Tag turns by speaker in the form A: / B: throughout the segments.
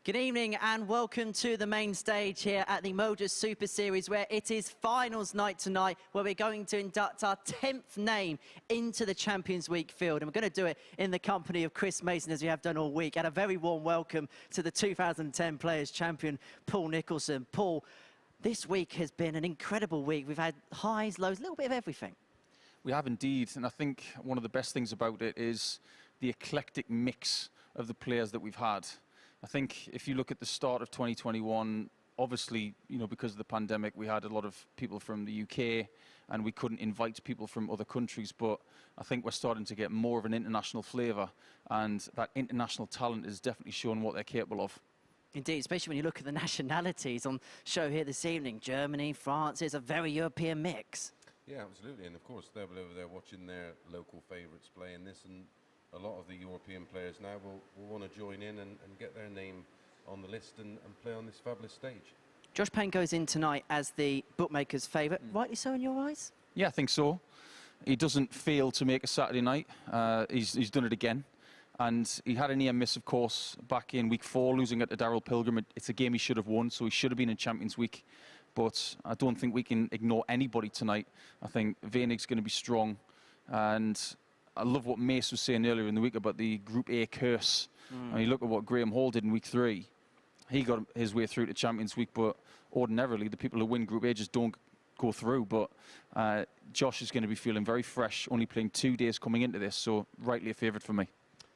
A: Good evening and welcome to the main stage here at the MODUS Super Series, where it is finals night tonight, where we're going to induct our 10th name into the Champions Week field. And we're going to do it in the company of Chris Mason, as we have done all week. And a very warm welcome to the 2010 Players Champion, Paul Nicholson. Paul, this week has been an incredible week. We've had highs, lows, a little bit of everything.
B: We have indeed, and I think one of the best things about it is the eclectic mix of the players that we've had. I think if you look at the start of 2021, obviously, because of the pandemic, we had a lot of people from the UK and we couldn't invite people from other countries, but I think we're starting to get more of an international flavour, and that international talent is definitely showing what they're capable of.
A: Indeed, especially when you look at the nationalities on show here this evening. Germany, France, it's a very European mix.
C: Yeah, absolutely, and of course they'll be over there watching their local favourites play in this, and a lot of the European players now will want to join in and get their name on the list and play on this fabulous stage.
A: Josh Payne goes in tonight as the bookmaker's favourite. Rightly so in your eyes?
B: Yeah, I think so. He doesn't fail to make a Saturday night. He's done it again. And he had a near miss, of course, back in week 4, losing it to Daryl Pilgrim. It's a game he should have won, so he should have been in Champions Week. But I don't think we can ignore anybody tonight. I think Veenig's going to be strong. And I love what Mace was saying earlier in the week about the Group A curse. And you look at what Graham Hall did in week 3. He got his way through to Champions Week, but ordinarily the people who win Group A just don't go through. But Josh is going to be feeling very fresh, only playing 2 days coming into this, so rightly a favourite for me.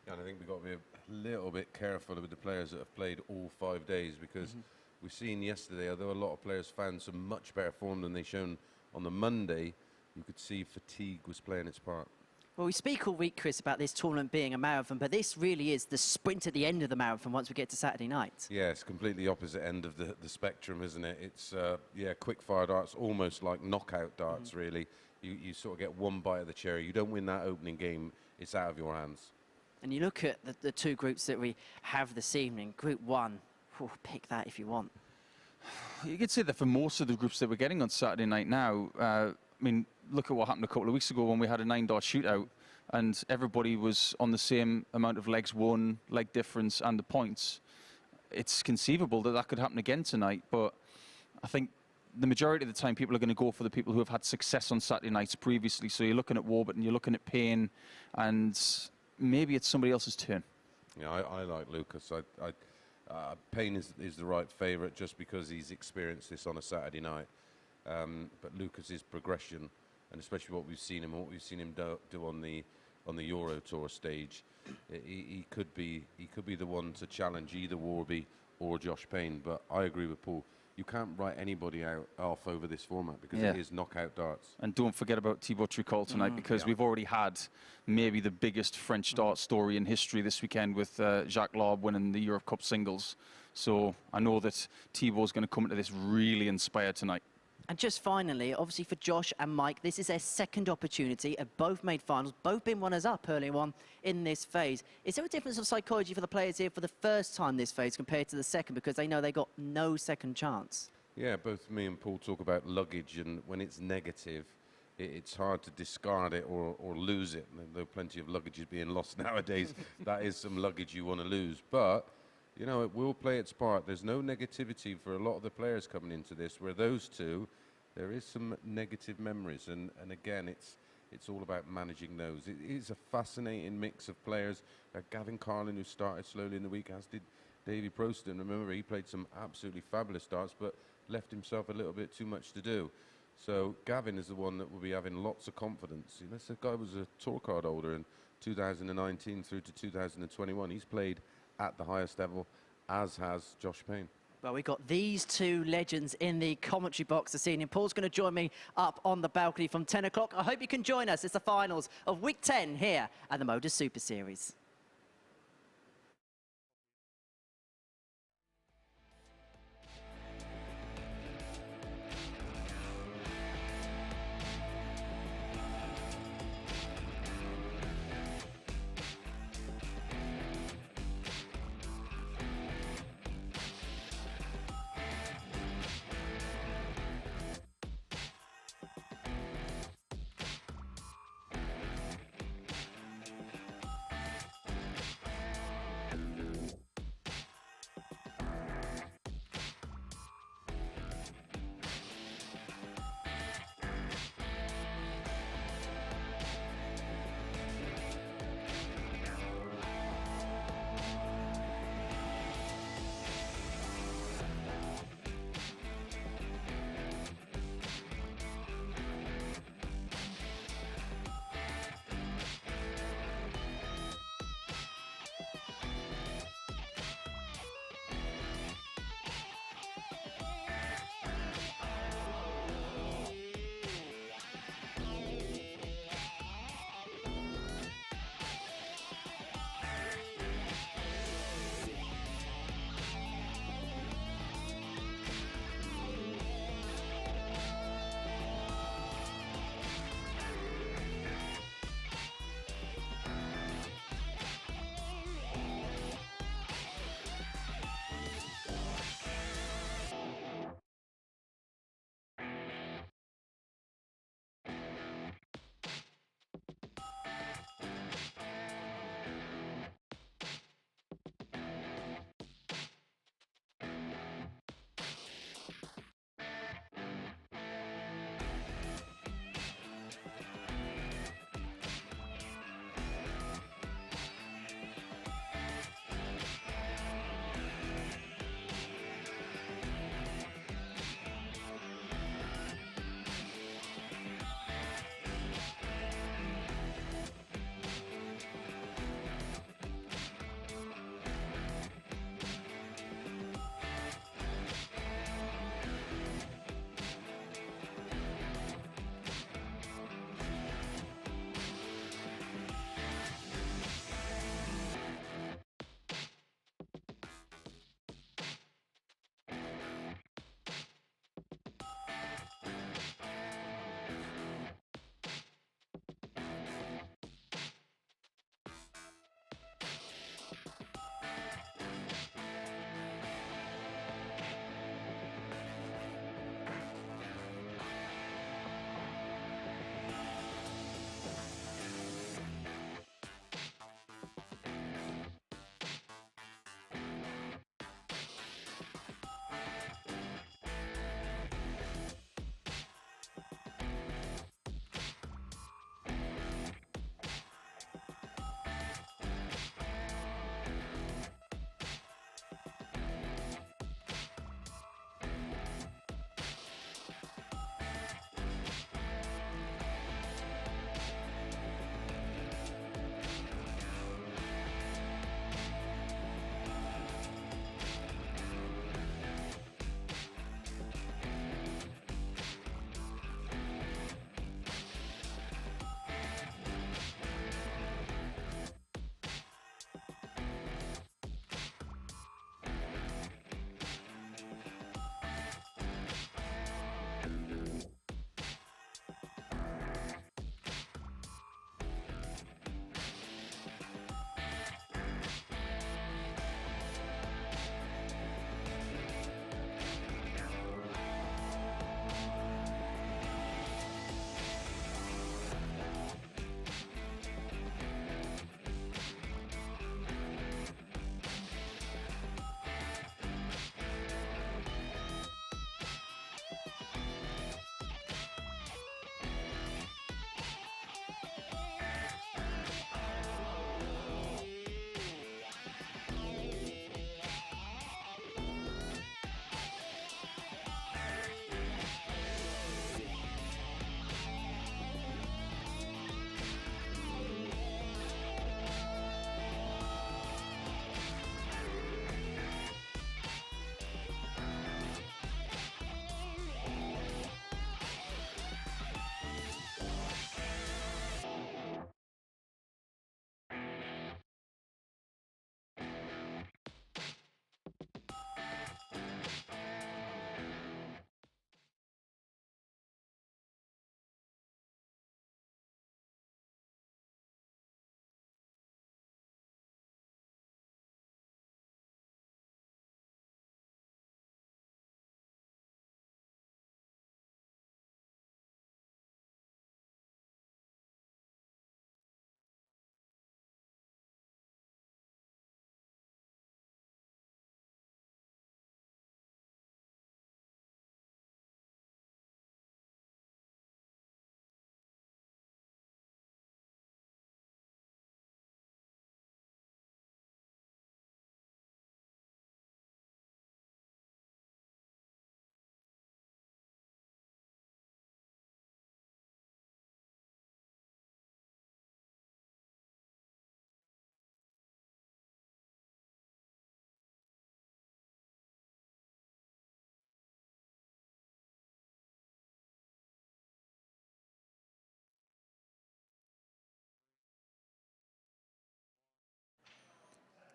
C: Yeah, and I think we've got to be a little bit careful with the players that have played all 5 days, because we've seen yesterday, although a lot of players found some much better form than they shown on the Monday, you could see fatigue was playing its part.
A: Well, we speak all week, Chris, about this tournament being a marathon, but this really is the sprint at the end of the marathon once we get to Saturday night.
C: Yeah, it's completely opposite end of the spectrum, isn't it? It's, yeah, quick-fire darts, almost like knockout darts, really. You sort of get one bite of the cherry. You don't win that opening game, it's out of your hands.
A: And you look at the two groups that we have this evening. Group 1, pick that if you want.
B: You could say that for most of the groups that we're getting on Saturday night now, I mean, look at what happened a couple of weeks ago when we had a 9-dart shootout and everybody was on the same amount of legs won, leg difference and the points. It's conceivable that that could happen again tonight, but I think the majority of the time people are going to go for the people who have had success on Saturday nights previously. So you're looking at Warburton, you're looking at Payne, and maybe it's somebody else's turn.
C: Yeah, I like Lukas. Payne is the right favourite just because he's experienced this on a Saturday night. But Lukas's progression, and especially what we've seen him do on the Euro Tour stage, he could be the one to challenge either Warby or Josh Payne. But I agree with Paul. You can't write anybody off over this format because it is knockout darts.
B: And don't forget about Thibault Tricole tonight, because we've already had maybe the biggest French dart story in history this weekend with Jacques Larbe winning the Europe Cup singles. So I know that Thibault's going to come into this really inspired tonight.
A: And just finally, obviously for Josh and Mike, this is their second opportunity. Have both made finals, both been runners-up early on in this phase. Is there a difference of psychology for the players here for the first time this phase compared to the second, because they know they got no second chance?
C: Yeah, both me and Paul talk about luggage, and when it's negative, it's hard to discard it or lose it. Though plenty of luggage is being lost nowadays, that is some luggage you want to lose. But you know, it will play its part. There's no negativity for a lot of the players coming into this, where those two, there is some negative memories. And again, it's all about managing those. It is a fascinating mix of players. Gavin Carlin, who started slowly in the week, as did Davy Proston. Remember, he played some absolutely fabulous darts, but left himself a little bit too much to do. So Gavin is the one that will be having lots of confidence. You know, this guy was a tour card holder in 2019 through to 2021. He's played at the highest level, as has Josh Payne.
A: Well, we've got these two legends in the commentary box this evening. Paul's going to join me up on the balcony from 10 o'clock. I hope you can join us. It's the finals of week 10 here at the MODUS Super Series.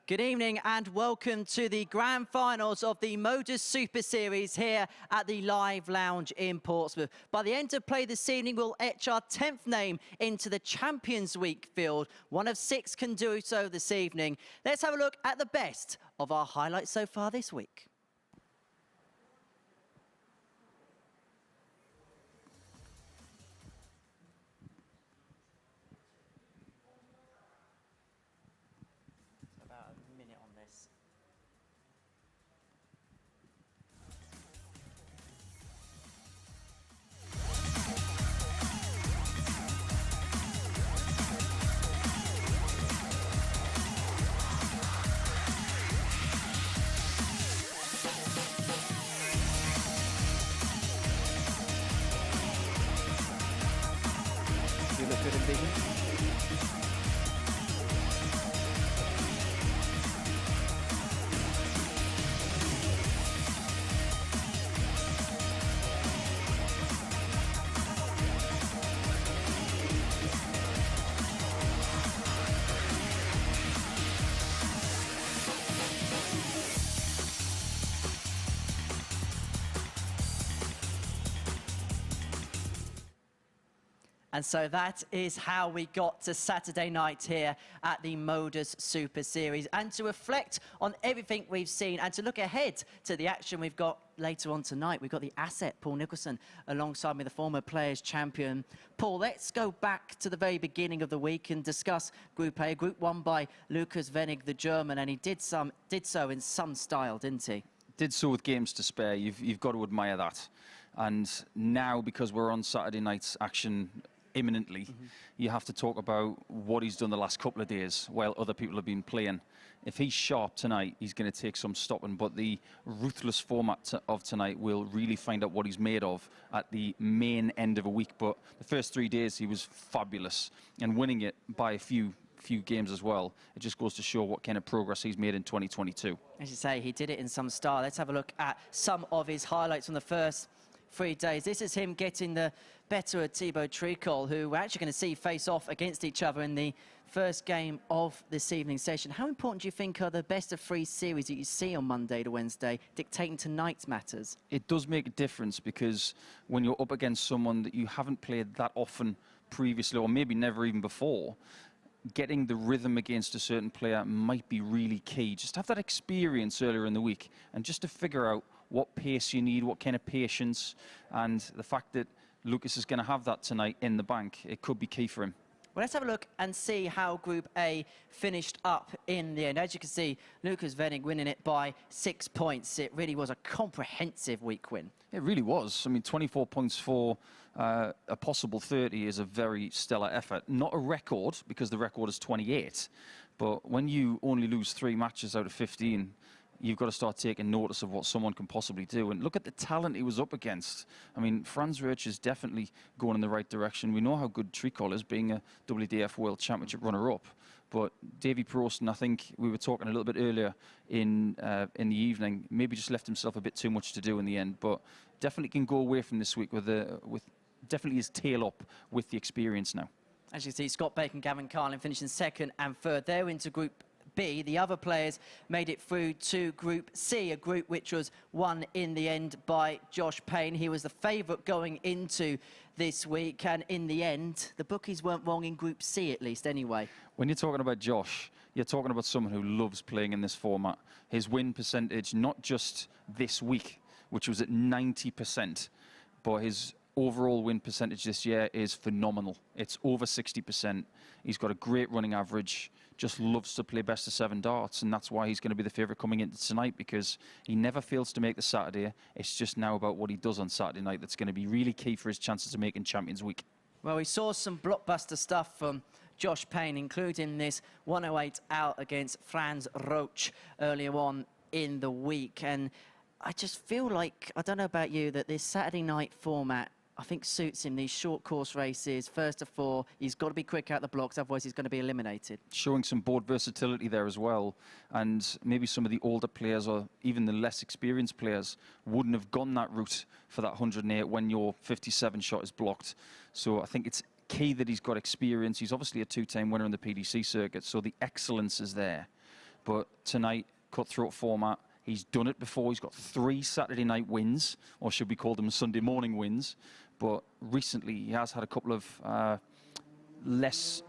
A: Good evening and welcome to the grand finals of the MODUS Super Series here at the Live Lounge in Portsmouth. By the end of play this evening, we'll etch our 10th name into the Champions Week field. One of 6 can do so this evening. Let's have a look at the best of our highlights so far this week. About a minute on this. You look good in vision. And so that is how we got to Saturday night here at the MODUS Super Series. And to reflect on everything we've seen and to look ahead to the action we've got later on tonight, we've got the asset, Paul Nicholson, alongside me, the former Players Champion. Paul, let's go back to the very beginning of the week and discuss Group A, Group 1 by Lukas Wenig, the German, and he did so in some style, didn't he?
B: Did so with games to spare. You've got to admire that. And now, because we're on Saturday night's action imminently, you have to talk about what he's done the last couple of days while other people have been playing. If he's sharp tonight, he's going to take some stopping, but the ruthless format of tonight will really find out what he's made of at the main end of a week. But the first 3 days, he was fabulous, and winning it by a few games as well. It just goes to show what kind of progress he's made in 2022.
A: As you say, he did it in some style. Let's have a look at some of his highlights from the first 3 days. This is him getting the better of Thibault Tricole, who we're actually going to see face off against each other in the first game of this evening's session. How important do you think are the best of 3 series that you see on Monday to Wednesday dictating tonight's matters?
B: It does make a difference, because when you're up against someone that you haven't played that often previously, or maybe never even before, getting the rhythm against a certain player might be really key. Just have that experience earlier in the week and just to figure out what pace you need, what kind of patience, and the fact that Lukas is going to have that tonight in the bank, it could be key for him.
A: Well, let's have a look and see how Group A finished up in the end. As you can see, Lukas Wenig winning it by 6 points. It really was a comprehensive week win.
B: It really was. I mean, 24 points for a possible 30 is a very stellar effort. Not a record, because the record is 28. But when you only lose 3 matches out of 15, you've got to start taking notice of what someone can possibly do. And look at the talent he was up against. I mean, Franz Roach is definitely going in the right direction. We know how good Tricole is, being a WDF World Championship runner-up. But Davy Proston, I think we were talking a little bit earlier in the evening, maybe just left himself a bit too much to do in the end. But definitely can go away from this week with definitely his tail up with the experience now.
A: As you see, Scott Bacon, Gavin Carlin finishing 2nd and 3rd. They're into Group B. The other players made it through to Group C, a group which was won in the end by Josh Payne. He was the favourite going into this week, and in the end, the bookies weren't wrong in Group C, at least anyway.
B: When you're talking about Josh, you're talking about someone who loves playing in this format. His win percentage, not just this week, which was at 90%, but his overall win percentage this year is phenomenal. It's over 60%. He's got a great running average, just loves to play best of 7 darts, and that's why he's going to be the favourite coming into tonight, because he never fails to make the Saturday. It's just now about what he does on Saturday night that's going to be really key for his chances of making Champions Week.
A: Well, we saw some blockbuster stuff from Josh Payne, including this 108 out against Franz Roach earlier on in the week. And I just feel like, I don't know about you, that this Saturday night format, I think, suits him. These short course races, 1st to 4, he's got to be quick out the blocks, otherwise he's going to be eliminated. Showing
B: some board versatility there as well, and maybe some of the older players or even the less experienced players wouldn't have gone that route for that 108 when your 57 shot is blocked. So I think it's key that he's got experience. He's obviously a 2-time winner in the PDC circuit, so the excellence is there. But tonight, cutthroat format, he's done it before. He's got 3 Saturday night wins, or should we call them Sunday morning wins. But recently, he has had a couple of less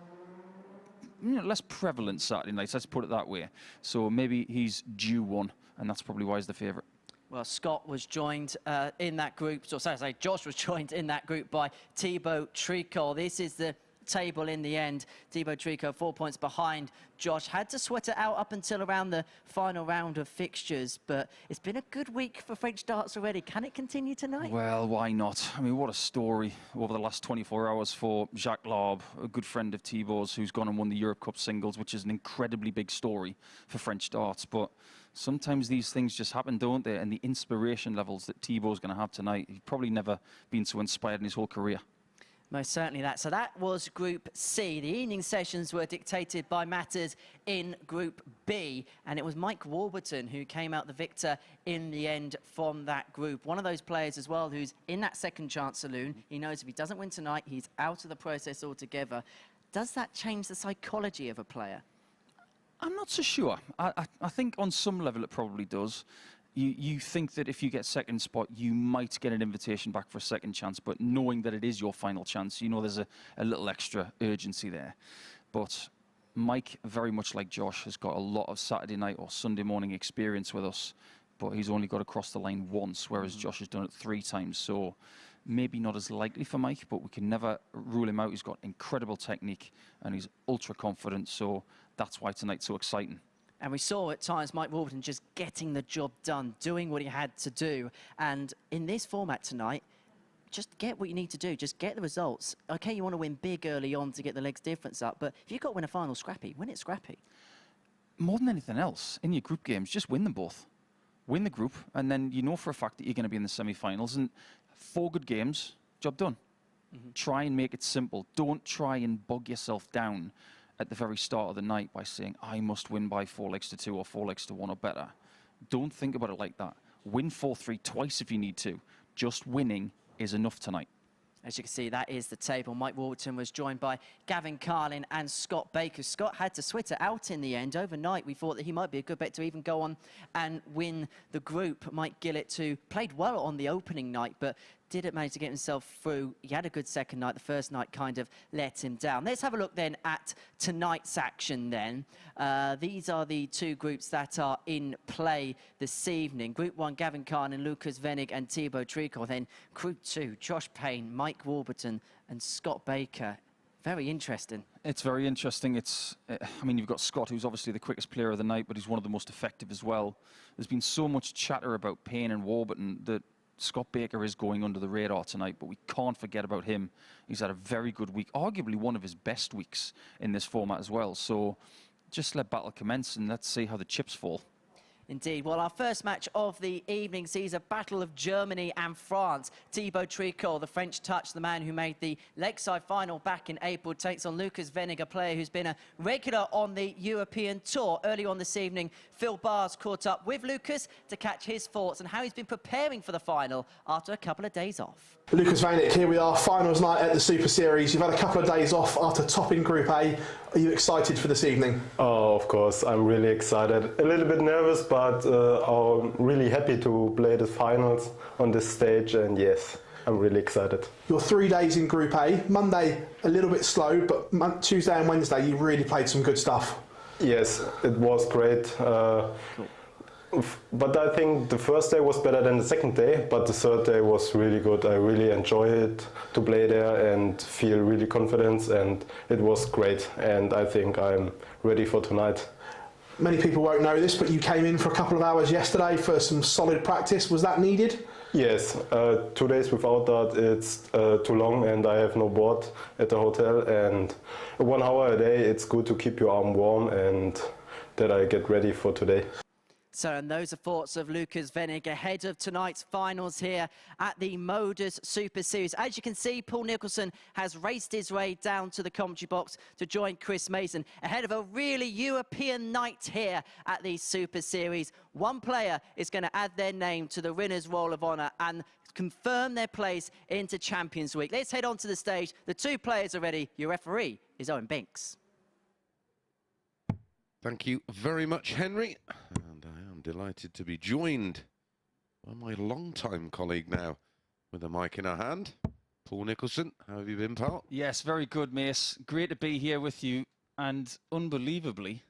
B: prevalent Saturday nights, let's put it that way. So maybe he's due one, and that's probably why he's the favourite.
A: Well, Scott was joined in that group, so sorry, Josh was joined in that group by Thibault Tricole. This is the table in the end. Thibault Tricole 4 points behind Josh. Had to sweat it out up until around the final round of fixtures, but it's been a good week for French darts already. Can it continue tonight?
B: Well, why not? I mean, what a story over the last 24 hours for Jacques Larbe, a good friend of Thibault's, who's gone and won the Europe Cup singles, which is an incredibly big story for French darts. But sometimes these things just happen, don't they? And the inspiration levels that Thibault's going to have tonight, he's probably never been so inspired in his whole career.
A: Most certainly that. So that was Group C. The evening sessions were dictated by matters in Group B, and it was Mike Warburton who came out the victor in the end from that group. One of those players as well who's in that second chance saloon. He knows if he doesn't win tonight, he's out of the process altogether. Does that change the psychology of a player?
B: I'm not so sure. I think on some level it probably does. You think that if you get second spot, you might get an invitation back for a second chance, but knowing that it is your final chance, you know there's a little extra urgency there. But Mike, very much like Josh, has got a lot of Saturday night or Sunday morning experience with us, but he's only got across the line once, whereas Josh has done it 3 times. So maybe not as likely for Mike, but we can never rule him out. He's got incredible technique and he's ultra confident, so that's why tonight's so exciting.
A: And we saw at times Mike Warburton just getting the job done, doing what he had to do. And in this format tonight, just get what you need to do. Just get the results. OK, you want to win big early on to get the legs difference up, but if you've got to win a final scrappy, win it scrappy.
B: More than anything else, in your group games, just win them both. Win the group, and then you know for a fact that you're going to be in the semi-finals. And 4 good games, job done. Try and make it simple. Don't try and bog yourself down at the very start of the night by saying, I must win by 4 legs to 2 or 4 legs to 1 or better. Don't think about it like that. Win 4-3 twice if you need to. Just winning is enough tonight.
A: As you can see, that is the table. Mike Warburton was joined by Gavin Carlin and Scott Baker. Scott had to sweat it out in the end. Overnight, we thought that he might be a good bet to even go on and win the group. Mike Gillett, who played well on the opening night, but didn't manage to get himself through. He had a good second night. The first night kind of let him down. Let's have a look then at tonight's action then. These are the 2 groups that are in play this evening. Group 1, Gavin Carlin, Lukas Wenig and Thibault Tricole. Then Group 2, Josh Payne, Mike Warburton and Scott Baker. Very interesting. It's
B: very interesting. I mean, you've got Scott, who's obviously the quickest player of the night, but he's one of the most effective as well. There's been so much chatter about Payne and Warburton that Scott Baker is going under the radar tonight, but we can't forget about him. He's had a very good week, arguably one of his best weeks in this format as well. So just let battle commence and let's see how the chips fall.
A: Indeed. Well, our first match of the evening sees a battle of Germany and France. Thibault Tricole, the French touch, the man who made the Lakeside final back in April, takes on Lukas Wenig, a player who's been a regular on the European tour. Early on this evening, Phil Barrs caught up with Lukas to catch his thoughts on how he's been preparing for the final after a couple of days off.
D: Lukas Wenig, here we are, finals night at the Super Series. You've had a couple of days off after topping Group A. Are you excited for this evening?
E: Oh, of course, I'm really excited. A little bit nervous, but I'm really happy to play the finals on this stage, and yes, I'm really excited.
D: Your 3 days in Group A. Monday, a little bit slow, but Tuesday and Wednesday, you really played some good stuff.
E: Yes, it was great.
A: Cool.
E: But I think the first day was better than the second day, but the third day was really good. I really enjoyed it to play there and feel really confident, and it was great. And I think I'm ready for tonight.
D: Many people won't know this, but you came in for a couple of hours yesterday for some solid practice. Was that needed?
E: Yes, 2 days without that, it's too long, and I have no board at the hotel. And 1 hour a day, it's good to keep your arm warm, and that I get ready for today.
A: So, and those are thoughts of Lukas Wenig ahead of tonight's finals here at the MODUS Super Series. As you can see, Paul Nicholson has raced his way down to the commentary box to join Chris Mason ahead of a really European night here at the Super Series. One player is going to add their name to the winner's roll of honour and confirm their place into Champions Week. Let's head on to the stage. The 2 players are ready. Your referee is Owen Binks.
C: Thank you very much, Henry. And I am delighted to be joined by my longtime colleague now with a mic in our hand. Paul Nicholson, how have you been, pal?
B: Yes, very good, Mace. Great to be here with you. And unbelievably,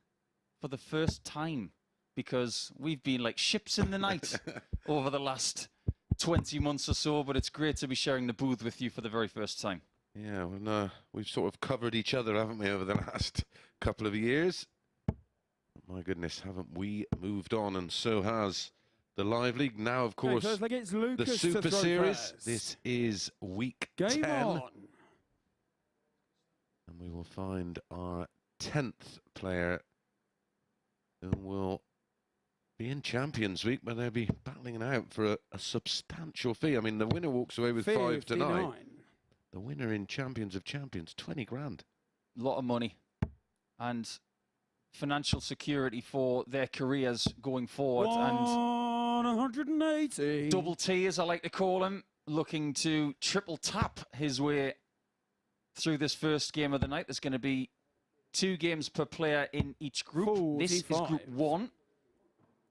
B: for the first time, because we've been like ships in the night over the last 20 months or so, but it's great to be sharing the booth with you for the very first time.
C: Yeah, well, we've sort of covered each other, haven't we, over the last couple of years? My goodness, haven't we moved on, and so has the Live League. Now, of course, the Super Series. This is week 10.
F: On.
C: And we will find our 10th player who will be in Champions Week, where they'll be battling it out for a substantial fee. I mean, the winner walks away with 5 tonight. The winner in Champions of Champions, 20 grand.
B: A lot of money and financial security for their careers going forward.
F: 180.
B: And Double T, as I like to call him, looking to triple tap his way through this first game of the night. There's going to be 2 games per player in each group.
F: 45.
B: This is Group 1,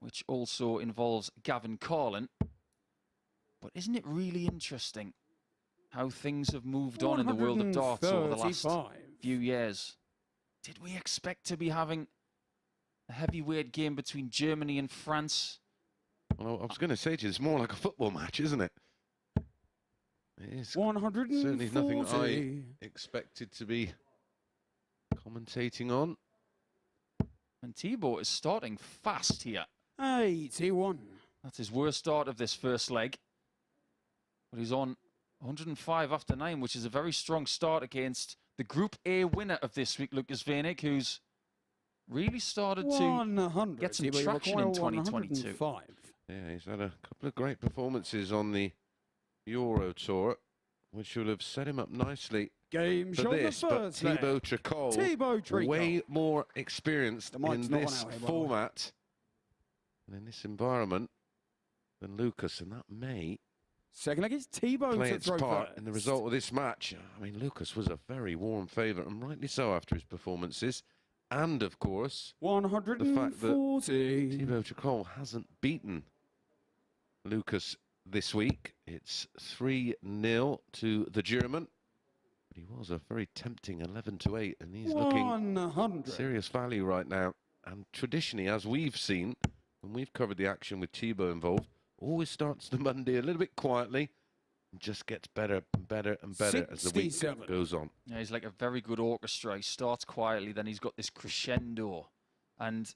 B: which also involves Gavin Carlin. But isn't it really interesting how things have moved on in the world of darts over the last few years? Did we expect to be having a heavyweight game between Germany and France?
C: Well, I was going to say to you, it's more like a football match, isn't it? It is
F: 140.
C: certainly nothing I expected to be commentating on.
B: And Thibault is starting fast here.
F: 81.
B: That's his worst start of this first leg. But he's on 105 after 9, which is a very strong start against the Group A winner of this week, Lukas Wenig, who's really started to get some traction in 2022.
C: Yeah, he's had a couple of great performances on the Euro Tour, which will have set him up nicely
F: Game
C: for
F: shot
C: this.
F: the
C: But
F: first leg.
C: Thibault Tricole, way more experienced in this format and in this environment than Lukas, and that may
F: Second leg is Thibault
C: play
F: to
C: its
F: throw
C: part
F: first.
C: in the result of this match. I mean, Lukas was a very warm favourite, and rightly so after his performances. And, of course,
F: 140.
C: the fact that Thibault Tricole hasn't beaten Lukas this week. It's 3-0 to the German. But he was a very tempting 11-8, and he's looking
F: 100.
C: serious value right now. And traditionally, as we've seen, when we've covered the action with Thibault involved, always starts the Monday a little bit quietly and just gets better and better and better as the week
F: 67.
C: goes on.
B: Yeah, he's like a very good orchestra. He starts quietly, then he's got this crescendo. And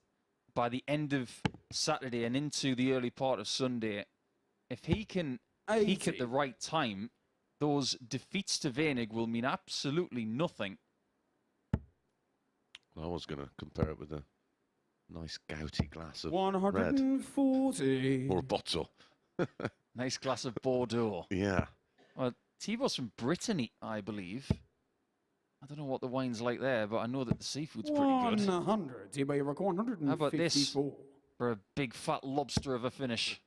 B: by the end of Saturday and into the early part of Sunday, if he can peak at the right time, those defeats to Veenig will mean absolutely nothing.
C: I was going to compare it with a nice gouty glass of
F: 140.
C: red. Or a bottle.
B: Nice glass of Bordeaux.
C: Yeah.
B: Well, Thibault's from Brittany, I believe. I don't know what the wine's like there, but I know that the seafood's pretty good.
F: 100. Thibault, you rock 154.
B: How about this for a big fat lobster of a finish?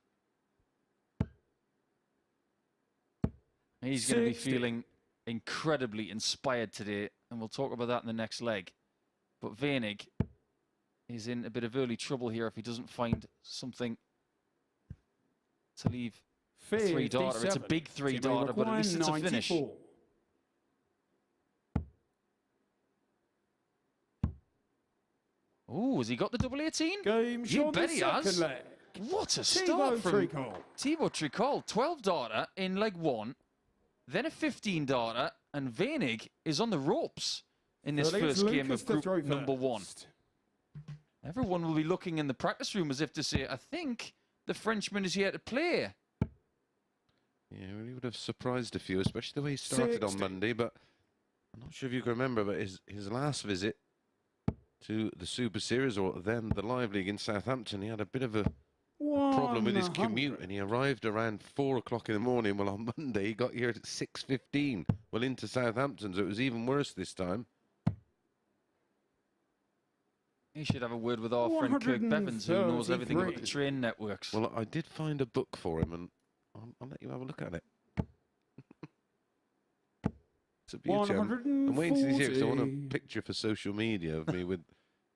B: He's going to be feeling incredibly inspired today, and we'll talk about that in the next leg. But Veenig is in a bit of early trouble here if he doesn't find something to leave a 3-darter. It's a big 3-darter, but at least it's a finish. Oh, has he got the double 18?
F: Game
B: You
F: shot
B: bet
F: the
B: he has.
F: second leg.
B: What a
F: Thibault
B: start from
F: Tricole.
B: Thibault Tricole. 12-darter in leg 1, then a 15-darter, and Veenig is on the ropes in this first game of group number 1. Everyone will be looking in the practice room as if to say, I think the Frenchman is here to play.
C: Yeah, really would have surprised a few, especially the way he started on Monday. But I'm not sure if you can remember, but his last visit to the Super Series, or then the Live League in Southampton, he had a bit of a problem with his commute, and he arrived around 4 o'clock in the morning. Well, on Monday, he got here at 6:15, well, into Southampton, so it was even worse this time.
B: He should have a word with our friend Kirk Bevins, who knows everything about the train networks.
C: Well, I did find a book for him, and I'll let you have a look at it. It's a beauty. I'm waiting till he's here because I want a picture for social media of me with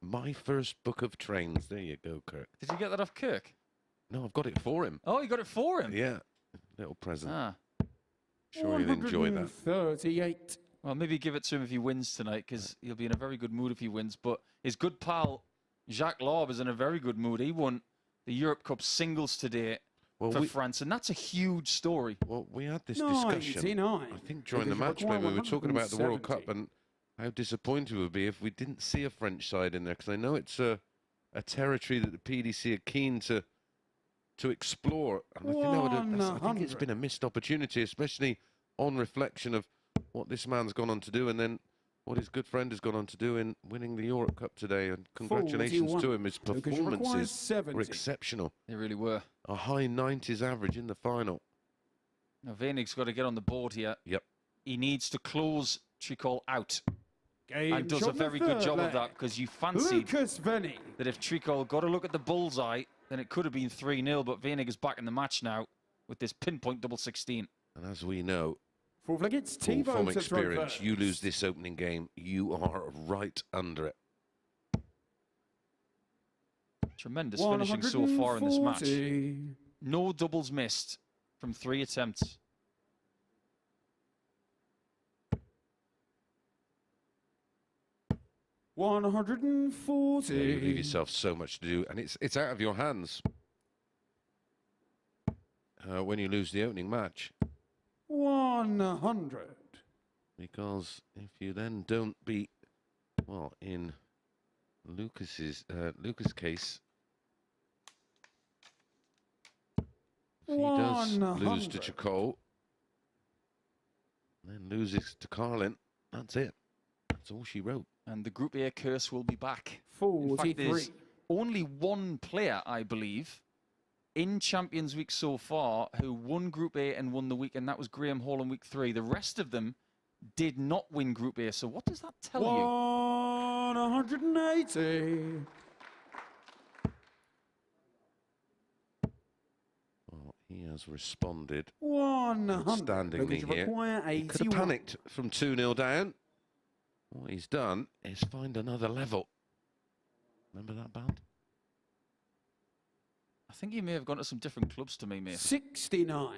C: My first book of trains. There you go, Kirk.
B: Did you get that off Kirk?
C: No, I've got it for him.
B: Oh, you got it for him?
C: Yeah, little present.
B: Ah.
C: Sure you'll enjoy that.
F: 138.
B: Well, maybe give it to him if he wins tonight, because he'll be in a very good mood if he wins. But his good pal, Jacques Laube, is in a very good mood. He won the Europe Cup singles today for France, and that's a huge story.
C: Well, we had this discussion,
F: 99.
C: I think, during the match when we were talking about the World Cup and how disappointed we would be if we didn't see a French side in there, because I know it's a territory that the PDC are keen to explore. And I think it's been a missed opportunity, especially on reflection of what this man's gone on to do and then what his good friend has gone on to do in winning the Europe Cup today. And congratulations to him. His performances were exceptional.
B: They really were.
C: A high 90s average in the final.
B: Now, Veenig's got to get on the board here.
C: Yep.
B: He needs to close Tricole out.
F: Game
B: And does a very good job of that, because you fancied
F: Lukas Wenig.
B: that if Tricole got to look at the bullseye, then it could have been 3-0, but Veenig is back in the match now with this pinpoint double 16.
C: And as we know,
F: Full flag, it's
C: Paul,
F: Thibault
C: from
F: to throw
C: experience,
F: first.
C: you lose this opening game, you are right under it.
B: Tremendous finishing so far in this match.
F: 140.
B: No doubles missed from 3 attempts.
C: You leave
F: 140.
C: yourself so much to do, and it's out of your hands when you lose the opening match.
F: 100.
C: Because if you then don't beat, well, in Lucas' case, if he does lose to
F: 100.
C: Tricole, then loses to Carlin, that's it. That's all she wrote.
B: And the Group A curse will be back. In fact,
F: 43.
B: there's only one player, I believe, in Champions Week so far who won Group A and won the week, and that was Graham Hall in week 3. The rest of them did not win Group A. So what does that tell you?
F: 180.
C: Well, he has responded
F: 100.
C: outstandingly here. He could have panicked from 2-0 down. What he's done is find another level. Remember that band?
B: I think you may have gone to some different clubs to me, mate.
F: 69.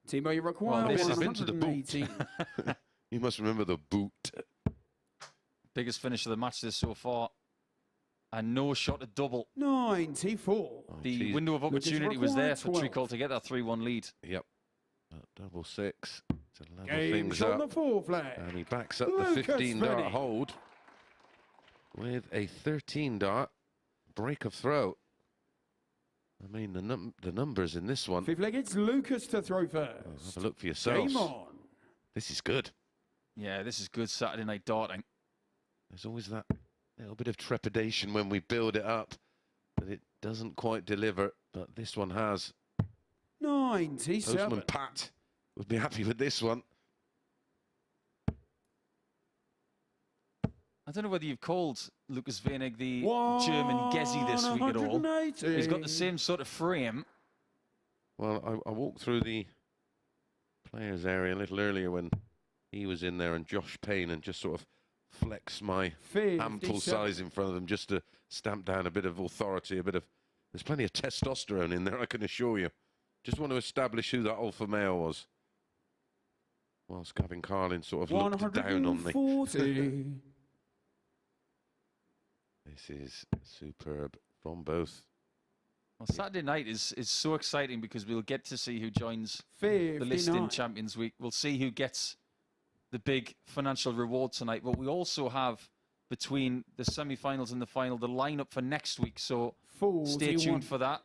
F: Thibault, you require
C: Well, this has been to the boot.
F: 118.
C: You must remember the boot.
B: Biggest finish of the match this so far. And no shot at double.
F: 94.
C: Oh,
B: The
C: geez.
B: window of opportunity was there for
F: 12.
B: Tricole to get that 3-1 lead.
C: Yep. Double 6 to level
F: Game
C: things
F: shot on the
C: up.
F: full flag.
C: And he backs up the
F: Lukas
C: 15-dart
F: Wenig.
C: hold with a 13-dart break of throw. I mean, the numbers in this one.
F: Fifth leg, it's Lukas to throw first.
C: Have a look for yourselves.
F: Game on.
C: This is good.
B: Yeah, this is good Saturday night darting.
C: There's always that little bit of trepidation when we build it up that it doesn't quite deliver, but this one has.
F: 97.
C: Postman Pat would be happy with this one.
B: I don't know whether you've called Lukas Wenig the German Gezi this week at all.
F: 180.
B: He's got the same sort of frame.
C: Well, I walked through the players area a little earlier when he was in there and Josh Payne, and just sort of flex my
F: 57.
C: ample size in front of them just to stamp down a bit of authority, a bit of. There's plenty of testosterone in there, I can assure you. Just want to establish who that alpha male was. Whilst Gavin Carlin sort of looked down on me.
F: 140.
C: This is superb from both.
B: Well, Saturday night is so exciting because we'll get to see who joins the list in
F: 59.
B: Champions Week. We'll see who gets the big financial reward tonight. But we also have, between the semi-finals and the final, the lineup for next week. So
F: 41.
B: stay tuned for that.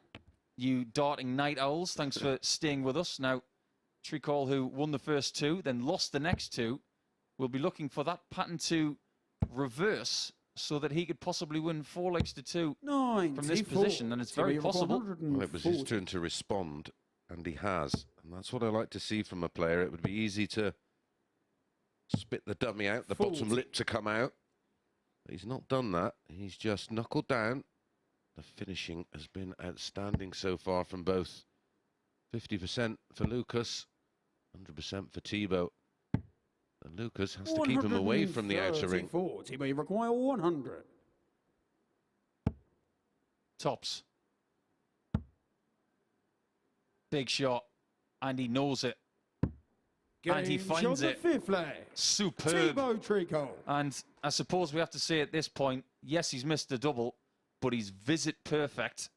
B: You darting night owls, thanks for staying with us. Now, Tricole, who won the first 2, then lost the next 2, will be looking for that pattern to reverse so that he could possibly win 4 legs to 2 from this position, and it's very possible.
C: Well, it was his turn to respond, and he has. And that's what I like to see from a player. It would be easy to spit the dummy out, the bottom lip to come out. But he's not done that. He's just knuckled down. The finishing has been outstanding so far from both. 50% for Lukas, 100% for Thibault. And Lukas has to keep him away from the outer ring.
F: Thibault, you require 100.
B: Tops. Big shot. And he knows it. And he
F: Game
B: finds
F: shot
B: it.
F: the fifth leg.
B: Superb.
F: Thibault Tricole.
B: And I suppose we have to say at this point, yes, he's missed a double, but he's visit perfect.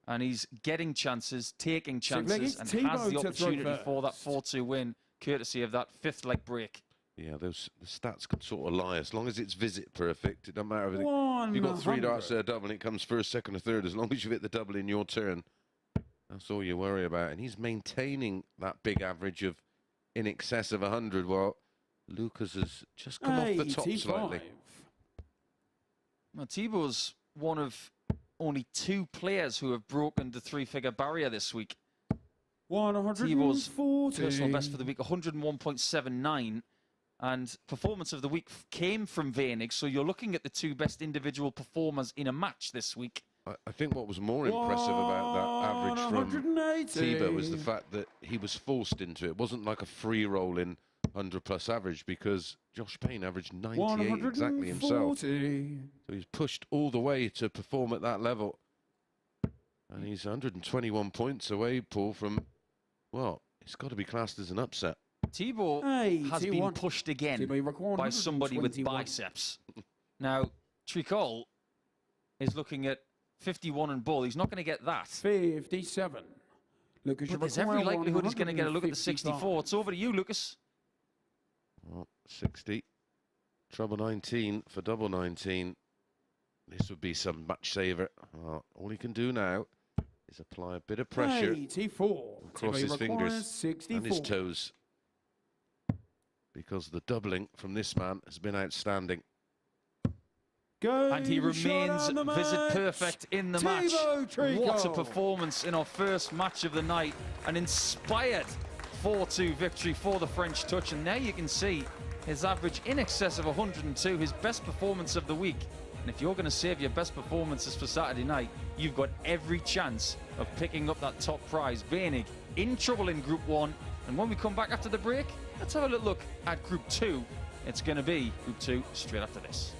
B: And he's getting chances, taking chances, and has the opportunity for that 4-2 win, courtesy of that fifth leg break.
C: Yeah, the stats can sort of lie. As long as it's visit perfect, it doesn't matter if you've got 3 darts there, double, and it comes first, second, or third. As long as you hit the double in your turn, that's all you worry about. And he's maintaining that big average of in excess of 100, while Lukas has just come off the top slightly.
B: Now, Thibault's one of only 2 players who have broken the 3-figure barrier this week. Thibault's personal best for the week, 101.79. And performance of the week came from Veenig, so you're looking at the 2 best individual performers in a match this week.
C: I think what was more impressive about that average from Thibault was the fact that he was forced into it. It wasn't like a free roll in 100+ average, because Josh Payne averaged 98 exactly himself. So he's pushed all the way to perform at that level. And he's 121 points away, Paul, from, well, it's got to be classed as an upset.
B: Thibault has been pushed again by somebody with biceps. Now, Tricole is looking at 51 and ball. He's not going to get that.
F: 57. Lucas,
B: but there's every likelihood he's going to get a look at the 64. It's over to you, Lucas.
C: Well, 60. Treble 19 for double 19. This would be some match saver. All he can do now is apply a bit of pressure
F: 84.
C: across his fingers
F: 64.
C: and his toes, because the doubling from this man has been outstanding.
B: And he remains visit perfect in the match. What a performance in our first match of the night. An inspired 4-2 victory for the French touch. And there you can see his average in excess of 102, his best performance of the week. And if you're going to save your best performances for Saturday night, you've got every chance of picking up that top prize. Veenig in trouble in Group 1. And when we come back after the break, let's have a little look at Group 2. It's going to be Group 2 straight after this.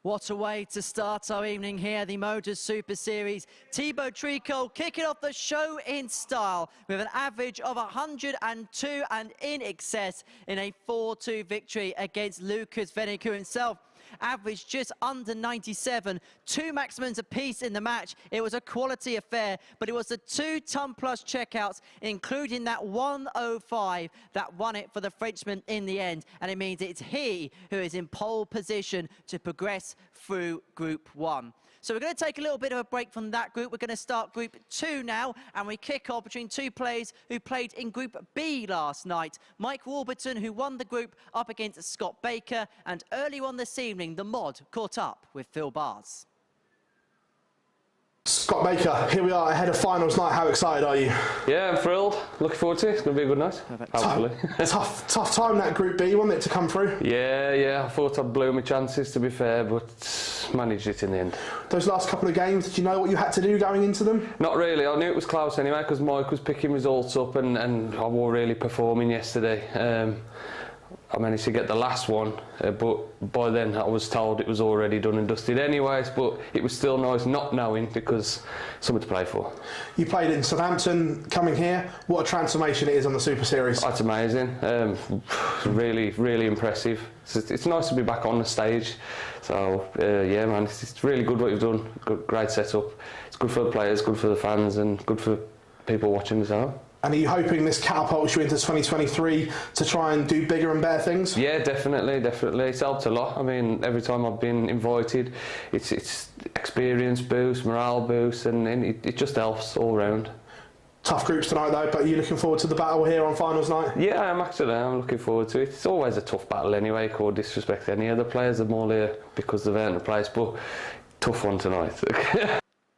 A: What a way to start our evening here, the MODUS Super Series. Thibault Tricole kicking off the show in style with an average of 102 and in excess in a 4-2 victory against Lukas Wenig, who himself averaged just under 97, 2 maximums apiece in the match. It was a quality affair, but it was the 2-ton-plus checkouts, including that 105, that won it for the Frenchman in the end. And it means it's he who is in pole position to progress through Group 1. So we're going to take a little bit of a break from that group. We're going to start Group 2 now, and we kick off between 2 players who played in Group B last night. Mike Warburton, who won the group, up against Scott Baker, and early on this evening, the mod caught up with Phil Bars.
D: Scott Baker, here we are ahead of finals night. How excited are you?
G: Yeah, I'm thrilled. Looking forward to it. It's going to be a good night. Hopefully.
D: Tough time that Group B, wasn't it, to come through?
G: Yeah. I thought I'd blow my chances, to be fair, but managed it in the end.
D: Those last couple of games, did you know what you had to do going into them?
G: Not really. I knew it was close anyway because Mike was picking results up and I was really performing yesterday. I managed to get the last one, but by then I was told it was already done and dusted anyways, but it was still nice not knowing because something to play for.
D: You played in Southampton, coming here. What a transformation it is on the Super Series.
G: That's amazing. Really impressive. It's nice to be back on the stage. So, yeah, man, it's really good what you've done. Great setup. It's good for the players, good for the fans, and good for people watching as well.
D: And are you hoping this catapults you into 2023 to try and do bigger and better things?
G: Yeah, definitely. It's helped a lot. I mean, every time I've been invited, it's experience boost, morale boost, and it just helps all round.
D: Tough groups tonight though, but are you looking forward to the battle here on finals night?
G: Yeah, I'm looking forward to it. It's always a tough battle anyway, can't disrespect any other players. I'm all here because they've earned the place, but tough one tonight.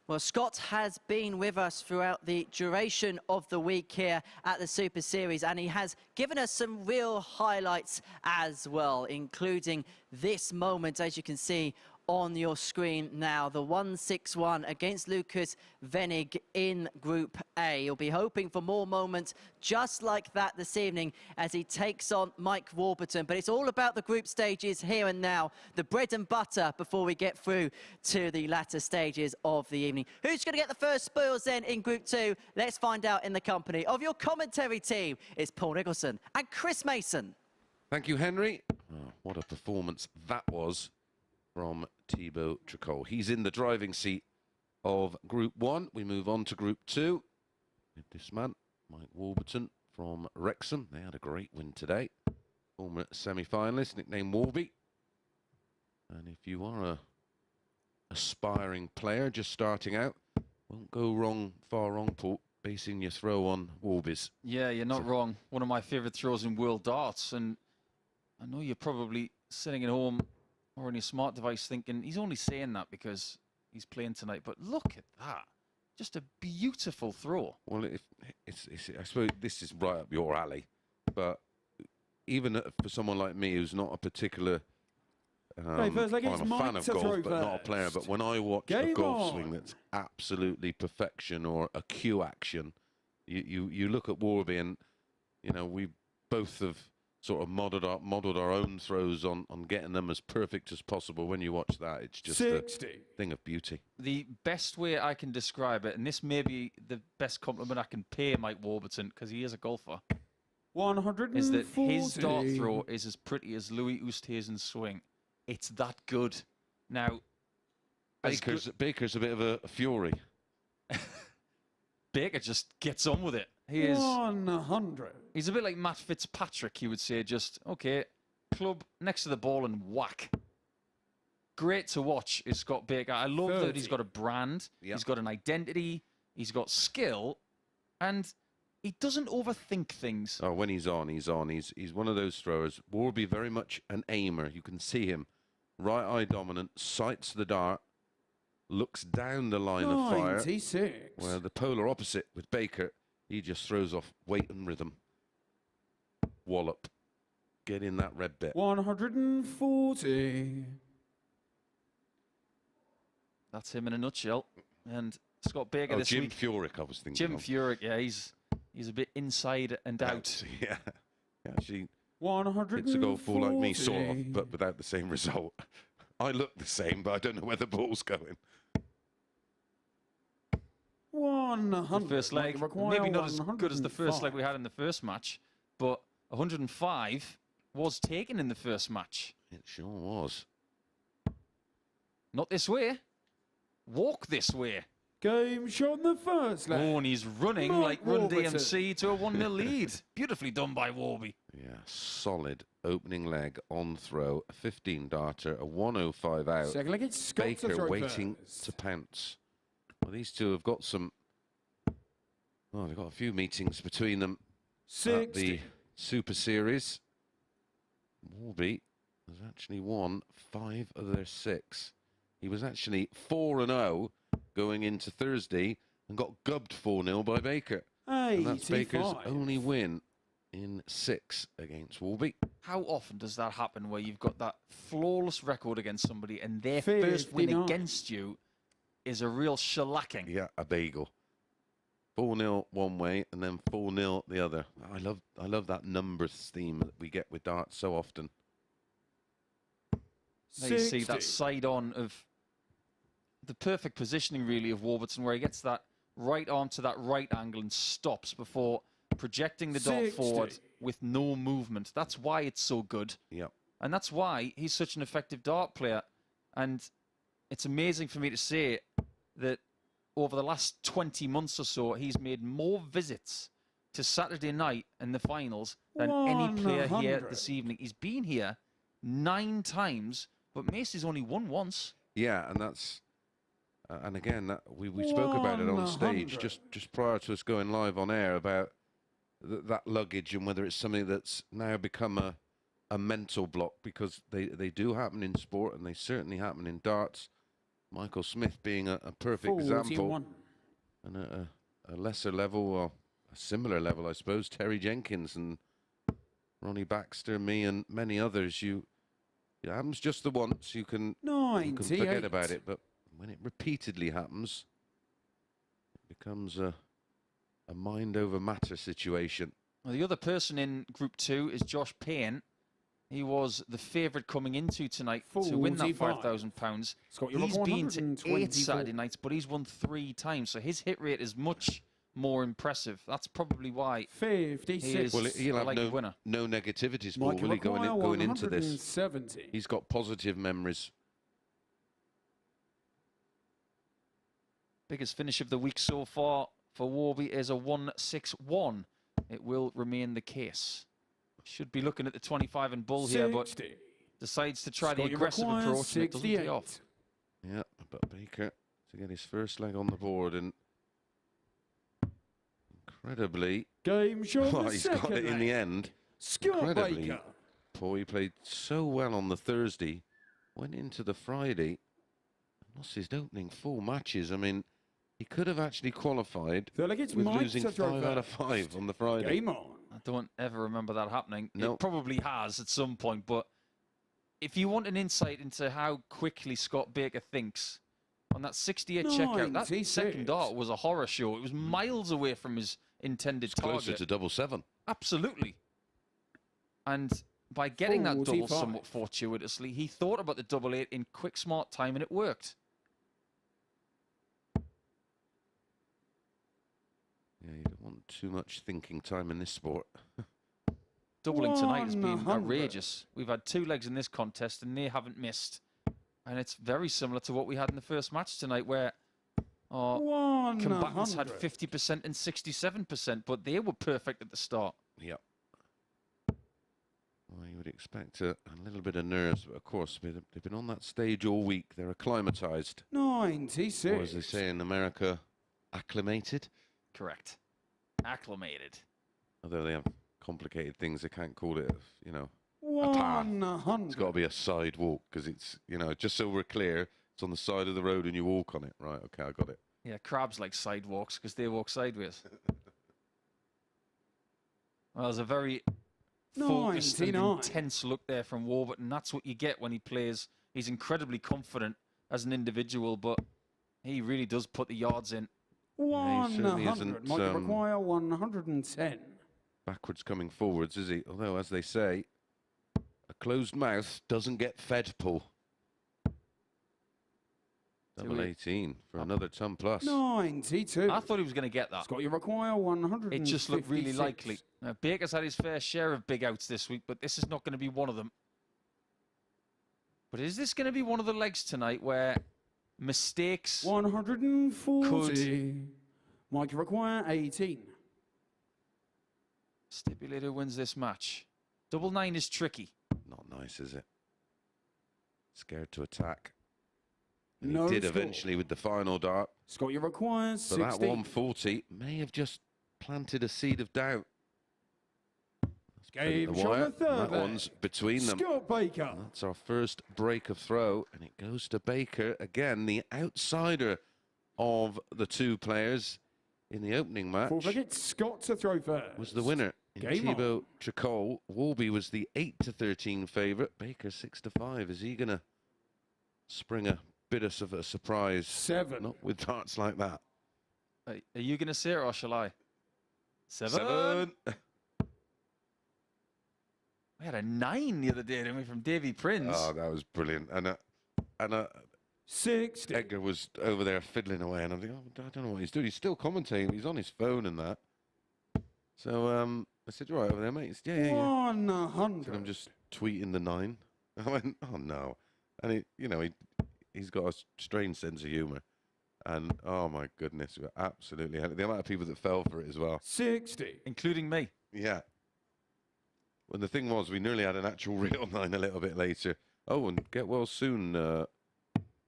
A: Well, Scott has been with us throughout the duration of the week here at the Super Series, and he has given us some real highlights as well, including this moment, as you can see on your screen now, the 1-6-1 against Lukas Wenig in Group A. He'll be hoping for more moments just like that this evening as he takes on Mike Warburton. But it's all about the group stages here and now, the bread and butter before we get through to the latter stages of the evening. Who's going to get the first spoils then in Group 2? Let's find out in the company of your commentary team. It's Paul Nicholson and Chris Mason.
C: Thank you, Henry. Oh, what a performance that was from Thibault Tricole. He's in the driving seat of Group 1. We move on to Group 2. With this man, Mike Warburton from Wrexham. They had a great win today. Former semi-finalist, nicknamed Warby. And if you are a aspiring player just starting out, won't go far wrong, Paul, basing your throw on Warby's.
B: Yeah, you're not wrong. One of my favourite throws in world darts. And I know you're probably sitting at home or on your smart device thinking, he's only saying that because he's playing tonight. But look at that. Just a beautiful throw.
C: Well, I suppose this is right up your alley. But even for someone like me who's not a particular... I'm a fan of golf, but not a player. But when I watch a golf swing that's absolutely perfection or a cue action, you look at Warby and, you know, we both have sort of modelled our own throws on getting them as perfect as possible. When you watch that, it's just 60. A thing of beauty.
B: The best way I can describe it, and this may be the best compliment I can pay Mike Warburton, because he is a golfer,
F: 140.
B: is that his dart throw is as pretty as Louis Oosthuizen's swing. It's that good. Now,
C: Baker's a bit of a fury.
B: Baker just gets on with it. He is
F: 100.
B: He's a bit like Matt Fitzpatrick, he would say, just, okay, club next to the ball and whack. Great to watch is Scott Baker. I love 30. That he's got a brand, he's got an identity, he's got skill, and he doesn't overthink things.
C: Oh, when he's on, he's on. He's one of those throwers. Warby very much an aimer. You can see him. Right eye dominant, sights the dart, looks down the line of fire.
F: 96.
C: Where the polar opposite with Baker, he just throws off weight and rhythm. Wallop. Get in that red bit.
F: 140.
B: That's him in a nutshell. And Scott Baker this
C: Jim
B: week.
C: Furyk, I was thinking.
B: Jim Furyk, yeah, he's a bit inside and out.
C: Yeah. Actually,
F: 140.
C: hits a golf ball like me, sort of, but without the same result. I look the same, but I don't know where the ball's going.
F: 100.
B: The first leg, maybe not as good as the first leg we had in the first match, but 105 was taken in the first match.
C: It sure was.
B: Not this way. Walk this way.
F: Game shot in the first leg.
B: Oh, and he's running
F: Mark
B: like Run
F: Warburton.
B: DMC to a 1-0 lead. Beautifully done by Warby.
C: Yeah, solid opening leg on throw, a 15 darter, a 105 out.
F: Second leg, it's Scott to
C: Baker
F: throw
C: waiting
F: first.
C: to pounce. Well, these two have got some. Well, they've got a few meetings between them at
F: 60.
C: the Super Series. Warby has actually won 5 of their 6. He was actually 4-0 going into Thursday and got gubbed 4-0 by Baker. And that's Baker's
F: 85.
C: only win in 6 against Warby.
B: How often does that happen where you've got that flawless record against somebody and their first win
F: 59.
B: against you is a real shellacking?
C: Yeah, a bagel. 4-0 one way and then 4-0 the other. I love that numbers theme that we get with darts so often.
B: There you see
F: 60.
B: that side on of the perfect positioning, really, of Warburton, where he gets that right arm to that right angle and stops before projecting the dart
F: 60.
B: forward with no movement. That's why it's so good.
C: Yep.
B: And that's why he's such an effective dart player. And it's amazing for me to say that over the last 20 months or so, he's made more visits to Saturday night in the finals than any player here
F: 100.
B: this evening. He's been here 9 times, but Macy's only won once.
C: Yeah, and that's and again we spoke about it on stage
F: 100.
C: just prior to us going live on air about that luggage and whether it's something that's now become a mental block, because they do happen in sport and they certainly happen in darts. Michael Smith being a perfect
F: 41.
C: example, and a lesser level, or a similar level, I suppose. Terry Jenkins and Ronnie Baxter, me and many others. It happens just the once. You can forget about it, but when it repeatedly happens, it becomes a mind over matter situation.
B: Well, the other person in Group 2 is Josh Payne. He was the favourite coming into tonight to win that
F: 45.
B: £5,000.
F: Scott, you're
B: He's
F: up
B: been to
F: 124.
B: 8 Saturday nights, but he's won 3 times. So his hit rate is much more impressive. That's probably why
F: 56.
B: he is
C: Well, he'll
B: a
C: have
B: likely winner.
C: no negativities, Paul,
F: Michael
C: will he, going into this?
F: 170.
C: He's got positive memories.
B: Biggest finish of the week so far for Warby is a 161. It will remain the case. Should be looking at the 25 and bull here, but
F: 60.
B: decides to try
F: Scott,
B: the
F: you
B: aggressive
F: require
B: approach and it doesn't pay
F: 68.
B: off.
C: Yeah, but Baker to get his first leg on the board, and incredibly,
F: Game shot
C: well,
F: the
C: he's
F: second
C: got it in the
F: leg.
C: end.
F: Scott
C: Incredibly,
F: Baker.
C: Paul, he played so well on the Thursday, went into the Friday, lost his opening 4 matches. I mean, he could have actually qualified
F: So like it's
C: with
F: Mike
C: losing
F: to throw
C: 5 out of
F: first.
C: 5 on the Friday.
F: Game on.
B: I don't ever remember that happening.
C: No.
B: It probably has at some point, but if you want an insight into how quickly Scott Baker thinks, on that 68 checkout, that
F: 96.
B: second dart was a horror show. It was miles away from his intended
C: Closer
B: target.
C: to 7-7.
B: Absolutely. And by getting that double
F: 45.
B: somewhat fortuitously, he thought about the 8-8 in quick, smart time, and it worked.
C: Yeah, you don't want too much thinking time in this sport.
B: Doubling tonight has been
F: 100.
B: outrageous. We've had 2 legs in this contest, and they haven't missed. And it's very similar to what we had in the first match tonight, where our combatants had
F: 100.
B: 50% and 67%, but they were perfect at the start.
C: Yep. Well, you would expect a little bit of nerves, but of course, they've been on that stage all week. They're acclimatized,
F: 96.
C: or as they say in America, acclimated.
B: Correct. Acclimated.
C: Although they have complicated things, they can't call it, a path.
F: 100.
C: It's got to be a sidewalk, because it's, just so we're clear, it's on the side of the road and you walk on it. Right, okay, I got it.
B: Yeah, crabs like sidewalks because they walk sideways. Well, there's a very focused and
F: 99.
B: intense look there from Warburton. That's what you get when he plays. He's incredibly confident as an individual, but he really does put the yards in.
C: Yeah, he certainly
F: 100.
C: isn't,
F: Might require 110.
C: Backwards coming forwards, is he? Although, as they say, a closed mouth doesn't get fed, Paul. Double 18 for another ton plus.
F: 92.
B: I thought he was going to get that.
F: Scott, you require 156.
B: It just looked really likely. Now, Baker's had his fair share of big outs this week, but this is not going to be one of them. But is this going to be one of the legs tonight where mistakes
F: 140. Mike, you require 18.
B: Stipulator wins this match. Double 9 is tricky.
C: Not nice, is it? Scared to attack. And
F: No
C: he did
F: score.
C: eventually with the final dart.
F: Scott, you require
C: But
F: 60.
C: that 140 may have just planted a seed of doubt.
F: Game
C: The
F: shot
C: wire,
F: the third
C: that
F: leg.
C: one's between them.
F: Scott Baker.
C: That's our first break of throw, and it goes to Baker. Again, the outsider of the two players in the opening match
F: Fourth leg, it's Scott to throw first.
C: was the winner. In
F: Game on.
C: Thibault Tricole, Warby was the 8-13 favourite. Baker 6-5. Is he going to spring a bit of a surprise?
F: 7.
C: Not with darts like that.
B: Are you going to say it or shall I? 7.
C: 7.
B: We had a 9 the other day, didn't we, from Davy Prince?
C: Oh, that was brilliant. And
F: 60.
C: Edgar was over there fiddling away, and I'm thinking, oh, I don't know what he's doing. He's still commentating. He's on his phone and that. So I said, "You right over there, mate?" He said, yeah.
F: 100.
C: And I'm just tweeting the 9. I went, "Oh no!" And he's got a strange sense of humour. And oh my goodness, we were absolutely the amount of people that fell for it as well.
F: 60.
B: Including me.
C: Yeah. Well, the thing was, we nearly had an actual real 9 a little bit later. Oh, and get well soon,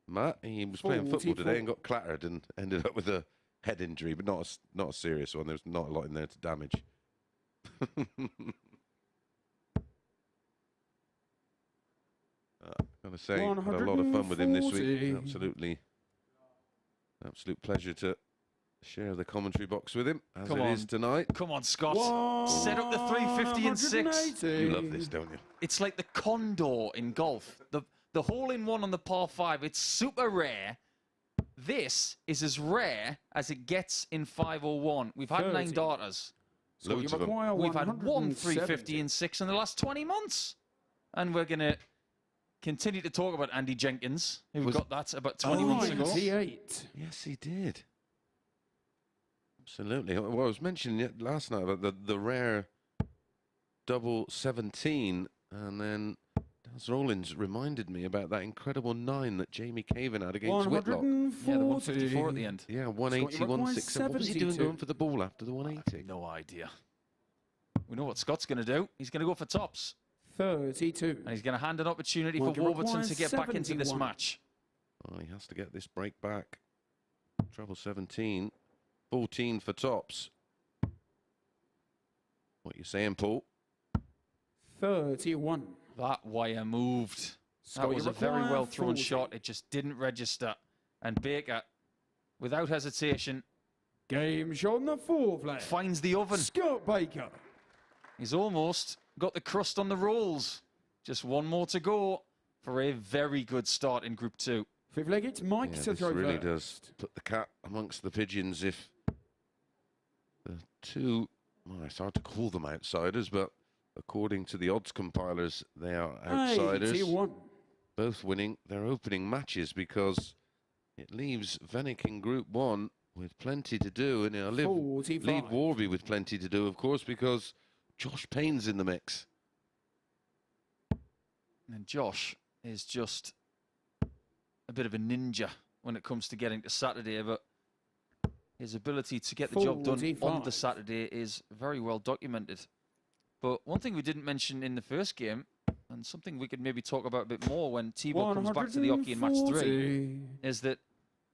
C: Matt. He was playing football today and got clattered and ended up with a head injury, but not a serious one. There's not a lot in there to damage. Gotta say, had a lot of fun with him this week.
F: 140.
C: Absolute pleasure to share the commentary box with him, as
B: Come
C: it
B: on.
C: is tonight.
B: Come on, Scott. Set up the 350 and 6.
F: 180.
C: You love this, don't you?
B: It's like the condor in golf. The hole-in-one on the par 5, it's super rare. This is as rare as it gets in 501. We've had 9
F: 30.
B: darters.
F: Scott,
C: Loads
F: you
C: of them.
F: require
B: We've had one
F: 170.
B: 350 and 6 in the last 20 months. And we're going to continue to talk about Andy Jenkins, who got that about 20 months ago.
F: 98.
C: Yes, he did. Absolutely. Well, I was mentioning it last night about the rare double 17, and then Daz Rollins reminded me about that incredible 9 that Jamie Caven had against Whitlock.
F: 140.
B: Yeah, the 154 at the end.
C: Yeah,
F: Scott,
C: 180,
F: you require
C: 160. What was he doing
F: 72.
C: going for the ball after the 180?
B: No idea. We know what Scott's going to do. He's going to go for tops.
F: 32.
B: And he's going to hand an opportunity
F: Well,
B: for
F: it
B: Warburton
F: requires
B: to get back into this
F: 71.
B: match.
C: Oh, he has to get this break back. Treble 17. 14 for tops. What you saying, Paul?
F: 31.
B: That wire moved.
F: Scott,
B: That was
F: you
B: a very
F: require
B: well thrown
F: 40.
B: shot. It just didn't register. And Baker, without hesitation,
F: Game shot on the fourth leg.
B: finds the oven.
F: Scott Baker.
B: He's almost got the crust on the rolls. Just one more to go for a very good start in Group 2.
F: Fifth leg, it's Mike
C: Yeah,
F: to
C: this
F: throw
C: really
F: first.
C: does put the cat amongst the pigeons if the two, well, it's hard to call them outsiders, but according to the odds compilers, they are outsiders.
F: 81.
C: Both winning their opening matches because it leaves Veenig in Group 1 with plenty to do, and it'll leave
F: 45.
C: Warby with plenty to do, of course, because Josh Payne's in the mix.
B: And Josh is just a bit of a ninja when it comes to getting to Saturday, but his ability to get the job done on
F: 45.
B: the Saturday is very well documented. But one thing we didn't mention in the first game, and something we could maybe talk about a bit more when Thibault comes back to the hockey in match 3,
F: 140.
B: is that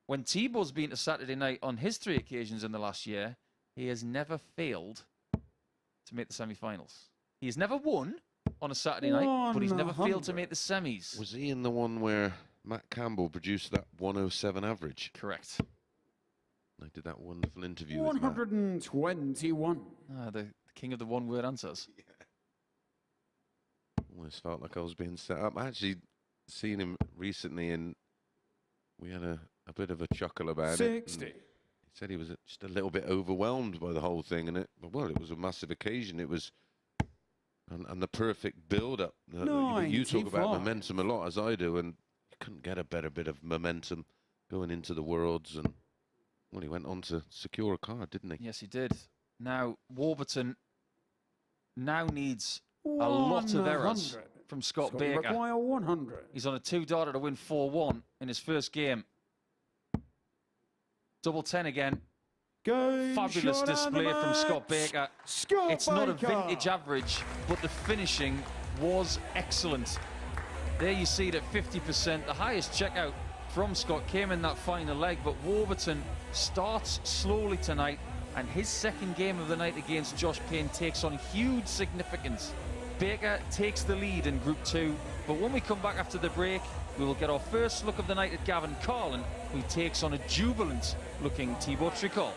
B: when Thibault's been to Saturday night on his 3 occasions in the last year, he has never failed to make the semi-finals. He has never won on a Saturday night, but he's never failed to
F: 100.
B: make the semis.
C: Was he in the one where Matt Campbell produced that 107 average?
B: Correct.
C: I did that wonderful interview with Matt.
F: 121.
B: The king of the one-word answers.
C: Almost felt like I was being set up. I actually seen him recently, and we had a bit of a chuckle about it.
F: 60.
C: And he said he was just a little bit overwhelmed by the whole thing, and it was a massive occasion. It was, and the perfect build-up. You talk about
F: 95.
C: momentum a lot, as I do, and you couldn't get a better bit of momentum going into the Worlds, and well, he went on to secure a card, didn't he?
B: Yes, he did. Now, Warburton now needs a lot of errors from Scott Baker.
F: Require 100.
B: He's on a 2-darter to win 4-1 in his first game. Double 10 again. Fabulous display from Scott Baker. It's not a vintage average, but the finishing was excellent. There you see it at 50%. The highest checkout from Scott came in that final leg, but Warburton starts slowly tonight, and his second game of the night against Josh Payne takes on huge significance. Baker takes the lead in Group 2, but when we come back after the break, we will get our first look of the night at Gavin Carlin, who takes on a jubilant-looking Thibault Tricole.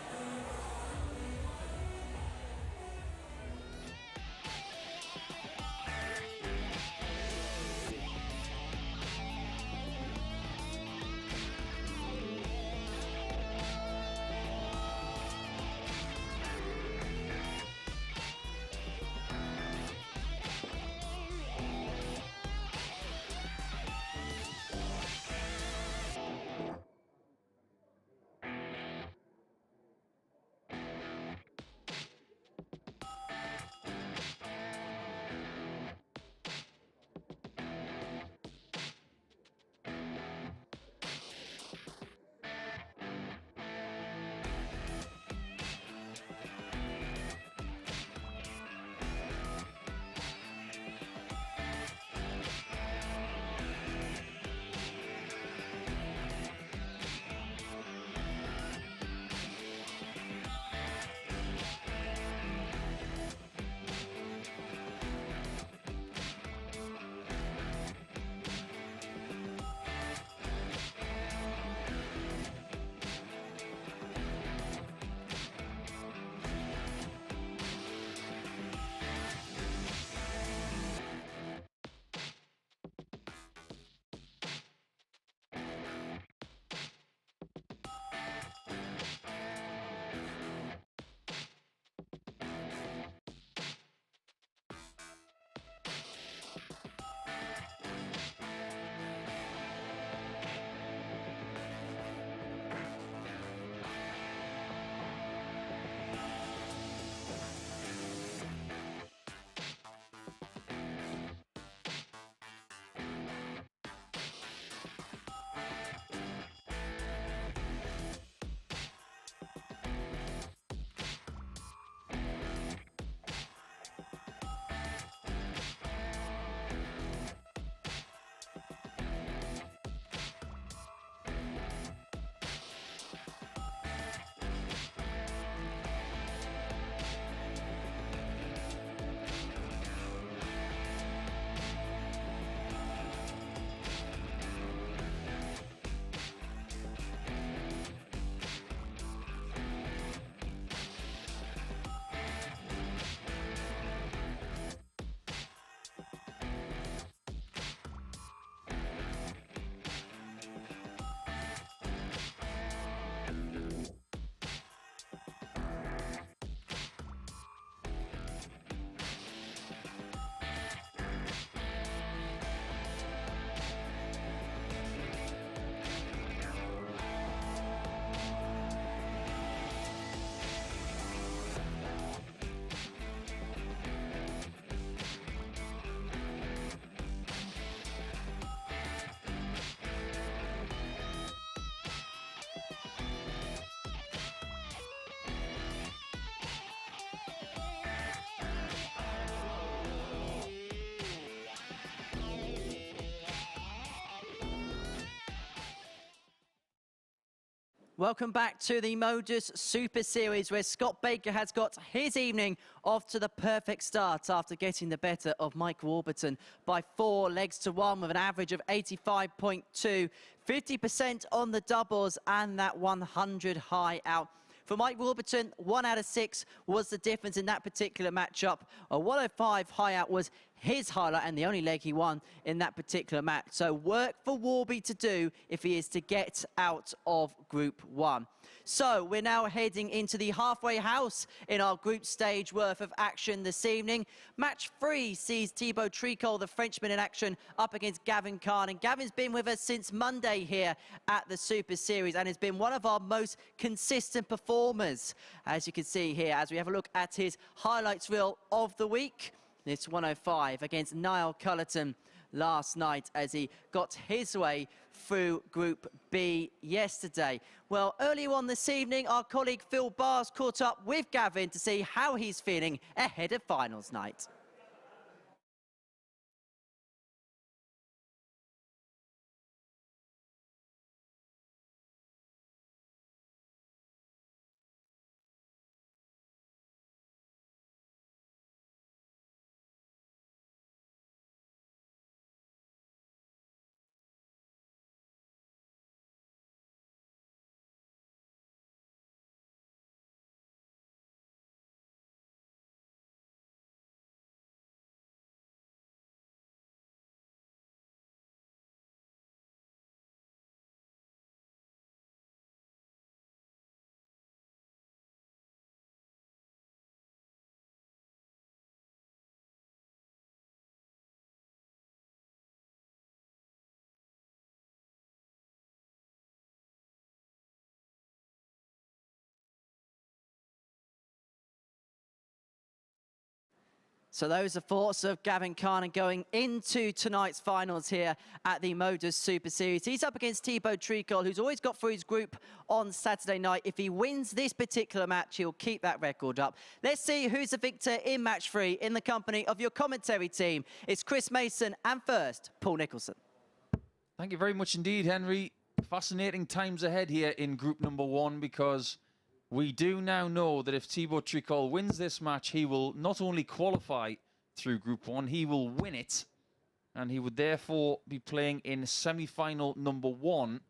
A: Welcome back to the MODUS Super Series, where Scott Baker has got his evening off to the perfect start after getting the better of Mike Warburton by 4 legs to 1 with an average of 85.2, 50% on the doubles and that 100 high out. For Mike Warburton, 1 out of 6 was the difference in that particular matchup. A 105 high out was his highlight and the only leg he won in that particular match. So work for Warby to do if he is to get out of Group 1. So we're now heading into the halfway house in our group stage worth of action this evening. Match 3 sees Thibault Tricole, the Frenchman, in action up against Gavin Carlin. Gavin's been with us since Monday here at the Super Series and has been one of our most consistent performers, as you can see here, as we have a look at his highlights reel of the week. It's 105 against Niall Cullerton last night as he got his way through Group B yesterday. Well, earlier on this evening, our colleague Phil Bars caught up with Gavin to see how he's feeling ahead of finals night. So those are thoughts of Gavin Carlin going into tonight's finals here at the MODUS Super Series. He's up against Thibault Tricole, who's always got through his group on Saturday night. If he wins this particular match, he'll keep that record up. Let's see who's the victor in match 3 in the company of your commentary team. It's Chris Mason and first, Paul Nicholson.
B: Thank you very much indeed, Henry. Fascinating times ahead here in group number 1 because we do now know that if Thibault Tricole wins this match, he will not only qualify through Group 1, he will win it. And he would therefore be playing in semi-final number 1.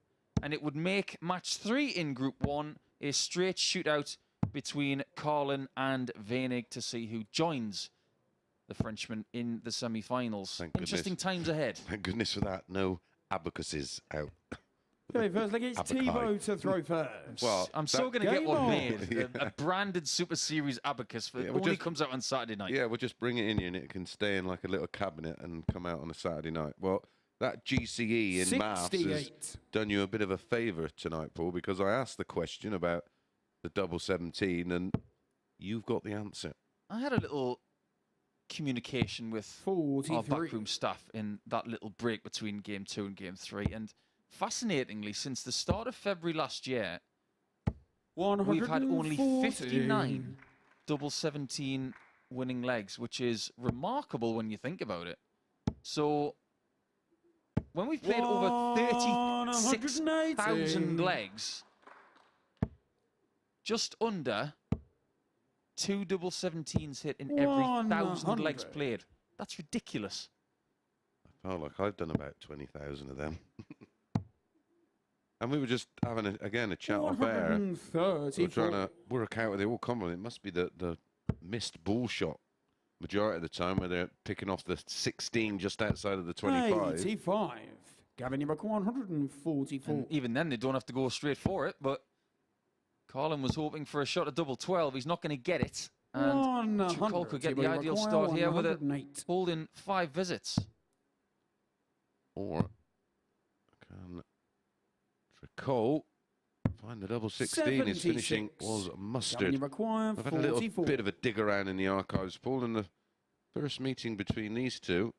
B: And it would make match 3 in Group 1 a straight shootout between Carlin and Veenig to see who joins the Frenchman in the semi-finals. Interesting times ahead.
C: Thank goodness for that. No abacuses out.
F: Okay, first leg, it's Thibault to throw first.
C: Well,
B: I'm so going to get one made.
C: Yeah.
B: A branded Super Series abacus. It only comes out on Saturday night.
C: Yeah, we'll just bring it in here and it can stay in like a little cabinet and come out on a Saturday night. Well, that GCE in maths has done you a bit of a favour tonight, Paul, because I asked the question about the double 17 and you've got the answer.
B: I had a little communication with our backroom staff in that little break between Game 2 and Game 3, and fascinatingly, since the start of February last year, we've had only 59 double 17 winning legs, which is remarkable when you think about it. So when we've played over 36,000 legs, just under 2 double 17s hit in every 1,000 legs played. That's ridiculous.
C: I felt like I've done about 20,000 of them. And we were just having, a chat off air. We're trying to work out where they all come from. It must be the missed ball shot majority of the time where they're picking off the 16 just outside of the 25.
F: 85. Gavin, you're 144.
B: And even then, they don't have to go straight for it, but Carlin was hoping for a shot at double 12. He's not going to get it. And Tricole could get the ideal start here with it holding 5 visits.
C: Or can Tricole find the double 16? His finishing was mustard. I've had a little bit of a dig around in the archives, Paul, in the first meeting between these two.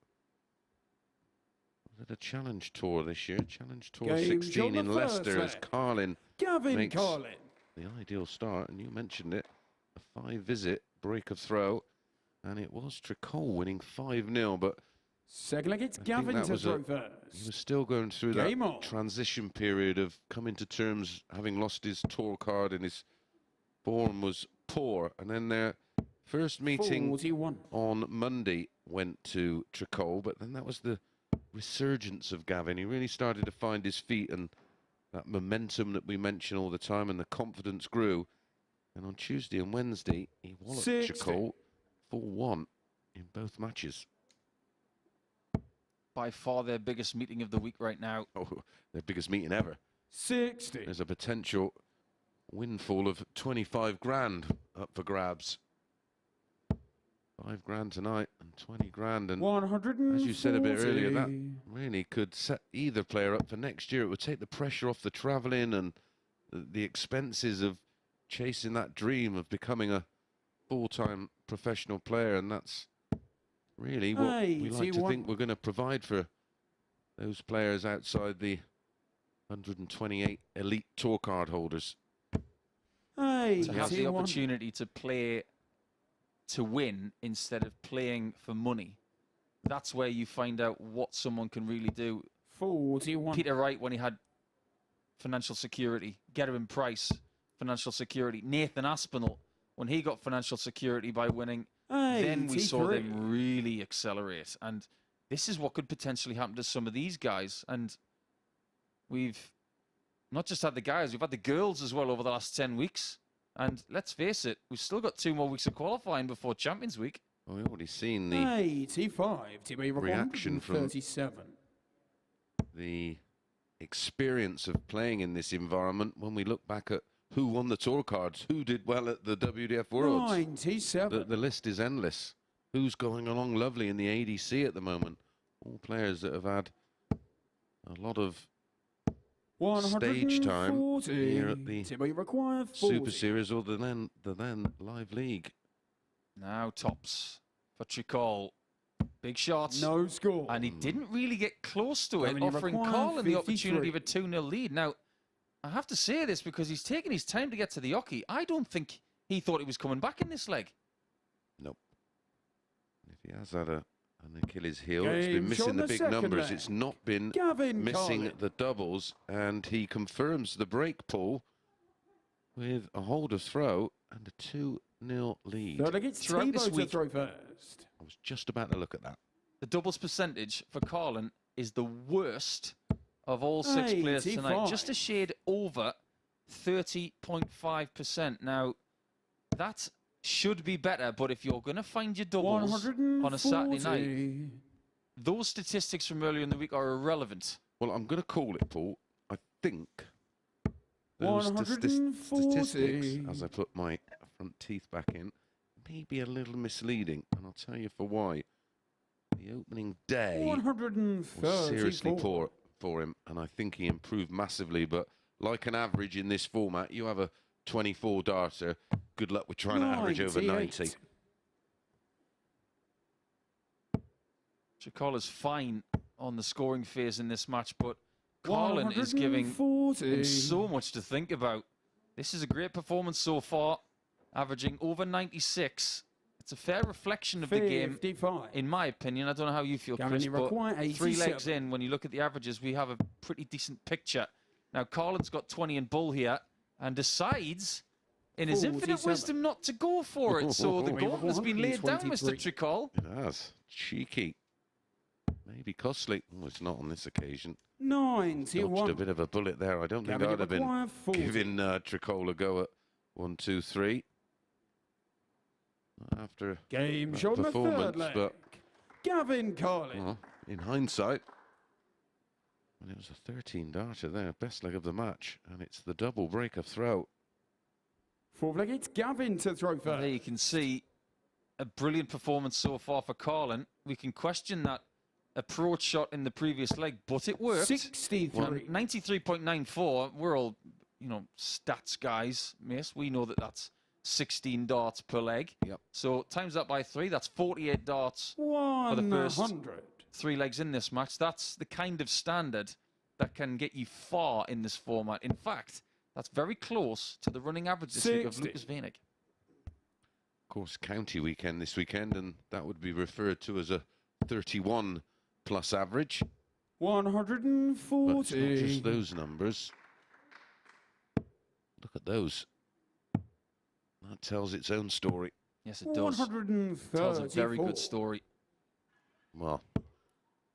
C: Was it a Challenge Tour this year? Challenge Tour 16 in Leicester as Carlin makes the ideal start. And you mentioned it, a 5-visit break of throw. And it was Tricole winning 5-0, but
F: second leg, it's Gavin to throw first.
C: He was still going through that transition period of coming to terms, having lost his tour card and his form was poor. And then their first meeting
F: 41
C: on Monday went to Tricole, but then that was the resurgence of Gavin. He really started to find his feet and that momentum that we mention all the time, and the confidence grew. And on Tuesday and Wednesday, he walloped Tricole 4-1 in both matches.
B: by far their biggest meeting of the week right now.
C: Oh, their biggest meeting ever.
F: 60.
C: There's a potential windfall of 25 grand up for grabs. 5 grand tonight and 20 grand. And
F: 140.
C: as you said a bit earlier, that really could set either player up for next year. It would take the pressure off the travelling and the expenses of chasing that dream of becoming a full-time professional player. And that's really what we like to think we're going to provide for those players outside the 128 elite tour card holders.
B: To have the opportunity to play to win instead of playing for money. That's where you find out what someone can really do.
F: 41.
B: Peter Wright, when he had financial security. Gerwin Price, financial security. Nathan Aspinall, when he got financial security by winning, then we saw them really accelerate. And this is what could potentially happen to some of these guys. And we've not just had the guys, we've had the girls as well over the last 10 weeks. And let's face it, we've still got 2 more weeks of qualifying before Champions Week.
C: Well, we've already seen the
F: 85.
C: reaction from
F: 37.
C: the experience of playing in this environment when we look back at who won the tour cards, who did well at the WDF Worlds.
F: 97.
C: The list is endless. Who's going along lovely in the ADC at the moment? All players that have had a lot of stage time here at the Super Series or the then Live League.
B: Now tops for Tricole. Big shots.
F: No score.
B: And he didn't really get close to it, offering Carlin the opportunity of a 2-0 lead. Now, I have to say this because he's taken his time to get to the hockey. I don't think he thought he was coming back in this leg.
C: Nope. If he has had an Achilles heel, it's been missing the big numbers. It's not been missing the doubles. And he confirms the break pull with a holder throw and a 2-0 lead.
B: Throughout this week,
F: throw first.
C: I was just about to look at that.
B: The doubles percentage for Carlin is the worst of all 6 players tonight. Just a shade over 30.5%. Now, that should be better, but if you're going to find your doubles on a Saturday night, those statistics from earlier in the week are irrelevant.
C: Well, I'm going to call it, Paul. I think those statistics, as I put my front teeth back in, may be a little misleading, and I'll tell you for why. The opening day was seriously poor for him, and I think he improved massively, but like an average in this format, you have a 24 darter, good luck with trying to average over 90.
B: Tricole is fine on the scoring phase in this match, but Carlin is giving him so much to think about. This is a great performance so far, averaging over 96. It's a fair reflection of the game, in my opinion. I don't know how you feel, Chris, but 3 legs in, when you look at the averages, we have a pretty decent picture. Now, Carlin's got 20 in bull here and decides, in his infinite wisdom, not to go for it. So the gauntlet has been laid down, Mr. Tricole.
C: It has. Cheeky. Maybe costly. Oh, it's not on this occasion.
F: 91.
C: Dodged a bit of a bullet there. I don't think I'd have been giving Tricole a go at 1, 2, 3. After
F: game
C: that
F: shot
C: performance,
F: leg.
C: but
F: Gavin Carlin.
C: Well, in hindsight, and it was a 13 darter there, best leg of the match, and it's the double breaker throw.
F: 4th leg, it's Gavin to throw first.
B: There you can see a brilliant performance so far for Carlin. We can question that approach shot in the previous leg, but it worked.
F: 63.
B: 93.94. We're all, stats guys, Mace. We know that that's 16 darts per leg.
C: Yep.
B: So times that by 3, that's 48 darts for the first 3 legs in this match. That's the kind of standard that can get you far in this format. In fact, that's very close to the running average this week of Lukas Wenig.
C: Of course, county weekend this weekend, and that would be referred to as a 31 plus average.
F: 140.
C: But it's not just those numbers. Look at those. That tells its own story.
B: Yes, it does. It tells a very good story.
C: Well,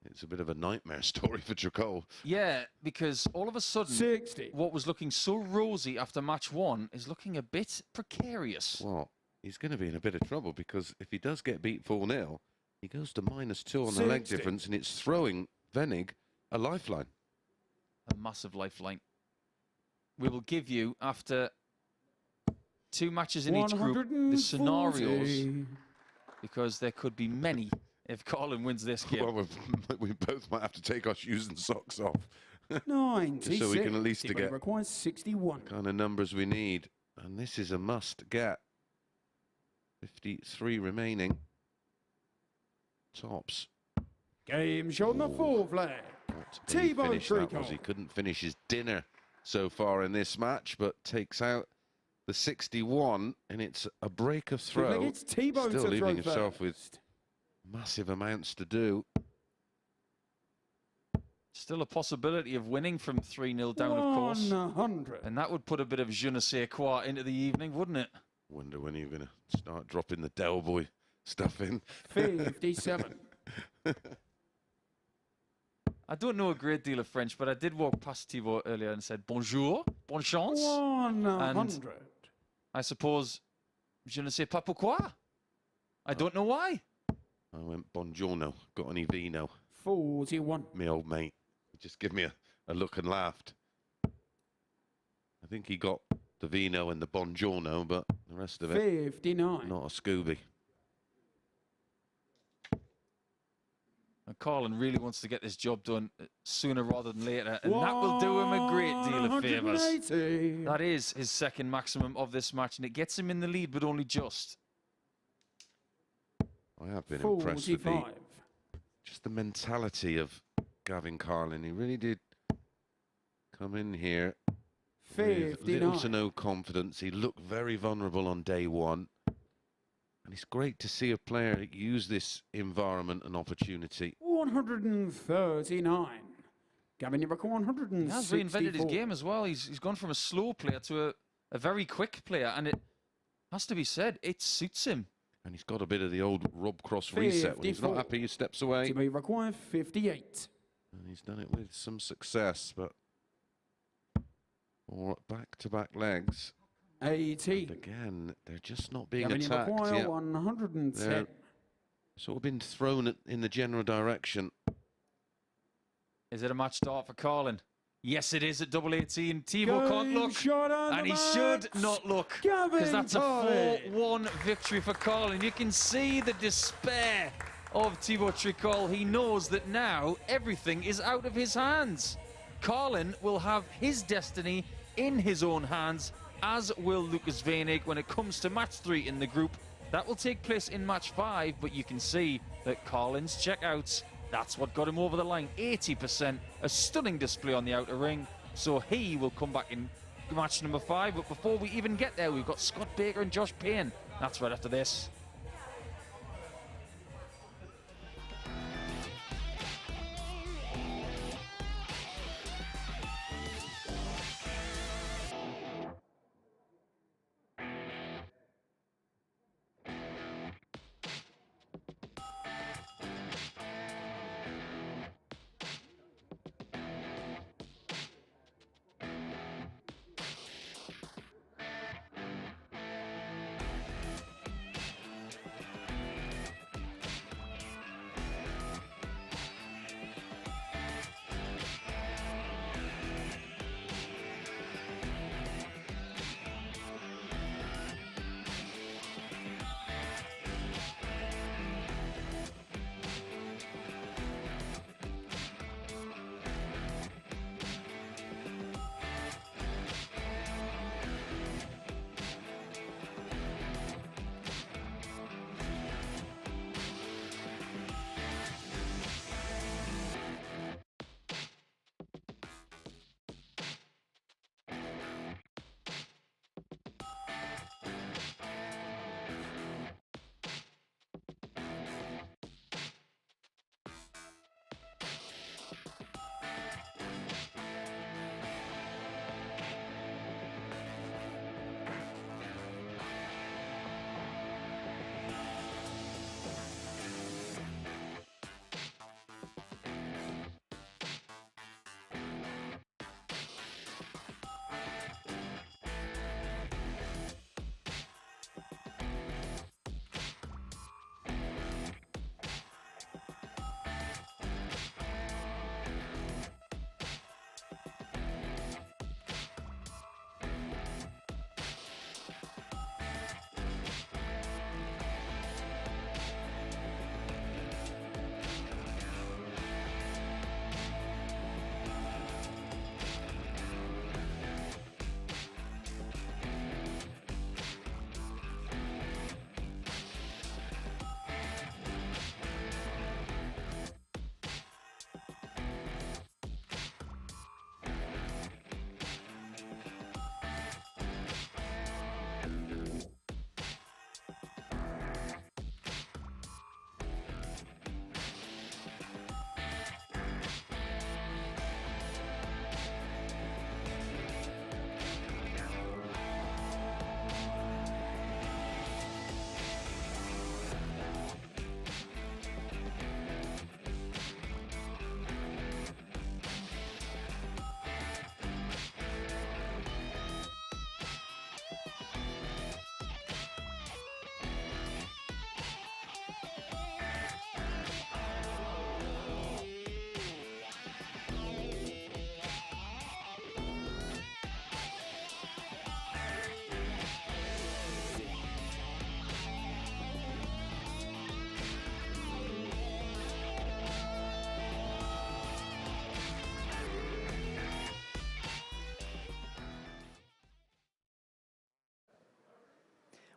C: it's a bit of a nightmare story for Tricole.
B: Yeah, because all of a sudden, what was looking so rosy after match 1 is looking a bit precarious.
C: Well, he's going to be in a bit of trouble because if he does get beat 4-0, He goes to -2 on the leg
F: 60.
C: difference, and it's throwing Veenig a lifeline.
B: A massive lifeline. We will give you, after 2 matches in each group, the scenarios, because there could be many if Carlin wins this game.
C: Well, we both might have to take our shoes and socks off.
F: 96.
C: So we can at least
F: Thibault
C: get
F: requires 61.
C: the kind of numbers we need. And this is a must get. 53 remaining. Tops.
F: Game shot on the 4th leg.
C: What a
F: Thibault
C: finish that was.
F: Tricole.
C: He couldn't finish his dinner so far in this match, but takes out the 61, and it's a break of throw.
F: It's Thibault
C: Still
F: to
C: leaving
F: throw
C: himself
F: first.
C: with massive amounts to do.
B: Still a possibility of winning from 3-0 down, of course.
F: 100.
B: And that would put a bit of je ne sais quoi into the evening, wouldn't it?
C: Wonder when you're going to start dropping the Del Boy stuff in.
F: 57.
B: I don't know a great deal of French, but I did walk past Thibault earlier and said bonjour, bonne chance.
F: 100.
B: I suppose, je ne sais pas pourquoi. I don't know why.
C: I went buongiorno, got any vino.
F: 41.
C: Me old mate. He just gave me a look and laughed. I think he got the vino and the buongiorno, but the rest of it,
F: 59.
C: not a Scooby.
B: And Carlin really wants to get this job done sooner rather than later, and that will do him a great deal of favours.
F: 180.
B: That is his second maximum of this match, and it gets him in the lead, but only just.
C: I have been impressed with
F: 45.
C: just the mentality of Gavin Carlin. He really did come in here with little to
F: 59.
C: no confidence. He looked very vulnerable on day one. And it's great to see a player use this environment and opportunity.
F: 139. Gavin, you reckon 164.
B: He has reinvented his game as well. He's gone from a slow player to a very quick player, and it has to be said, it suits him.
C: And he's got a bit of the old Rob Cross reset. When he's not
F: 54.
C: happy, he steps away.
F: You may require 58.
C: And he's done it with some success, but for back-to-back legs.
F: 80.
C: And again, they're just not being
F: Gavin, you
C: attacked
F: require
C: yet.
F: 110.
C: They're sort of been thrown in the general direction.
B: Is it a match start for Carlin? Yes, it is at double 18. Thibault can't
F: Game
B: look,
F: shot on
B: and
F: the
B: he should
F: max.
B: not look,
F: Gavin
B: because that's a
F: Carlin.
B: 4-1 victory for Carlin. You can see the despair of Thibault Tricole. He knows that now everything is out of his hands. Carlin will have his destiny in his own hands, as will Lukas Wenig when it comes to match 3 in the group. That will take place in match 5, but you can see that Carlin's checkouts, that's what got him over the line. 80%, a stunning display on the outer ring. So he will come back in match number 5. But before we even get there, we've got Scott Baker and Josh Payne. That's right after this.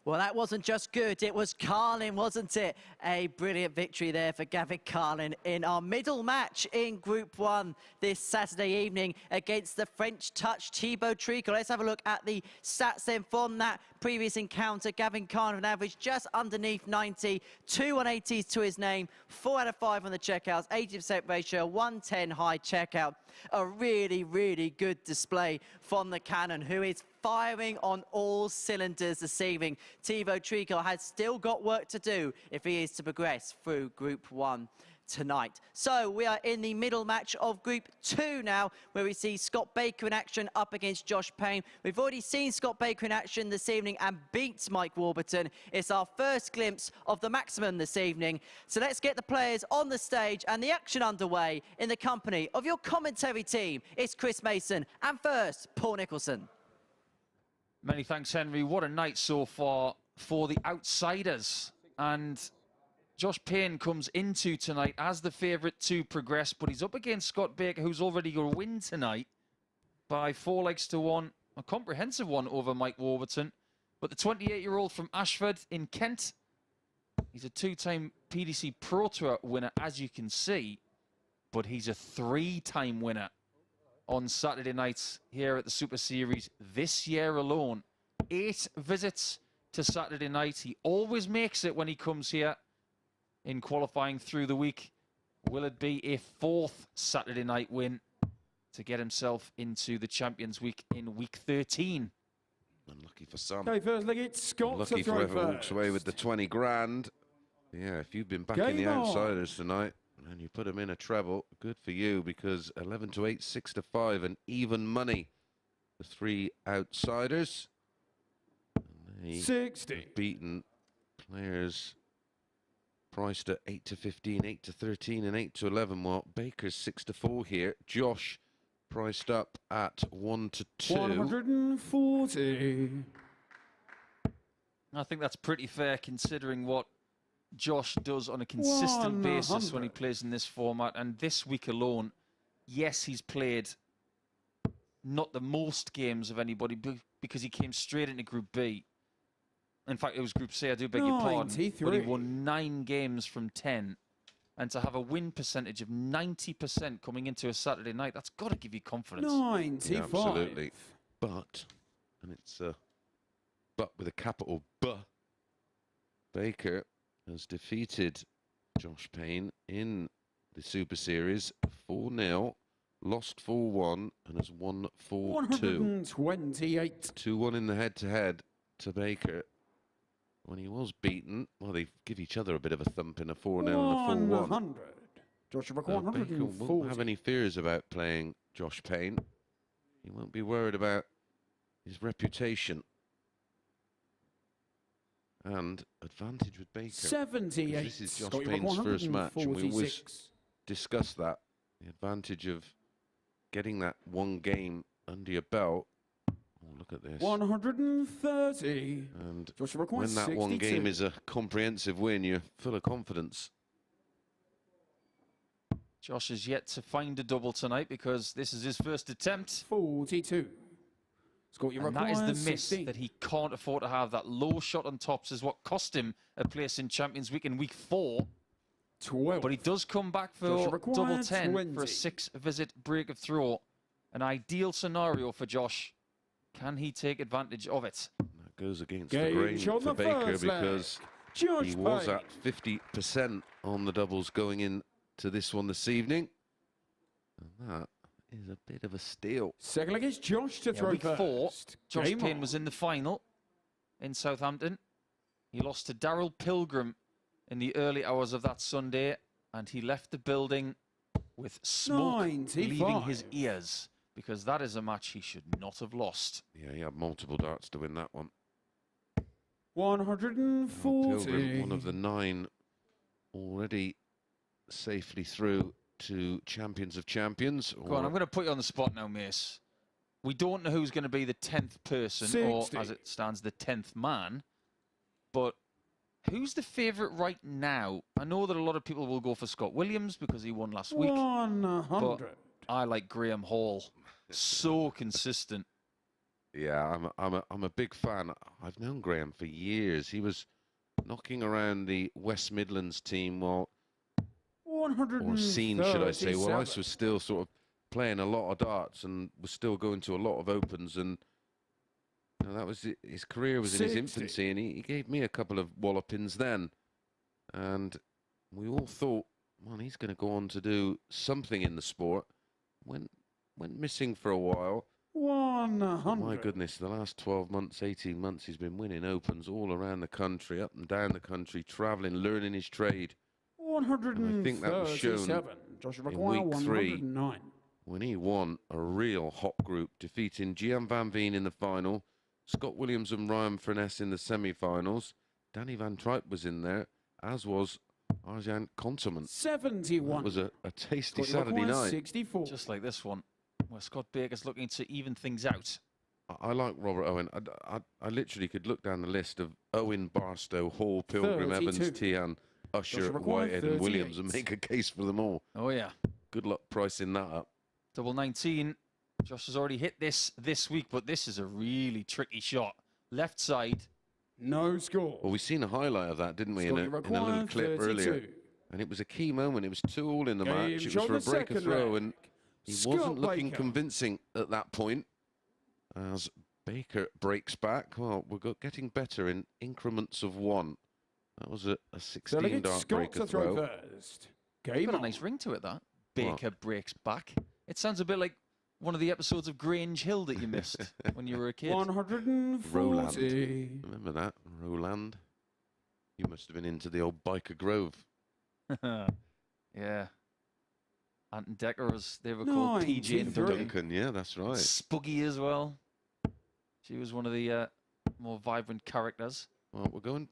A: Well, that wasn't just good, it was Carlin, wasn't it? A brilliant victory there for Gavin Carlin in our middle match in Group 1 this Saturday evening against the French touch Thibault Tricole. Let's have a look at the stats then from that previous encounter. Gavin Carlin with an average just underneath 90, 2 180s to his name, 4 out of 5 on the checkouts, 80% ratio, 110 high checkout. A really, really good display from the cannon, who is firing on all cylinders this evening. Thibault Tricole has still got work to do if he is to progress through Group 1 tonight. So we are in the middle match of Group 2 now, where we see Scott Baker in action up against Josh Payne. We've already seen Scott Baker in action this evening and beats Mike Warburton. It's our first glimpse of the maximum this evening. So let's get the players on the stage and the action underway in the company of your commentary team. It's Chris Mason and first, Paul Nicholson.
B: Many thanks, Henry. What a night so far for the outsiders. And Josh Payne comes into tonight as the favourite to progress, but he's up against Scott Baker, who's already going to win tonight by 4 legs to 1, a comprehensive one over Mike Warburton. But the 28-year-old from Ashford in Kent, he's a 2-time PDC Pro Tour winner, as you can see, but he's a 3-time winner on Saturday nights here at the Super Series this year alone. 8 visits to Saturday night. He always makes it when he comes here in qualifying through the week. Will it be a 4th Saturday night win to get himself into the Champions Week in week 13?
C: Unlucky for some.
F: Okay, first leg, it's Scott
C: Lucky
F: to throw
C: for whoever
F: first.
C: walks away with the 20 grand. Yeah, if you've been backing the
F: Game on.
C: outsiders tonight and you put them in a treble, good for you, because 11 to 8, 6 to 5, and even money. The 3 outsiders. And they
F: 60.
C: have beaten players priced at 8 to 15, 8 to 13, and 8 to 11. Well, Baker's 6 to 4 here. Josh priced up at 1 to 2.
F: 140.
B: I think that's pretty fair considering what Josh does on a consistent basis when he plays in this format. And this week alone, yes, he's played not the most games of anybody because he came straight into Group B. In fact, it was Group C, I do beg your pardon. But he won 9 games from 10. And to have a win percentage of 90% coming into a Saturday night, that's got to give you confidence.
F: 95.
C: Yeah, absolutely. But, and it's a but with a capital B, Baker has defeated Josh Payne in the Super Series 4-0, lost 4-1, and has won 4-2.
F: 128.
C: 2-1 in the head-to-head to Baker. When he was beaten, well, they give each other a bit of a thump in a 4-0 and a 4-1.
F: 100. Joshua
C: Baker
F: 140.
C: won't have any fears about playing Josh Payne. He won't be worried about his reputation. And advantage with Baker.
F: 78.
C: This is Josh Payne's first match, and we always discuss that. The advantage of getting that one game under your belt. Oh, look at this.
F: 130.
C: And
F: Joshua
C: when that
F: 62.
C: one game is a comprehensive win, you're full of confidence.
B: Josh is yet to find a double tonight because this is his first attempt.
F: 42.
B: And that is the miss that he can't afford to have. That low shot on tops is what cost him a place in Champions Week in week 4.
F: 12.
B: But he does come back for double 10 for a 6-visit break of throw. An ideal scenario for Josh. Can he take advantage of it?
C: That goes against the grain for Baker because he was at 50% on the doubles going into this one this evening. And that is a bit of a steal.
F: Second leg is Josh to throw
B: week
F: first.
B: 4, Josh Payne was in the final in Southampton. He lost to Daryl Pilgrim in the early hours of that Sunday, and he left the building with smoke
F: 95.
B: leaving his ears, because that is a match he should not have lost.
C: Yeah, he had multiple darts to win that one.
F: 140.
C: Pilgrim, one of the 9 already safely through to Champions of Champions.
B: Go on, I'm going to put you on the spot now, Mace. We don't know who's going to be the 10th person, or as it stands, the 10th man. But who's the favourite right now? I know that a lot of people will go for Scott Williams because he won last week.
F: 100.
B: But I like Graham Hall. So consistent.
C: Yeah, I'm a big fan. I've known Graham for years. He was knocking around the West Midlands team or scene, should I say, while I was still sort of playing a lot of darts and was still going to a lot of opens. And you know, that was his career was in his infancy, and he gave me a couple of wallopings then. And we all thought, well, he's going to go on to do something in the sport. Went missing for a while.
F: 100.
C: My goodness, the last 12 months, 18 months, he's been winning opens all around the country, up and down the country, travelling, learning his trade.
F: 137.
C: And I think that was shown
F: Joshua
C: in
F: McGuire,
C: week 3
F: 109.
C: when he won a real hot group, defeating Gian Van Veen in the final, Scott Williams and Ryan Furness in the semi-finals. Danny Van Tripe was in there, as was Arjan Conterman.
F: 71.
C: That was a tasty
F: Joshua
C: Saturday
F: McGuire,
C: night.
F: 64.
B: Just like this one, where Scott Baker's looking to even things out.
C: I like Robert Owen. I literally could look down the list of Owen, Barstow, Hall, Pilgrim,
F: 32.
C: Evans, Tian, Usher,
F: Joshua McGuire,
C: Whitehead and Williams,
F: 38.
C: and make a case for them all.
B: Oh, yeah.
C: Good luck pricing that up.
B: Double 19. Josh has already hit this week, but this is a really tricky shot. Left side.
F: No score.
C: Well, we've seen a highlight of that, didn't we, in a little clip
F: 32.
C: earlier? And it was a key moment. It was 2-all in the
F: Game
C: match. It was
F: shot
C: for a
F: the
C: breaker
F: second
C: throw,
F: leg.
C: and he
F: Scott
C: wasn't looking
F: Baker.
C: convincing at that point. As Baker breaks back, well, we're getting better in increments of 1. That was a 16-dart
F: Scott
C: breaker
F: to throw
C: throw.
F: first. Game
B: Got a
F: on.
B: nice ring to it, that. Baker breaks back. It sounds a bit like one of the episodes of Grange Hill that you missed when you were a kid.
F: 140.
C: Roland. Remember that? Roland? You must have been into the old Biker Grove.
B: Yeah. Ant and Decker, as they were called, PJ and
F: 93.
C: Duncan, yeah, that's right.
B: Spuggy as well. She was one of the more vibrant characters.
C: Well, we're getting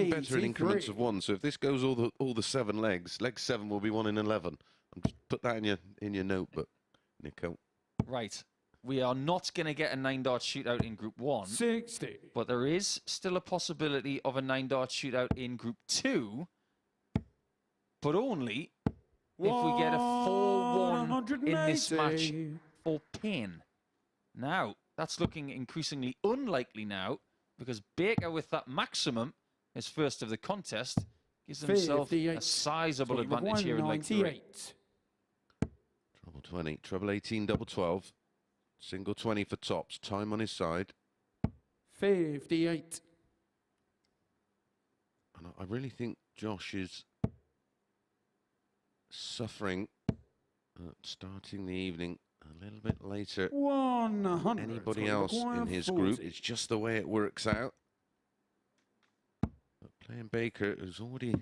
C: better in increments of
F: 83.
C: 1. So if this goes all the 7 legs, leg 7 will be 1 in 11. Just put that in your notebook, Nico.
B: Right. We are not going to get a 9-dart shootout in Group 1.
F: 60.
B: But there is still a possibility of a 9-dart shootout in Group 2. But only if we get a 4-1 in this match for Payne. Now, that's looking increasingly unlikely now, because Baker, with that maximum, is first of the contest, gives himself a sizable advantage here in leg 3.
F: 98.
C: Treble 20, treble 18, double 12. Single 20 for tops. Time on his side.
F: 58.
C: And I really think Josh is suffering, starting the evening a little bit later.
F: 100.
C: Anybody else in his group? It's just the way it works out. But playing Baker, who's already got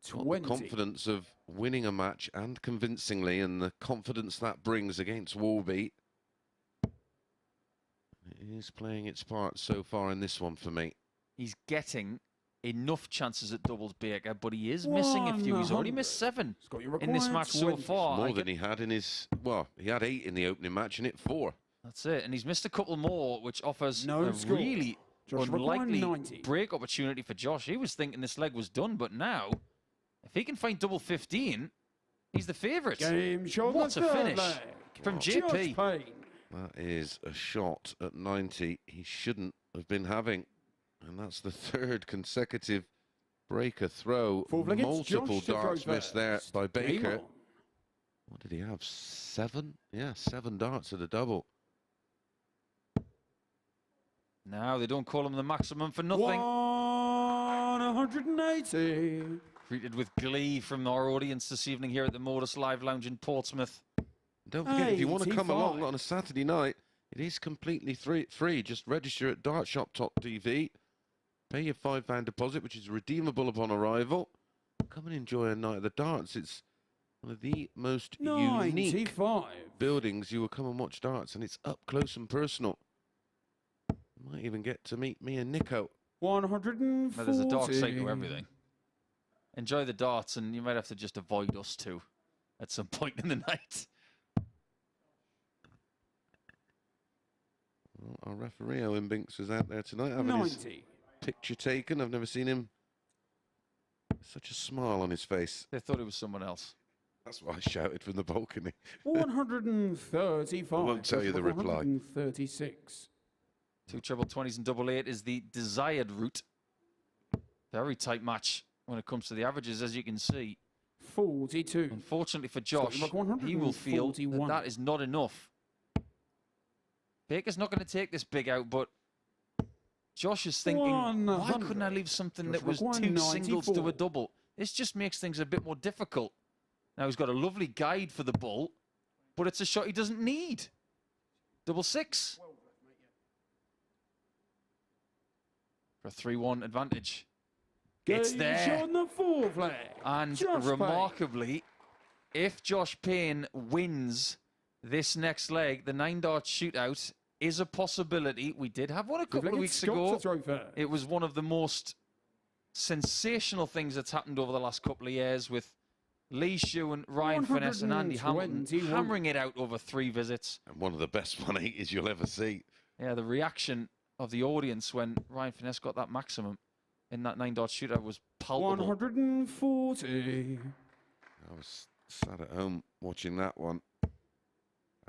C: the
F: 20.
C: confidence of winning a match and convincingly, and the confidence that brings against Warby. It is playing its part so far in this one for me.
B: He's getting enough chances at doubles Baker, but he is missing a few. He's already missed 7 in this match so far.
C: More than he had in his, well, he had 8 in the opening match and hit 4.
B: That's it. And he's missed a couple more, which offers
F: No
B: a
F: score.
B: really
F: Josh
B: unlikely
F: McGuire, 90.
B: break opportunity for Josh. He was thinking this leg was done, but now, if he can find double 15, he's the favourite.
F: Game shot
B: What
F: the
B: a
F: third
B: finish
F: leg.
B: from
F: Josh
B: JP.
F: Payne.
C: That is a shot at 90 he shouldn't have been having. And that's the 3rd consecutive breaker throw.
F: Fourth leg, it's
C: Multiple
F: Josh to throw
C: darts missed there
F: first.
C: by
F: Game
C: Baker.
F: on.
C: What did he have? 7? Yeah, 7 darts at a double.
B: Now, they don't call him the maximum for nothing.
F: 180.
B: Greeted with glee from our audience this evening here at the Modus Live Lounge in Portsmouth.
C: Don't forget, if you want to come
F: 85.
C: along on a Saturday night, it is completely free. Just register at dartshop.tv. Pay your £5 deposit, which is redeemable upon arrival. Come and enjoy a night of the darts. It's one of the most unique
F: 95.
C: buildings you will come and watch darts, and it's up close and personal. You might even get to meet me and Nico.
F: 140.
B: Now, there's a dark side to everything. Enjoy the darts, and you might have to just avoid us too at some point in the night.
C: Well, our referee, Owen Binks, was out there tonight having his
F: 90.
C: picture taken. I've never seen him. Such a smile on his face.
B: They thought it was someone else.
C: That's why I shouted from the balcony.
F: 135.
C: I won't tell you the reply.
F: 136.
B: 2 treble 20s and double 8 is the desired route. Very tight match when it comes to the averages, as you can see.
F: 42.
B: Unfortunately for Josh, he will feel that that is not enough. Baker's not going to take this big out, but Josh is thinking, why couldn't I leave something that was 2 singles to a double? This just makes things a bit more difficult. Now he's got a lovely guide for the bull, but it's a shot he doesn't need. Double 6. For a 3-1 advantage. It's there.
F: On the 4 flag.
B: And
F: Josh
B: remarkably, if Josh Payne wins this next leg, the 9-dart shootout is a possibility. We did have one a couple of weeks ago. It was one of the most sensational things that's happened over the last couple of years, with Lee Shue and Ryan Finesse and Andy Hamilton hammering it out over 3 visits.
C: And one of the best 180s you'll ever see.
B: Yeah, the reaction of the audience when Ryan Finesse got that maximum in that 9-dart shootout was palpable.
F: 140.
C: I was sat at home watching that one.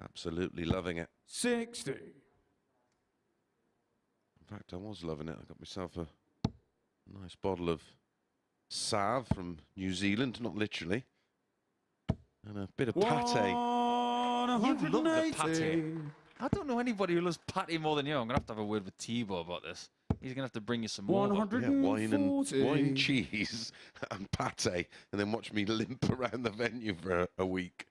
C: Absolutely loving it.
F: 60.
C: In fact, I was loving it. I got myself a nice bottle of Sauv from New Zealand, not literally. And a bit of pate.
B: You love the pate. I don't know anybody who loves pate more than you. I'm going to have a word with Thibault about this. He's going to have to bring you some more.
C: Yeah, wine, cheese and pate, and then watch me limp around the venue for a week.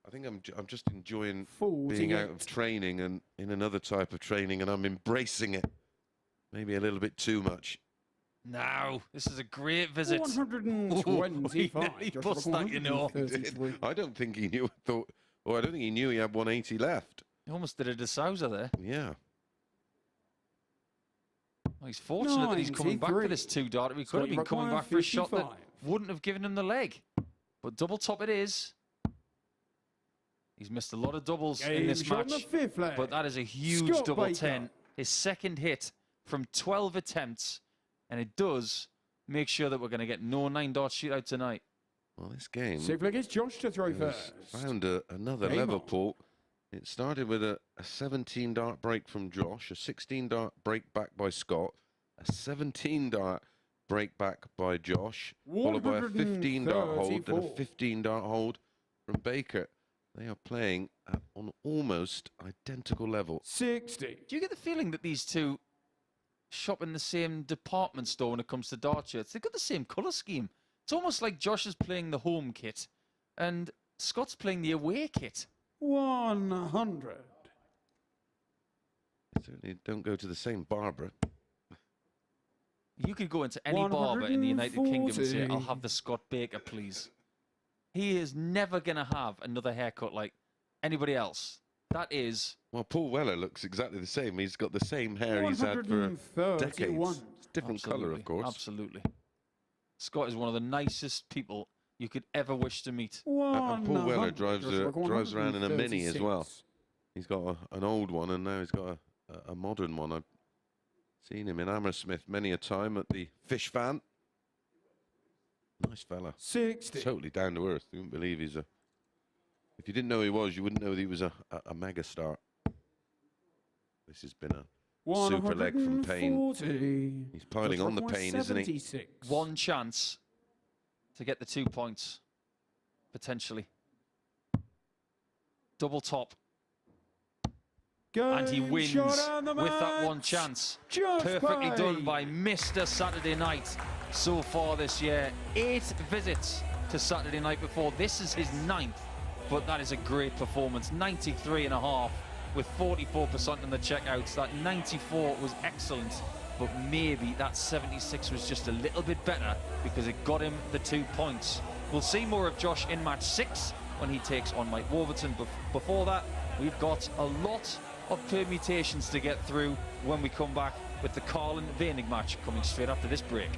C: I think I'm just enjoying being out of training and in another type of training, and I'm embracing it. Maybe a little bit too much.
B: No, this is a great visit.
F: 125.
B: He bust that, you know.
C: I don't think he knew. I don't think he knew he had 180 left.
B: He almost did a de Souza there.
C: Yeah.
B: Well, he's fortunate that he's coming back for this 2-dart. He could have been coming back for a shot that wouldn't have given him the leg. But double top it is. He's missed a lot of doubles in this match, but that is a huge double 10. His second hit from 12 attempts, and it does make sure that we're going to get no 9-dart shootout tonight.
C: Well, this game
F: Safe leg is Josh to throw first.
C: Found another level, Paul. It started with a 17-dart break from Josh, a 16-dart break back by Scott, a 17-dart break back by Josh, followed by a 15-dart hold and a 15-dart hold from Baker. They are playing on almost identical level.
F: 60.
B: Do you get the feeling that these two shop in the same department store when it comes to dart shirts? They've got the same colour scheme. It's almost like Josh is playing the home kit and Scott's playing the away kit.
F: 100.
C: Certainly don't go to the same barber.
B: You could go into any barber in the United Kingdom and say, I'll have the Scott Baker, please. He is never going to have another haircut like anybody else. That is...
C: Well, Paul Weller looks exactly the same. He's got the same hair he's had for decades. Different colour, of course.
B: Absolutely. Scott is one of the nicest people you could ever wish to meet.
C: And Paul Weller drives around in a Mini as well. He's got an old one, and now he's got a modern one. I've seen him in Hammersmith many a time at the Fish Fan. Nice fella.
F: 60.
C: Totally down to earth. You wouldn't believe he's a... If you didn't know who he was, you wouldn't know that he was a mega star. This has been a super leg from Payne. He's piling on the Payne, isn't he?
B: One chance to get the 2 points, potentially. Double top. And he wins with that one chance. Perfectly done by Mr. Saturday Night so far this year. 8 visits to Saturday Night before. This is his 9th, but that is a great performance. 93.5 with 44% in the checkouts. That 94 was excellent, but maybe that 76 was just a little bit better because it got him the 2 points. We'll see more of Josh in match 6 when he takes on Mike Warburton. Before that, we've got a lot of permutations to get through when we come back with the Carlin Veenig match coming straight after this break.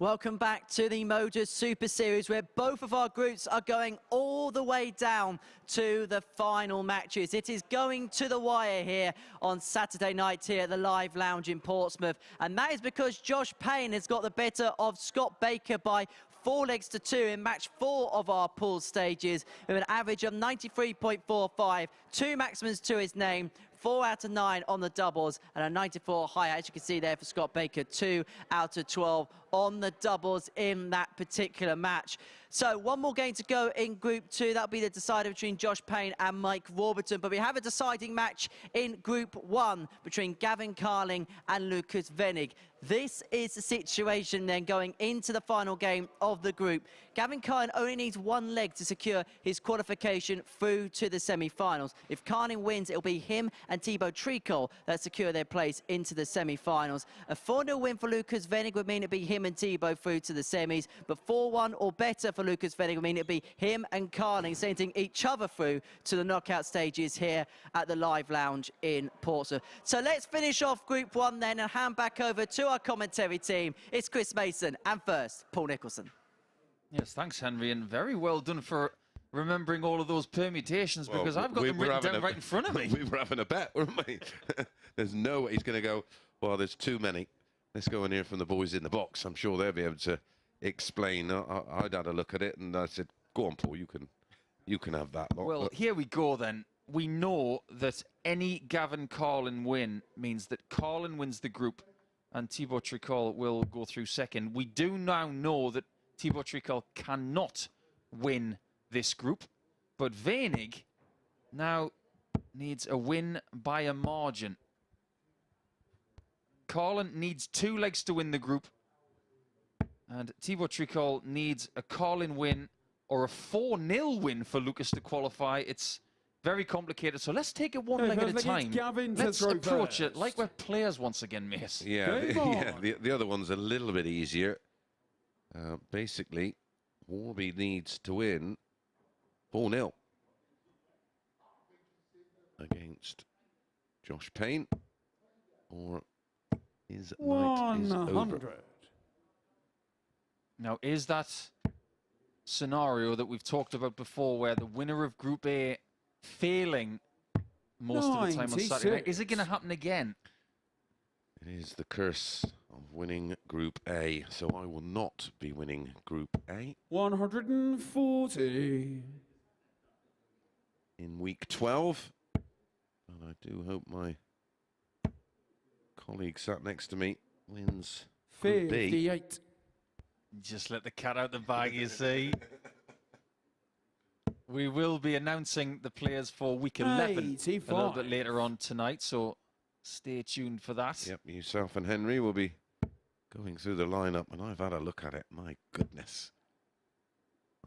A: Welcome back to the MODUS Super Series, where both of our groups are going all the way down to the final matches. It is going to the wire here on Saturday night here at the Live Lounge in Portsmouth. And that is because Josh Payne has got the better of Scott Baker by 4 legs to 2 in match 4 of our pool stages, with an average of 93.45, 2 maximums to his name, 4 out of 9 on the doubles, and a 94 higher, as you can see there for Scott Baker, 2 out of 12 on the doubles in that particular match. So one more game to go in Group 2. That'll be the decider between Josh Payne and Mike Warburton. But we have a deciding match in Group 1 between Gavin Carlin and Lukas Wenig. This is the situation then going into the final game of the group. Gavin Carlin only needs 1 leg to secure his qualification through to the semi-finals. If Carlin wins, it'll be him and Thibault Tricole that secure their place into the semi-finals. A 4-0 win for Lukas Wenig would mean it'd be him and Thibault through to the semis, but 4-1 or better for Lukas Wenig would mean it'd be him and Carlin sending each other through to the knockout stages here at the Live Lounge in Portsmouth. So let's finish off Group 1 then and hand back over to our commentary team. It's Chris Mason and first, Paul Nicholson.
B: Yes, thanks, Henry, and very well done for remembering all of those permutations, because I've got them written down right in front of me.
C: We were having a bet, weren't we? There's no way he's going to go, well, there's too many. Let's go and hear from the boys in the box. I'm sure they'll be able to explain. I'd had a look at it, and I said, go on, Paul, you can have that lot.
B: Well, here we go then. We know that any Gavin Carlin win means that Carlin wins the group and Thibault Tricole will go through second. We do now know that Thibault Tricole cannot win this group, but Veenig now needs a win by a margin. Carlin needs 2 legs to win the group, and Thibault Tricole needs a Carlin win or a 4-0 win for Lukas to qualify. It's very complicated, so let's take it 1 leg at a time. Let's approach it like we're players once again, mate.
C: Yeah, the other one's a little bit easier. Basically, Warby needs to win 4-0 against Josh Payne, or his night is over.
B: Now, is that scenario that we've talked about before, where the winner of Group A failing most of the time on Saturday night, is it going to happen again?
C: It is the curse of winning Group A, so I will not be winning Group A.
F: 140.
C: In week 12. And I do hope my colleague sat next to me wins Group B.
F: 58.
B: Just let the cat out the bag, you see. We will be announcing the players for week 11 a little bit later on tonight, so stay tuned for that.
C: Yep, yourself and Henry will be going through the lineup, and I've had a look at it. My goodness.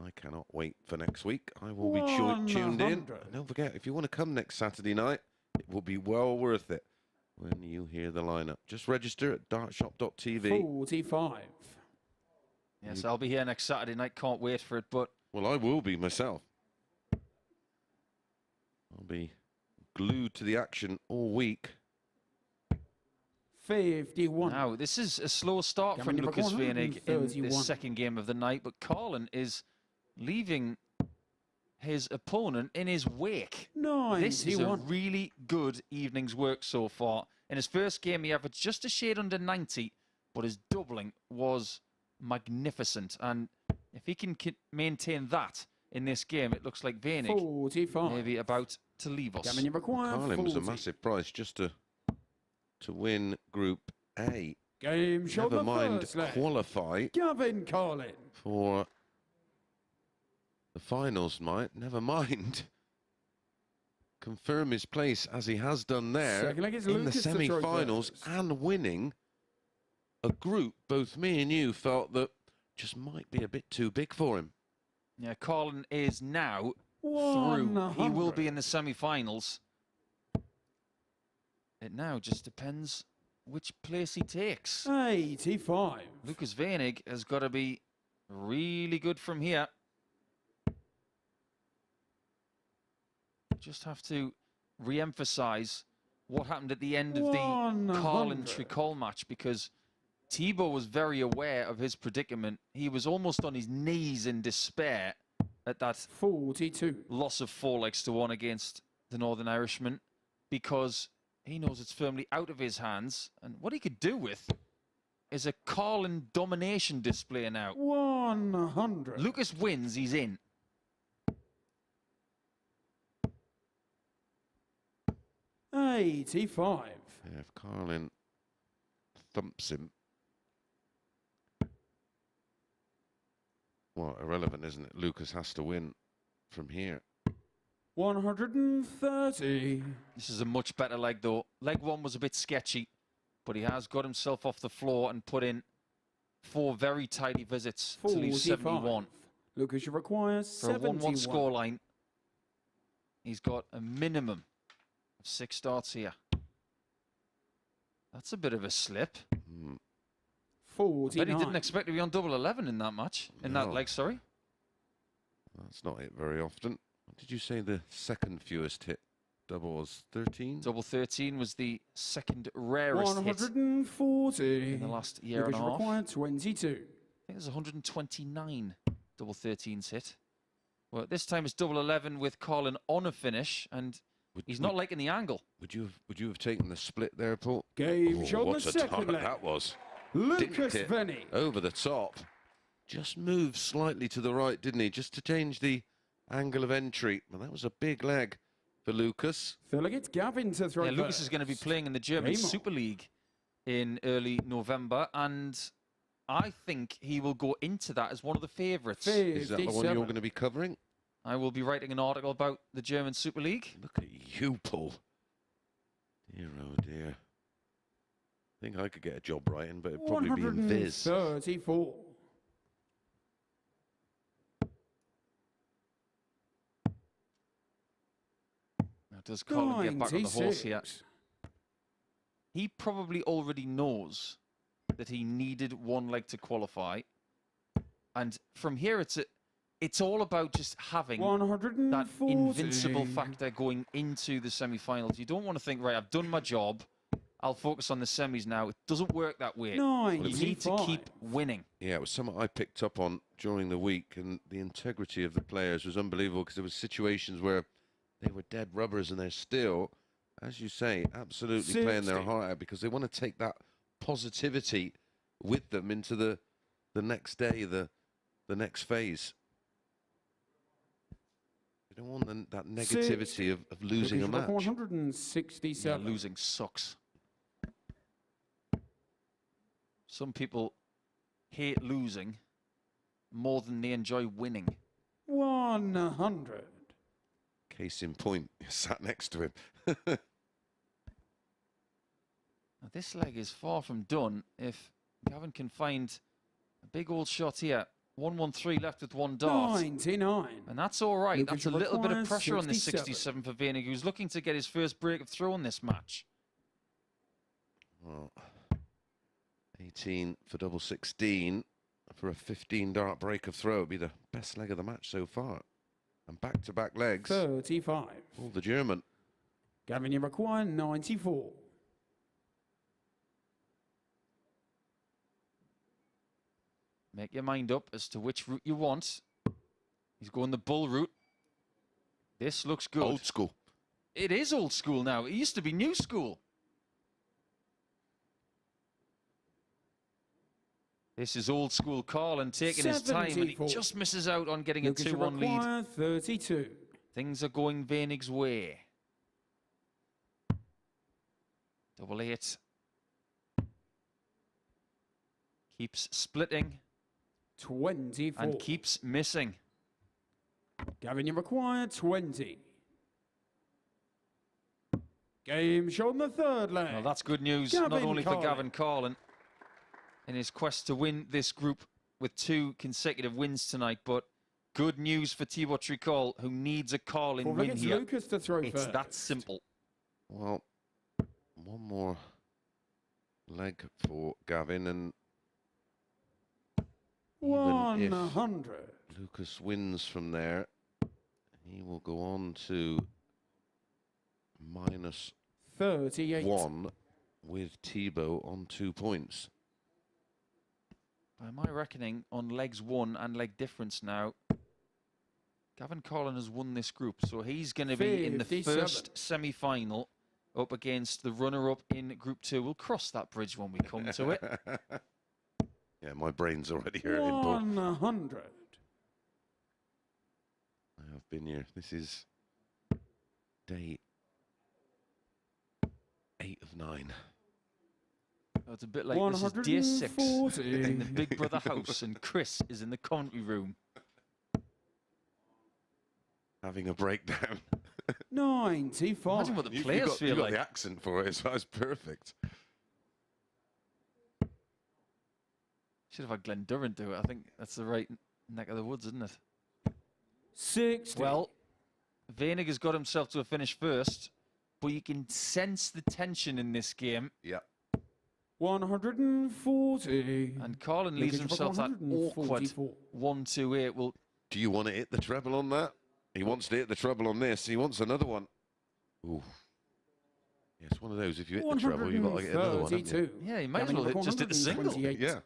C: I cannot wait for next week. I will be tuned in. And don't forget, if you want to come next Saturday night, it will be well worth it when you hear the lineup. Just register at dartshop.tv.
F: 45.
B: Yes, I'll be here next Saturday night. Can't wait for it, but...
C: Well, I will be myself. I'll be glued to the action all week.
F: 51.
B: Now, this is a slow start from Lukas Wenig in this second game of the night, but Carlin is leaving his opponent in his wake.
F: 91.
B: This is a really good evening's work so far. In his first game, he averaged just a shade under 90, but his doubling was magnificent. And if he can maintain that in this game, it looks like Veenig
F: 45.
B: may be about to leave us.
C: Carlin was a massive price just to win Group A.
F: Game show.
C: Never mind qualify.
F: Gavin Carlin
C: for the finals, might. Never mind confirm his place as he has done there in the semi-finals and winning a group both me and you felt that just might be a bit too big for him.
B: Yeah, Carlin is now through. He will be in the semi-finals. It now just depends which place he takes.
F: 85.
B: Lukas Wenig has got to be really good from here. Just have to re-emphasize what happened at the end of the Carlin Tricole match, because Thibault was very aware of his predicament. He was almost on his knees in despair at that
F: 42.
B: loss of 4 legs to 1 against the Northern Irishman, because he knows it's firmly out of his hands. And what he could do with is a Carlin domination display now.
F: 100.
B: Lukas wins, he's in.
F: $85.
C: Yeah, if Carlin thumps him, well, irrelevant, isn't it? Lukas has to win from here.
F: 130.
B: This is a much better leg, though. Leg 1 was a bit sketchy, but he has got himself off the floor and put in 4 very tidy visits to leave 71.
F: Lukas, you require
B: For a
F: 71.
B: 1-1 scoreline, he's got a minimum of 6 starts here. That's a bit of a slip.
F: 49.
B: But he didn't expect to be on double 11 in that match, in that leg, sorry.
C: That's not it very often. What did you say the second fewest hit double was? 13?
B: Double 13 was the second rarest hit
F: 140.
B: in the last year
F: Lukas,
B: and a half.
F: required 22.
B: I think there's 129 double 13s hit. Well, this time it's double 11 with Carlin on a finish, and he's not liking the angle.
C: Would you have taken the split there, Paul?
F: Game shot
C: what
F: the
C: a
F: second
C: time
F: leg.
C: that was.
F: Lukas
C: Dinked it
F: Wenig.
C: over the top. Just moved slightly to the right, didn't he? Just to change the angle of entry. Well, that was a big leg for Lukas.
F: Delegate Gavin to throw.
B: Yeah, Lukas is going to be playing in the German
F: Game on.
B: Super League in early November, and I think he will go into that as one of the favourites.
C: Is that the one you're going to be covering?
B: I will be writing an article about the German Super League.
C: Look at you, Paul. Dear, oh dear. I think I could get a job writing, but it'd probably be in Viz.
F: 134.
B: Now, does Carlin get back on the horse here?
F: 96.
B: He probably already knows that he needed 1 leg to qualify. And from here, it's all about just having that
F: 140.
B: invincible factor going into the semi-finals. You don't want to think, right, I've done my job, I'll focus on the semis now. It doesn't work that way. You need to
F: 95.
B: keep winning.
C: Yeah, it was something I picked up on during the week, and the integrity of the players was unbelievable, because there was situations where they were dead rubbers and they're still, as you say, absolutely playing their
F: 60.
C: heart out, because they want to take that positivity with them into the next day, the next phase. You don't want that negativity of losing a match.
F: 167.
B: Yeah, losing sucks. Some people hate losing more than they enjoy winning.
F: 100.
C: Case in point, you sat next to him.
B: Now, this leg is far from done if Gavin can find a big old shot here. 113 left with 1 dart.
F: 99.
B: And that's all right.
F: Lukas
B: That's a little bit of
F: requires
B: pressure on this
F: 67
B: 67 for Veenig, who's looking to get his first break of throw in this match.
C: Well, 18 for double 16 for a 15 dart break of throw would be the best leg of the match so far. And back-to-back legs.
F: 35.
C: All the German.
F: Gavin, you require 94.
B: Make your mind up as to which route you want. He's going the bull route. This looks good.
C: Old school.
B: It is old school now. It used to be new school. This is old school Carlin taking his time, and he
F: 74.
B: just misses out on getting a
F: Lukas, you
B: 2-1 lead.
F: require 32.
B: Things are going Veenig's way. Double 8. Keeps splitting
F: 24.
B: and keeps missing.
F: Gavin, you require 20. Game shown the third leg.
B: Well, that's good news,
F: Gavin
B: not only for
F: Carlin.
B: Gavin Carlin in his quest to win this group with 2 consecutive wins tonight, but good news for Thibault Tricole, who needs a Carlin
F: Well,
B: win
F: it's
B: here.
F: Lukas to throw
B: It's
F: first.
B: that simple.
C: Well, one more leg for Gavin, and even if
F: 100.
C: Lukas wins from there, he will go on to -1
F: 38.
C: with Thibault on 2 points.
B: By my reckoning, on legs 1 and leg difference now, Gavin Carlin has won this group, so he's going to be in the
F: 57.
B: first semi-final up against the runner-up in Group 2. We'll cross that bridge when we come to it.
C: Yeah, my brain's already hurting.
F: 100.
C: I have been here. This is day 8 of 9.
B: Oh, it's a bit like this is day 6 in the Big Brother house, and Chris is in the commentary room.
C: Having a breakdown.
F: 95.
B: Imagine what the players feel
C: you got
B: like.
C: the accent for it, so that's perfect.
B: Should have had Glenn Durant do it. I think that's the right neck of the woods, isn't it?
F: 60.
B: Well, Veenig has got himself to a finish first, but you can sense the tension in this game.
C: Yeah.
F: 140.
B: And Carlin leaves himself that awkward 1-2-8. Well,
C: Do you want to hit the treble on that? He wants to hit the treble on this. He wants another one. Ooh. Yeah, it's one of those. If you hit the treble, you've got to get another one. haven't you?
B: yeah, you might as well just hit the single.
C: Yeah.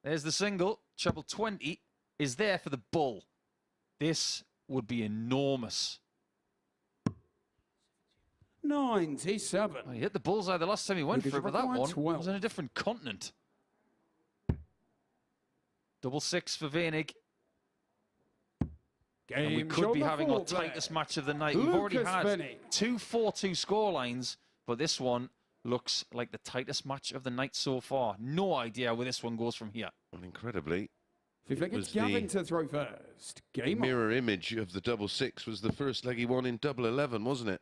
B: There's the single. Treble 20 is there for the bull. This would be enormous.
F: 97.
B: Well, he hit the bullseye the last time he went for it, but that one
F: 12.
B: was on a different continent. Double 6 for Veenig. And we could be having our tightest match of the night. We've already had
F: Wenig.
B: 2 4-2 scorelines, but this one looks like the tightest match of the night so far. No idea where this one goes from here.
C: And incredibly,
F: Fifth leg, it's Gavin to throw first. Game on.
C: mirror image of the double 6 was the first leg he won in double 11, wasn't it?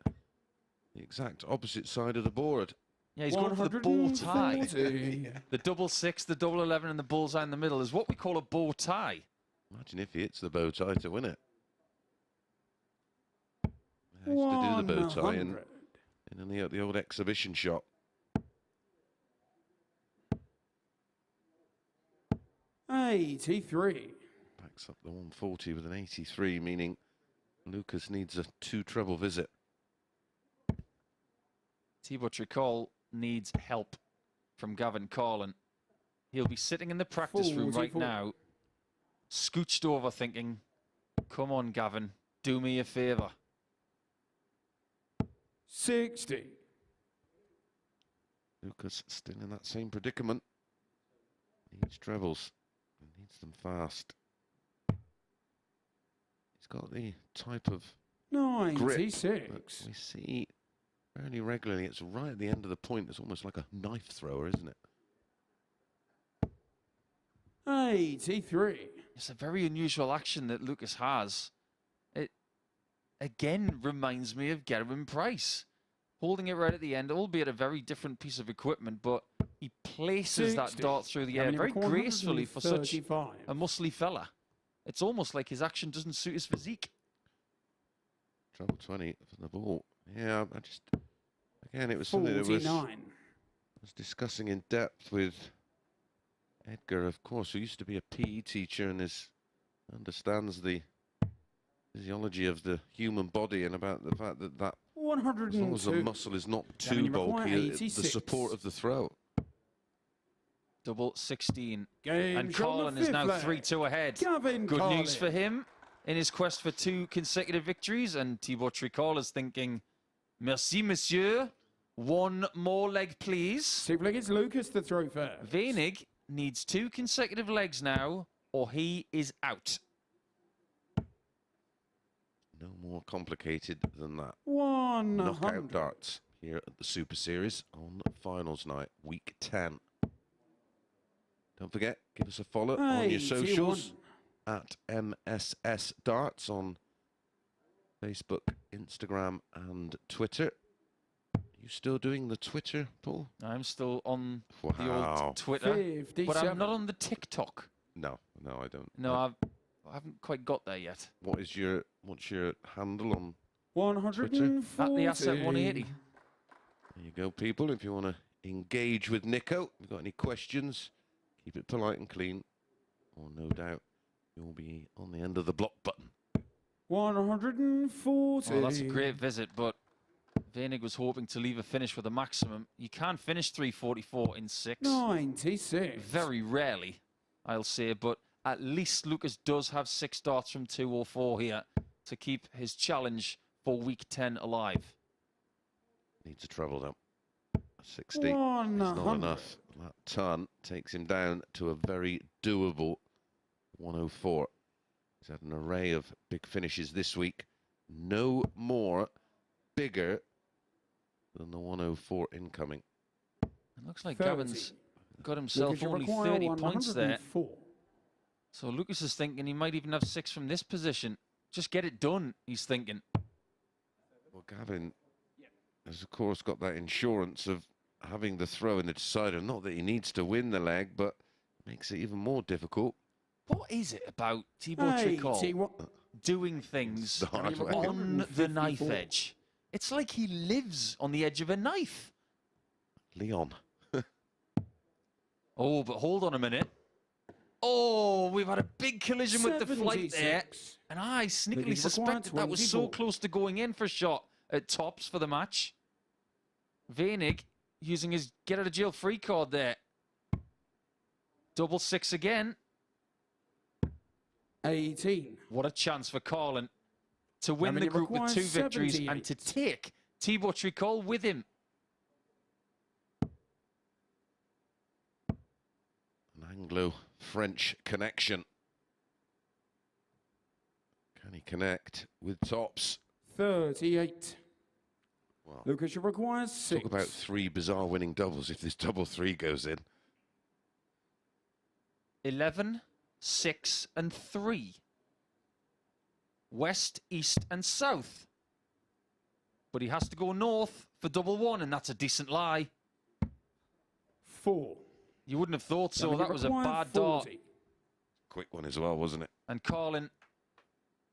C: The exact opposite side of the board.
B: Yeah, he's going for the bow tie.
F: 140.
B: The double 6, the double 11, and the bullseye in the middle is what we call a bow tie.
C: Imagine if he hits the bow tie to win it. I used to do the bow tie in the old exhibition shop.
F: $83.
C: Backs up the 140 with an 83, meaning Lukas needs a 2 treble visit.
B: Thibault Tricole needs help from Gavin Carlin. He'll be sitting in the practice room right
F: 44.
B: now, scooched over thinking, come on, Gavin, do me a favour.
F: 60.
C: Lukas still in that same predicament. Needs trebles. He needs them fast. He's got the type of grip
F: 96.
C: that we see fairly regularly. It's right at the end of the point. It's almost like a knife thrower, isn't it?
F: 83.
B: It's a very unusual action that Lukas has. It, again, reminds me of Gavin Price. Holding it right at the end, albeit a very different piece of equipment, but he places
F: 60.
B: that dart through the air very gracefully for such a muscly fella. It's almost like his action doesn't suit his physique.
C: Treble 20 for the ball. Yeah, again, it was something that
F: 49.
C: I was discussing in depth with Edgar, of course, who used to be a PE teacher and understands the physiology of the human body and about the fact that as long as the
F: 102.
C: muscle is not
F: Gavin,
C: too
F: you require
C: bulky, the
F: 86.
C: support of the throw.
B: Double 16.
F: Game
B: And
F: show on the
B: Carlin is
F: fifth
B: now
F: leg.
B: 3-2 ahead.
F: Gavin
B: Good
F: Carlin.
B: news for him in his quest for 2 consecutive victories. And Thibault Tricole is thinking, merci, monsieur. 1 more leg, please.
F: Fifth leg, it's Lukas to throw first.
B: Veenig needs 2 consecutive legs now, or he is out.
C: No more complicated than that.
F: 100.
C: Knockout darts here at the Super Series on finals night, week 10. Don't forget, give us a follow on your
F: 81.
C: socials at MSS Darts on Facebook, Instagram, and Twitter. Are you still doing the Twitter, Paul?
B: I'm still on the
C: Wow.
B: old Twitter,
F: 57.
B: but I'm not on the TikTok.
C: No, I don't.
B: No, I haven't quite got there yet.
C: What's your handle on?
F: 140.
B: At the Asset 180.
C: There you go, people. If you want to engage with Nico, if you've got any questions, keep it polite and clean, or no doubt you'll be on the end of the block button.
F: 140.
B: Well, that's a great visit, but Veenig was hoping to leave a finish with a maximum. You can finish 3:44 in 6.
F: 96.
B: Very rarely, I'll say, but at least Lukas does have 6 darts from 2:04 here to keep his challenge for week 10 alive.
C: Needs a treble though. 60 is not enough. That ton takes him down to a very doable 104. He's had an array of big finishes this week. No more bigger than the 104 incoming.
B: It looks like
F: 30.
B: Gavin's got himself only 30 points there. So Lukas is thinking he might even have 6 from this position. Just get it done, he's thinking.
C: Well, Gavin has, of course, got that insurance of having the throw in the decider. Not that he needs to win the leg, but makes it even more difficult.
B: What is it about Thibault Tricole doing things
C: The hard way.
B: on the knife edge? It's like he lives on the edge of a knife.
C: Leon.
B: Oh, but hold on a minute. Oh, we've had a big collision with the flight there. And I sneakily suspected that was so close to going in for a shot at tops for the match. Veenig using his get out of jail free card there. Double 6 again.
F: 18.
B: What a chance for Carlin to win the group with 2 victories and to take Thibault Tricole with him.
C: An Anglo-French connection. Can he connect with tops?
F: 38.
C: Well,
F: Lukas, you require 6.
C: talk about 3 bizarre winning doubles if this double 3 goes in.
B: 11, 6 and 3. West, east and south. But he has to go north for double 1, and that's a decent lie.
F: 4.
B: You wouldn't have thought so. That was a bad dart.
C: Quick one as well, wasn't it?
B: And Carlin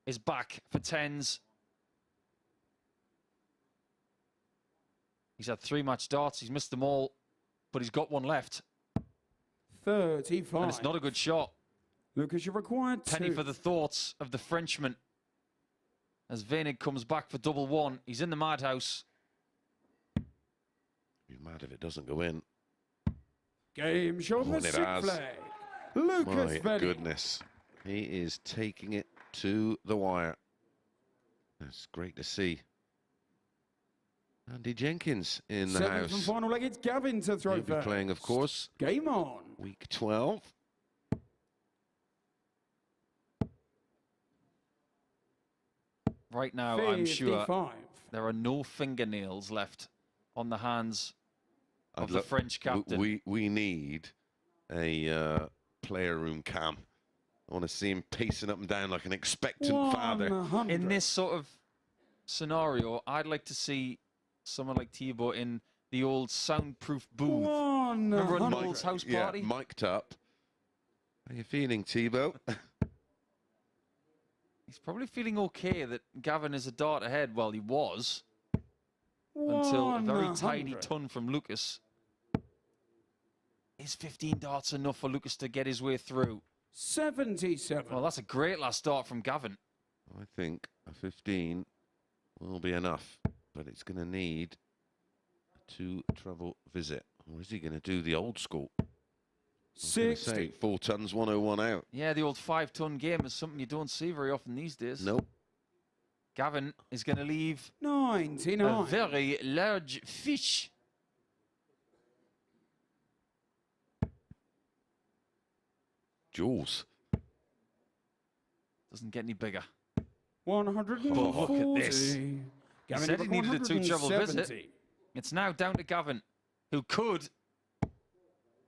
B: is back for 10s. He's had 3 match darts. He's missed them all, but he's got 1 left.
F: 35.
B: And it's not a good shot.
F: Lukas, you require 2.
B: Penny for the thoughts of the Frenchman. As Veenig comes back for double 1. He's in the madhouse.
C: Be mad if it doesn't go in.
F: Game shot
C: Oh,
F: the
C: it
F: 6
C: has.
F: flag. Lukas
C: My
F: Wenig.
C: goodness. He is taking it to the wire. That's great to see. Andy Jenkins in the
F: 7th
C: house.
F: and final leg, it's Gavin to throw
C: He'll be
F: first.
C: playing, of course,
F: Game on.
C: week 12.
B: Right now, I'm sure
F: 55.
B: there are no fingernails left on the hands of
C: I'd
B: the
C: lo-
B: French captain.
C: We need a player room cam. I want to see him pacing up and down like an expectant father.
F: 100.
B: In this sort of scenario, I'd like to see someone like Thibault in the old soundproof booth.
F: 100.
B: Remember on Noel's house
C: Yeah,
B: party?
C: mic'd up. How you feeling, Thibault?
B: He's probably feeling okay that Gavin is a dart ahead. Well, he was. Until a very
F: 100.
B: tiny ton from Lukas. Is 15 darts enough for Lukas to get his way through?
F: 77.
B: Well, that's a great last dart from Gavin.
C: I think a 15 will be enough, but it's going to need a 2 treble visit. Or is he going to do the old school?
F: 60.
C: 4 tons, 101 out.
B: Yeah, the old 5-ton game is something you don't see very often these days.
C: Nope.
B: Gavin is going to leave a
F: 99.
B: very large fish.
C: Jules.
B: Doesn't get any bigger.
F: 140.
B: Oh, look at this.
F: Gavin
B: Said he needed a 2-treble visit.
F: 170.
B: It's now down to Gavin, who could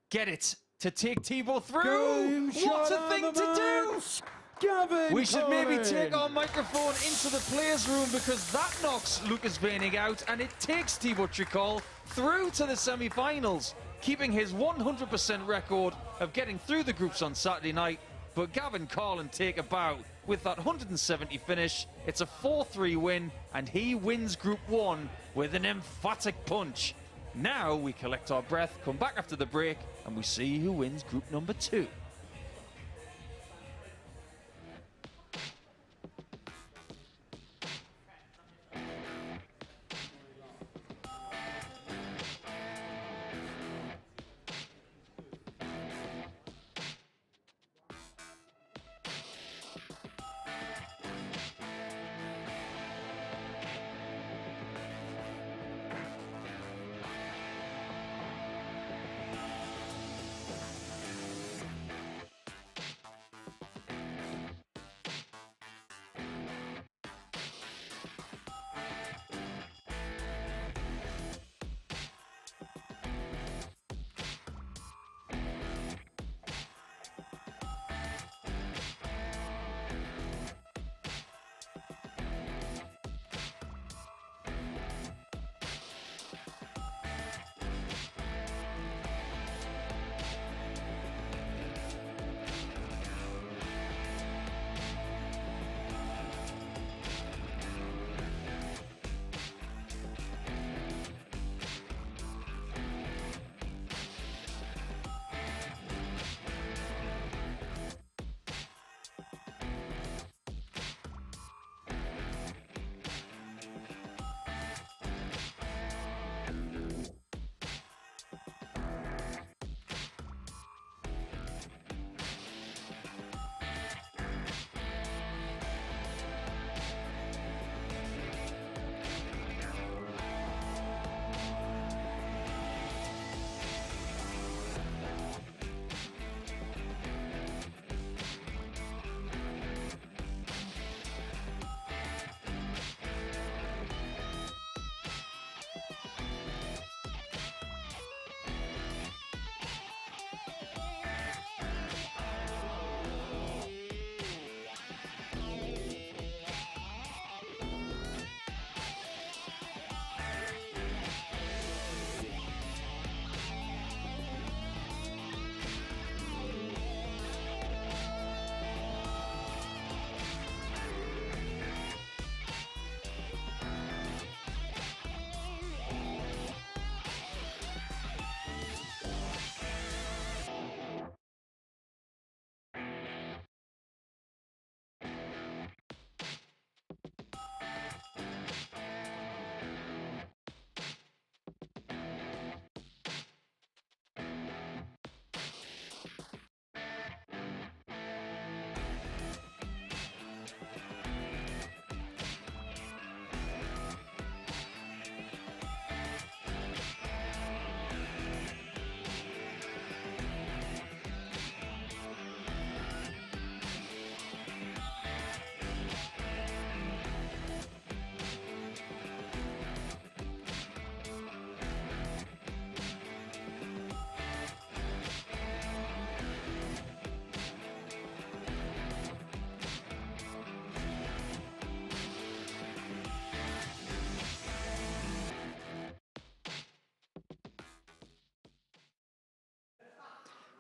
B: get it to take Thibault through.
F: Game
B: What
F: shot
B: a thing
F: on
B: to
F: the
B: do!
F: mouse. Gavin
B: We should maybe
F: Carlin.
B: take our microphone into the players' room because that knocks Lukas Wenig out and it takes Thibault Tricole through to the semi-finals, keeping his 100% record of getting through the groups on Saturday night. But Gavin Carlin take a bow with that 170 finish. It's a 4-3 win and he wins Group 1 with an emphatic punch. Now we collect our breath, come back after the break and we see who wins Group number 2.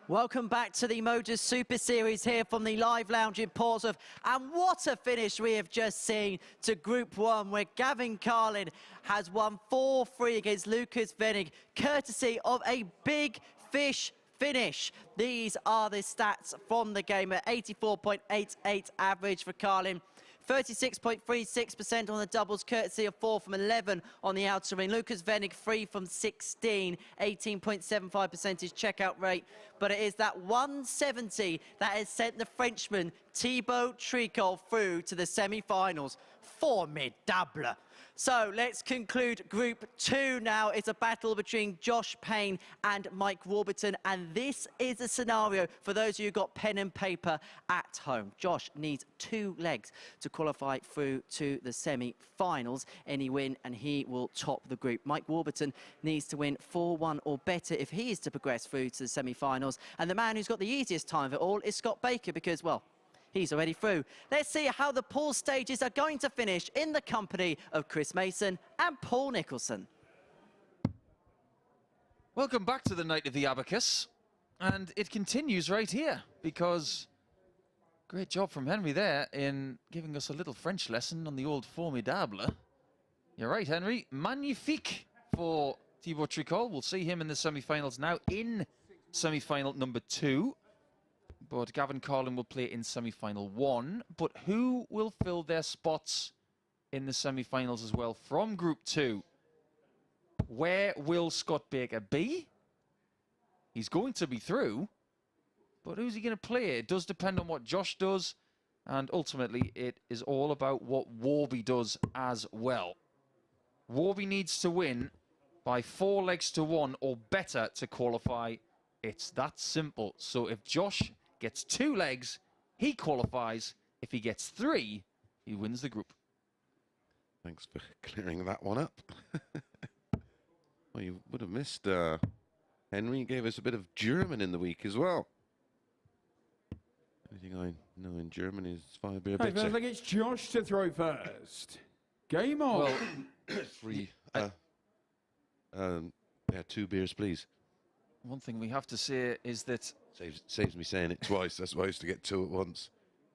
A: Welcome back to the MODUS Super Series here from the live lounge in Portsmouth. And what a finish we have just seen to Group 1, where Gavin Carlin has won 4-3 against Lukas Wenig, courtesy of a big fish finish. These are the stats from the game at 84.88 average for Carlin. 36.36% on the doubles, courtesy of 4 from 11 on the outer ring. Lukas Wenig 3 from 16, 18.75 percentage checkout rate. But it is that 170 that has sent the Frenchman Thibault Tricole through to the semi-finals. Formidable. So let's conclude Group 2 now. It's a battle between Josh Payne and Mike Warburton. And this is a scenario for those of you who got pen and paper at home. Josh needs 2 legs to qualify through to the semi-finals. Any win and he will top the group. Mike Warburton needs to win 4-1 or better if he is to progress through to the semi-finals. And the man who's got the easiest time of it all is Scott Baker because, well, he's already through. Let's see how the pool stages are going to finish in the company of Chris Mason and Paul Nicholson.
B: Welcome back to the Night of the Abacus. And it continues right here because great job from Henry there in giving us a little French lesson on the old formidable. You're right, Henry. Magnifique for Thibault Tricole. We'll see him in the semi-finals now in semi-final number 2. But Gavin Carlin will play in semi-final 1. But who will fill their spots in the semi-finals as well from Group 2? Where will Scott Baker be? He's going to be through. But who's he going to play? It does depend on what Josh does. And ultimately, it is all about what Warby does as well. Warby needs to win by 4 legs to 1 or better to qualify. It's that simple. So if Josh gets 2 legs, he qualifies. If he gets 3, he wins the group.
C: Thanks for clearing that one up. Well, you would have missed Henry. Gave us a bit of German in the week as well. Anything I know in German is 5 beer
F: Hey,
C: bitter.
F: first, like it's Josh to throw first. Game on.
B: Well,
C: 3. Yeah, 2 beers, please.
B: one thing we have to say is that
C: Saves me saying it twice. That's why I used to get 2 at once.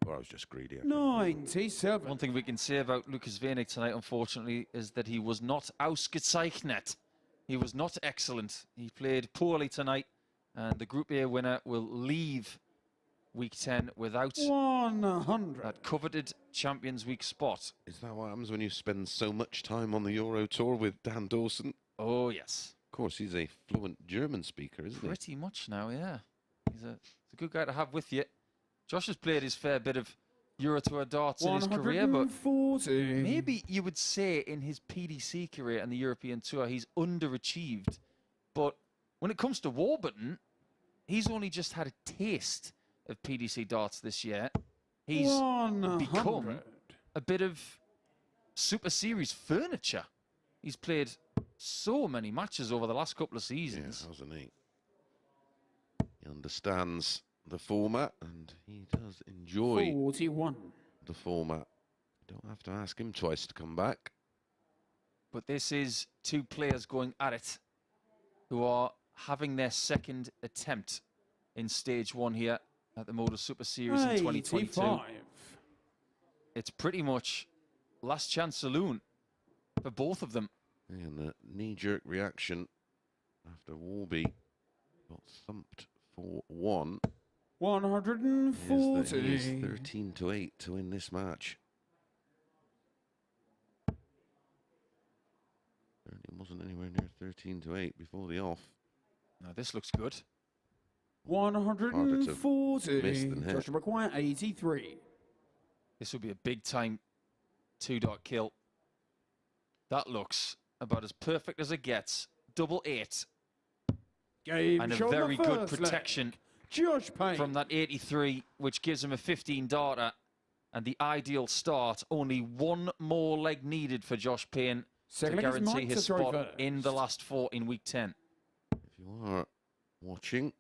C: Or I was just greedy.
F: 97.
B: one thing we can say about Lukas Wenig tonight, unfortunately, is that he was not ausgezeichnet. He was not excellent. He played poorly tonight, and the Group A winner will leave Week 10 without
F: 100.
B: that coveted Champions Week spot.
C: Is that what happens when you spend so much time on the Euro Tour with Dan Dawson?
B: Oh, yes.
C: Of course, he's a fluent German speaker, isn't he?
B: Pretty much now, yeah. He's a good guy to have with you. Josh has played his fair bit of Euro Tour darts in his career, but
F: 140.
B: maybe you would say in his PDC career and the European Tour, he's underachieved. But when it comes to Warburton, he's only just had a taste of PDC darts this year. He's
F: 100.
B: become a bit of Super Series furniture. He's played so many matches over the last couple of seasons.
C: Yeah, hasn't he? He understands the format and he does enjoy
F: 41.
C: the format. You don't have to ask him twice to come back.
B: But this is 2 players going at it who are having their second attempt in stage 1 here at the MODUS Super Series in 2022.
F: 85.
B: It's pretty much last chance saloon for both of them.
C: And the knee-jerk reaction after Warby got thumped for 1 is
F: 140.
C: that he is 13-8 to win this match. It wasn't anywhere near 13-8 before the off.
B: Now this looks good.
F: 140.
C: miss than hit.
F: Joshua McGuire, 83.
B: This will be a big time 2-dot kill. That looks about as perfect as it gets. Double 8.
F: Game
B: And a
F: shot
B: very
F: the
B: good
F: first
B: protection
F: leg. Josh Payne.
B: from that 83, which gives him a 15-darter. And the ideal start. Only 1 more leg needed for Josh Payne
F: Second
B: to
F: leg is
B: guarantee
F: Mike
B: his
F: to throw
B: spot
F: first.
B: in the last 4 in Week 10.
C: If you are watching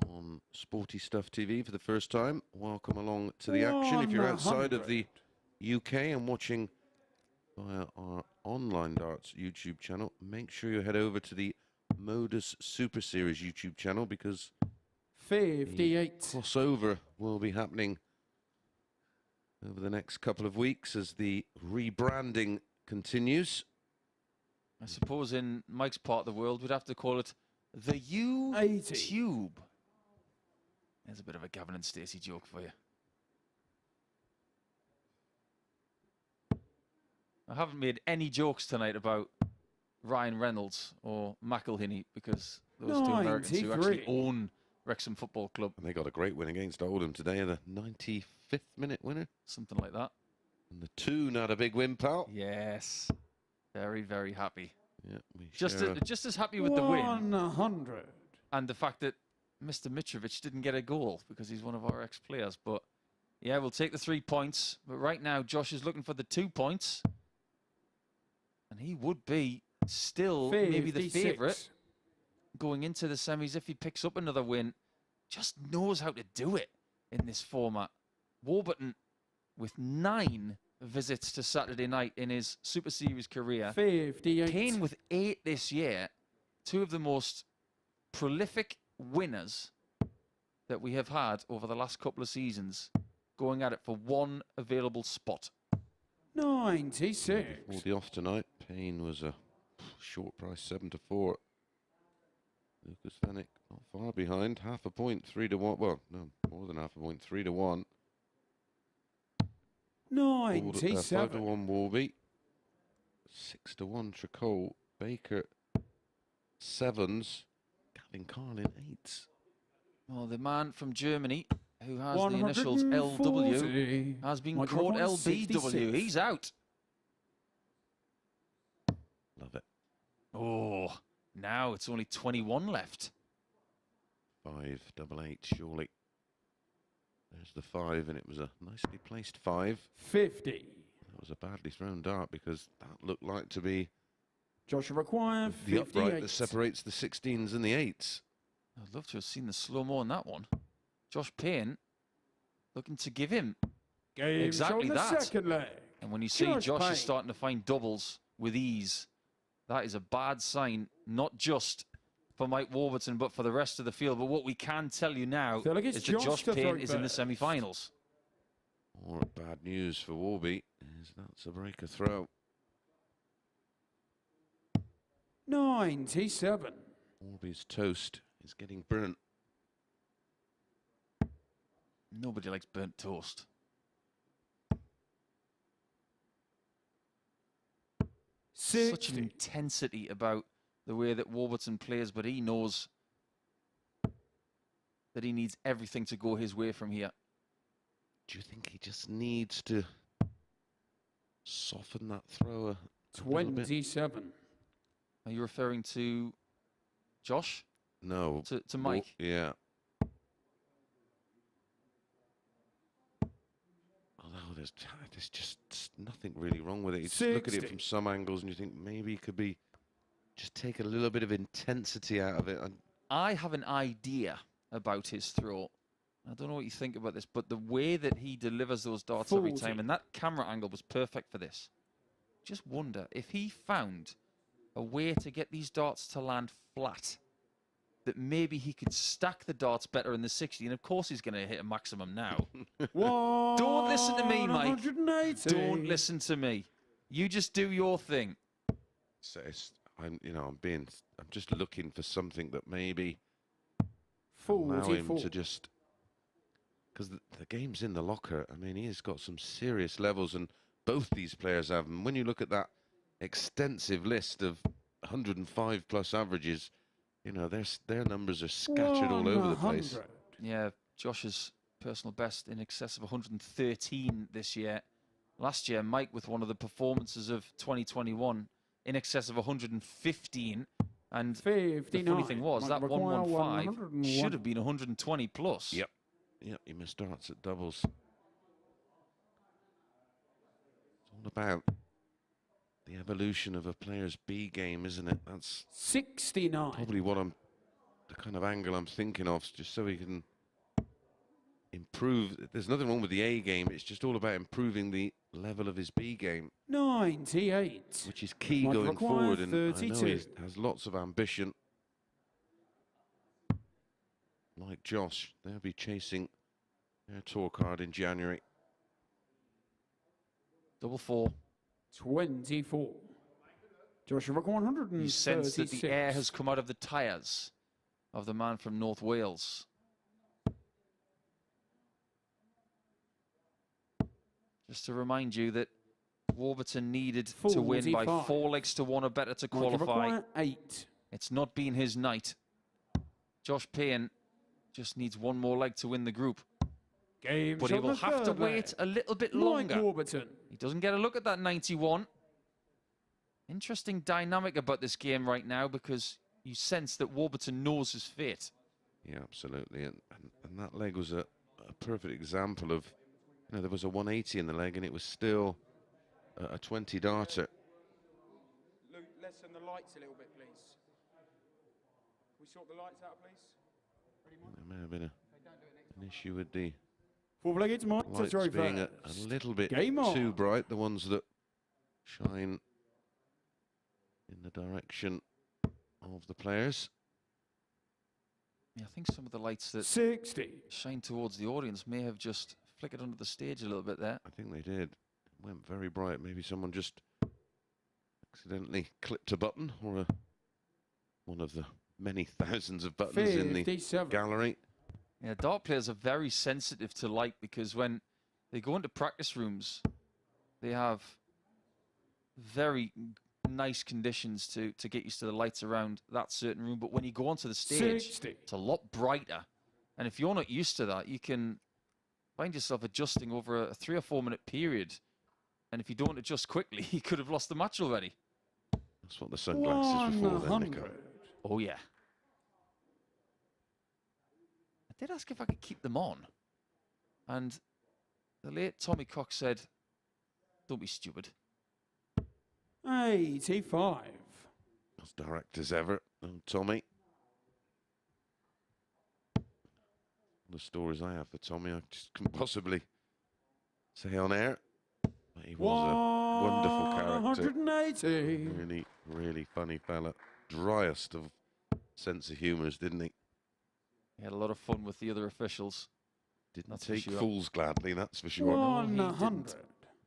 C: on Sporty Stuff TV for the first time, welcome along to the action. If you're outside of the UK and watching via our online darts YouTube channel, make sure you head over to the MODUS Super Series YouTube channel because
F: 58.
C: Crossover will be happening over the next couple of weeks as the rebranding continues.
B: I suppose in Mike's part of the world, we'd have to call it the
F: 80.
B: U-Tube. There's a bit of a Gavin and Stacey joke for you. I haven't made any jokes tonight about Ryan Reynolds or McElhinney because those two Americans who actually own Wrexham Football Club.
C: And they got a great win against Oldham today, the 95th minute winner.
B: Something like that.
C: And the Toon had a big win, pal.
B: Yes. Very, very happy.
C: Yeah,
B: just as happy with the win.
F: 100.
B: And the fact that Mr. Mitrovic didn't get a goal because he's one of our ex-players. But yeah, we'll take the 3 points. But right now, Josh is looking for the 2 points. And he would be still maybe the favourite going into the semis if he picks up another win. Just knows how to do it in this format. Warburton with 9 visits to Saturday night in his Super Series career.
F: 58.
B: Payne with 8 this year. 2 of the most prolific winners that we have had over the last couple of seasons, going at it for 1 available spot.
F: 96.
C: All the off tonight. Payne was a short price, 7-4. Lukas Wenig not far behind, half a point, 3-1. Well, no, more than half a point, 3-1.
F: 97.
C: 5-1 Warby, 6-1 Tricole, Baker 7s, Gavin Carlin 8s.
B: Well, the man from Germany who has the initials LW has been called LBW. He's out.
C: Love it.
B: Oh, now it's only 21 left.
C: 5-8-8, surely. There's the 5, and it was a nicely placed 5.
F: 50.
C: That was a badly thrown dart because that looked like to be
F: Joshua required
C: the
F: 58.
C: upright that separates the 16s and the 8s.
B: I'd love to have seen the slow-mo on that one. Josh Payne looking to give him exactly that.
F: Second leg.
B: And when you see Josh is starting to find doubles with ease, that is a bad sign, not just for Mike Warburton, but for the rest of the field. But what we can tell you now is that Josh Payne is in the semi-finals.
C: More bad news for Warby is that's a breaker throw.
F: 97.
C: Warby's toast is getting burnt.
B: Nobody likes burnt toast. Such an intensity about the way that Warburton plays, but he knows that he needs everything to go his way from here.
C: Do you think he just needs to soften that throw a
F: 27.
B: Are you referring to Josh?
C: No.
B: To Mike?
C: Yeah. Although there's just nothing really wrong with it. You just look at it from some angles and you think maybe it could be just take a little bit of intensity out of it.
B: I have an idea about his throw. I don't know what you think about this, but the way that he delivers those darts every time, and that camera angle was perfect for this. Just wonder if he found a way to get these darts to land flat, that maybe he could stack the darts better in the 60, and of course he's going to hit a maximum now. Don't listen to me, Mike. Don't listen to me. You just do your thing.
C: So I'm just looking for something that maybe allow him to just, because the game's in the locker. I mean, he's got some serious levels, and both these players have. And when you look at that extensive list of 105 plus averages, you know, their numbers are scattered all over the place.
B: Yeah, Josh's personal best in excess of 113 this year. Last year, Mike with one of the performances of 2021 in excess of 115. And 59. The funny thing was, that 115 should have been 120 plus.
C: Yep, he missed darts at doubles. It's all about the evolution of a player's B game, isn't it? That's
F: 69.
C: Probably the kind of angle I'm thinking of, just so he can improve. There's nothing wrong with the A game. It's just all about improving the level of his B game.
F: 98.
C: Which is key going forward. And I know he has lots of ambition. like Josh, they'll be chasing their tour card in January.
B: Double four.
F: 24. Joshua 136.
B: You sense that the air has come out of the tyres of the man from North Wales. Just to remind you that Warburton needed to win by 4 legs to 1 or better to qualify.
F: 8.
B: It's not been his night. Josh Payne just needs 1 more leg to win the group.
F: Game
B: But he will have to wait a little bit longer.
F: Warburton.
B: He doesn't get a look at that 91. Interesting dynamic about this game right now because you sense that Warburton knows his fate.
C: Yeah, absolutely. And that leg was a perfect example of, you know, there was a 180 in the leg and it was still a 20 darter.
F: Luke, lessen the lights a little bit, please. Can we sort the lights out, please?
C: There may have been an issue with the
F: 4-legged Mike to
C: lights
F: throw
C: being a
F: first.
C: little bit
F: Game on.
C: too bright, the ones that shine in the direction of the players.
B: Yeah, I think some of the lights that
F: 60.
B: shine towards the audience may have just flickered under the stage a little bit there.
C: I think they did. It went very bright. Maybe someone just accidentally clipped a button or one of the many thousands of buttons in the
F: 57.
C: gallery.
B: Yeah, dart players are very sensitive to light because when they go into practice rooms, they have very nice conditions to get used to the lights around that certain room. But when you go onto the stage,
F: 60.
B: it's a lot brighter. And if you're not used to that, you can find yourself adjusting over a 3 or 4 minute period. And if you don't adjust quickly, you could have lost the match already.
C: That's what the sunglasses were for then, Nico.
B: Oh, yeah. I did ask if I could keep them on. And the late Tommy Cox said, don't be stupid.
F: 85.
C: As direct as ever, Tommy. The stories I have for Tommy, I just couldn't possibly say on air. But he was a wonderful character.
F: 180.
C: Really, really funny fella. Driest of sense of humours, didn't he?
B: He had a lot of fun with the other officials.
C: Didn't
B: That's for
C: take
B: sure.
C: fools gladly, that's for sure.
F: 100.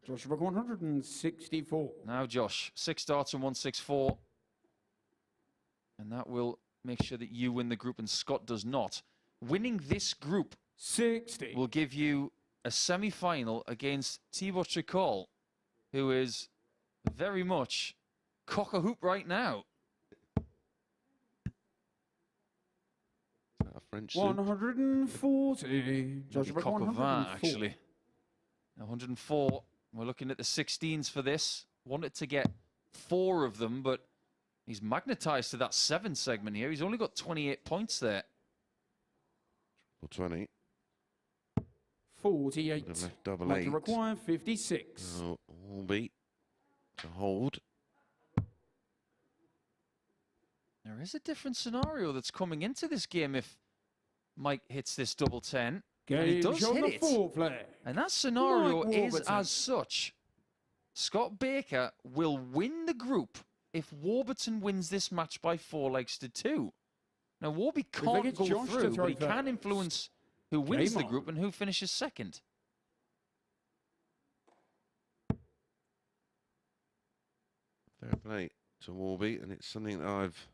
F: Joshua 164.
B: Now, Josh, 6 darts and 164. And that will make sure that you win the group and Scott does not. Winning this group
F: 60.
B: will give you a semi-final against Thibault Tricole, who is very much cock-a-hoop right now.
C: A French soup.
F: 140. Joshua
B: Coq au vin,
F: 104.
B: actually. 104. We're looking at the 16s for this. Wanted to get 4 of them, but he's magnetized to that 7 segment here. He's only got 28 points there.
C: Or 20.
F: 48.
C: Would have left double
F: Like to
C: 8.
F: require 56.
C: So, all beat to hold.
B: There is a different scenario that's coming into this game if Mike hits this double 10. And he
F: Game
B: does
F: show
B: hit
F: the
B: it.
F: 4-play.
B: And that scenario
F: Mike
B: is
F: Warburton.
B: as such. Scott Baker will win the group if Warburton wins this match by 4 legs to 2. Now, Warby
F: think
B: can't
F: it's
B: go
F: Josh to
B: through,
F: throw
B: but he can
F: first.
B: influence who wins
F: Game
B: the
F: on.
B: group and who finishes second.
C: Fair play to Warby, and it's something that I've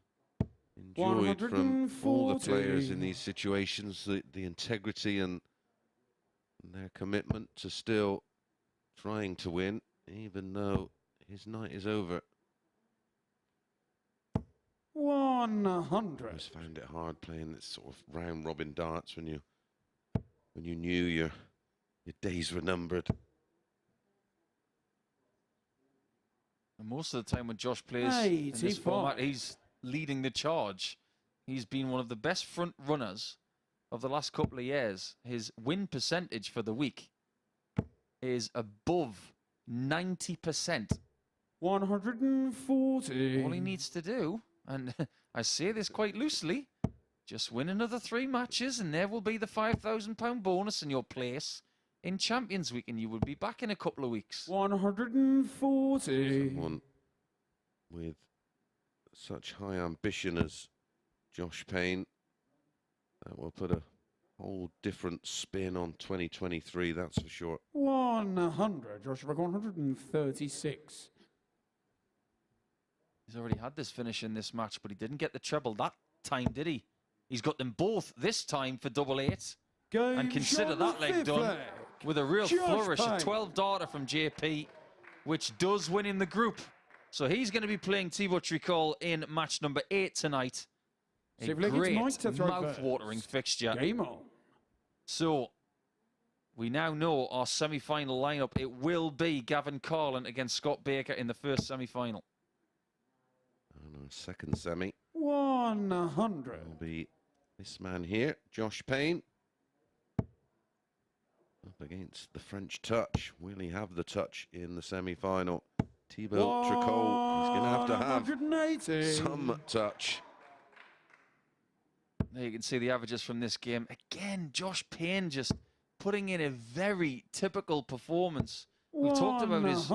C: enjoyed from all the
F: 140.
C: players in these situations, the integrity and their commitment to still trying to win, even though his night is over.
F: 100.
C: I just found it hard playing this sort of round-robin darts when you knew your days were numbered.
B: And most of the time when Josh plays in this
F: 85.
B: format, he's leading the charge. He's been one of the best front runners of the last couple of years. His win percentage for the week is above 90%.
F: 140.
B: All he needs to do, and I say this quite loosely, just win another 3 matches and there will be the £5,000 bonus in your place in Champions Week, and you will be back in a couple of weeks.
F: 140.
C: Someone with such high ambition as Josh Payne will put a whole different spin on 2023, that's for sure.
F: 100. Joshua 136.
B: He's already had this finish in this match, but he didn't get the treble that time, did he? He's got them both this time for double eight. And consider that leg done with a real flourish, a 12 darter from JP, which does win in the group. So he's going to be playing Thibault Tricole in match number 8 tonight. A great mouth-watering fixture.
F: Game on.
B: So we now know our semi-final lineup. It will be Gavin Carlin against Scott Baker in the first semi-final.
C: And our second semi
F: 100
C: will be this man here, Josh Payne. Up against the French touch. Will he have the touch in the semi-final? Thibault Tricole is going to have some touch.
B: There you can see the averages from this game. Again, Josh Payne just putting in a very typical performance. We talked about his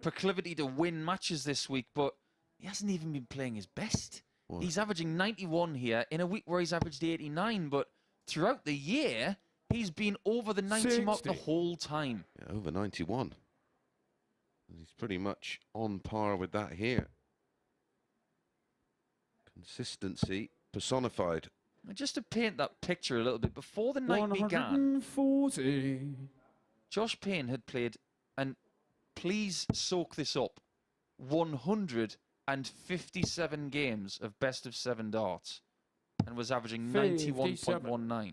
B: proclivity to win matches this week, but he hasn't even been playing his best.
C: What?
B: He's averaging 91 here in a week where he's averaged 89, but throughout the year, he's been over the 90 mark the whole time.
C: Yeah, over 91. He's pretty much on par with that here. Consistency personified.
B: And just to paint that picture a little bit, before the night began,
F: 140.
B: Josh Payne had played, and please soak this up, 157 games of best of 7 darts and was averaging 91.19.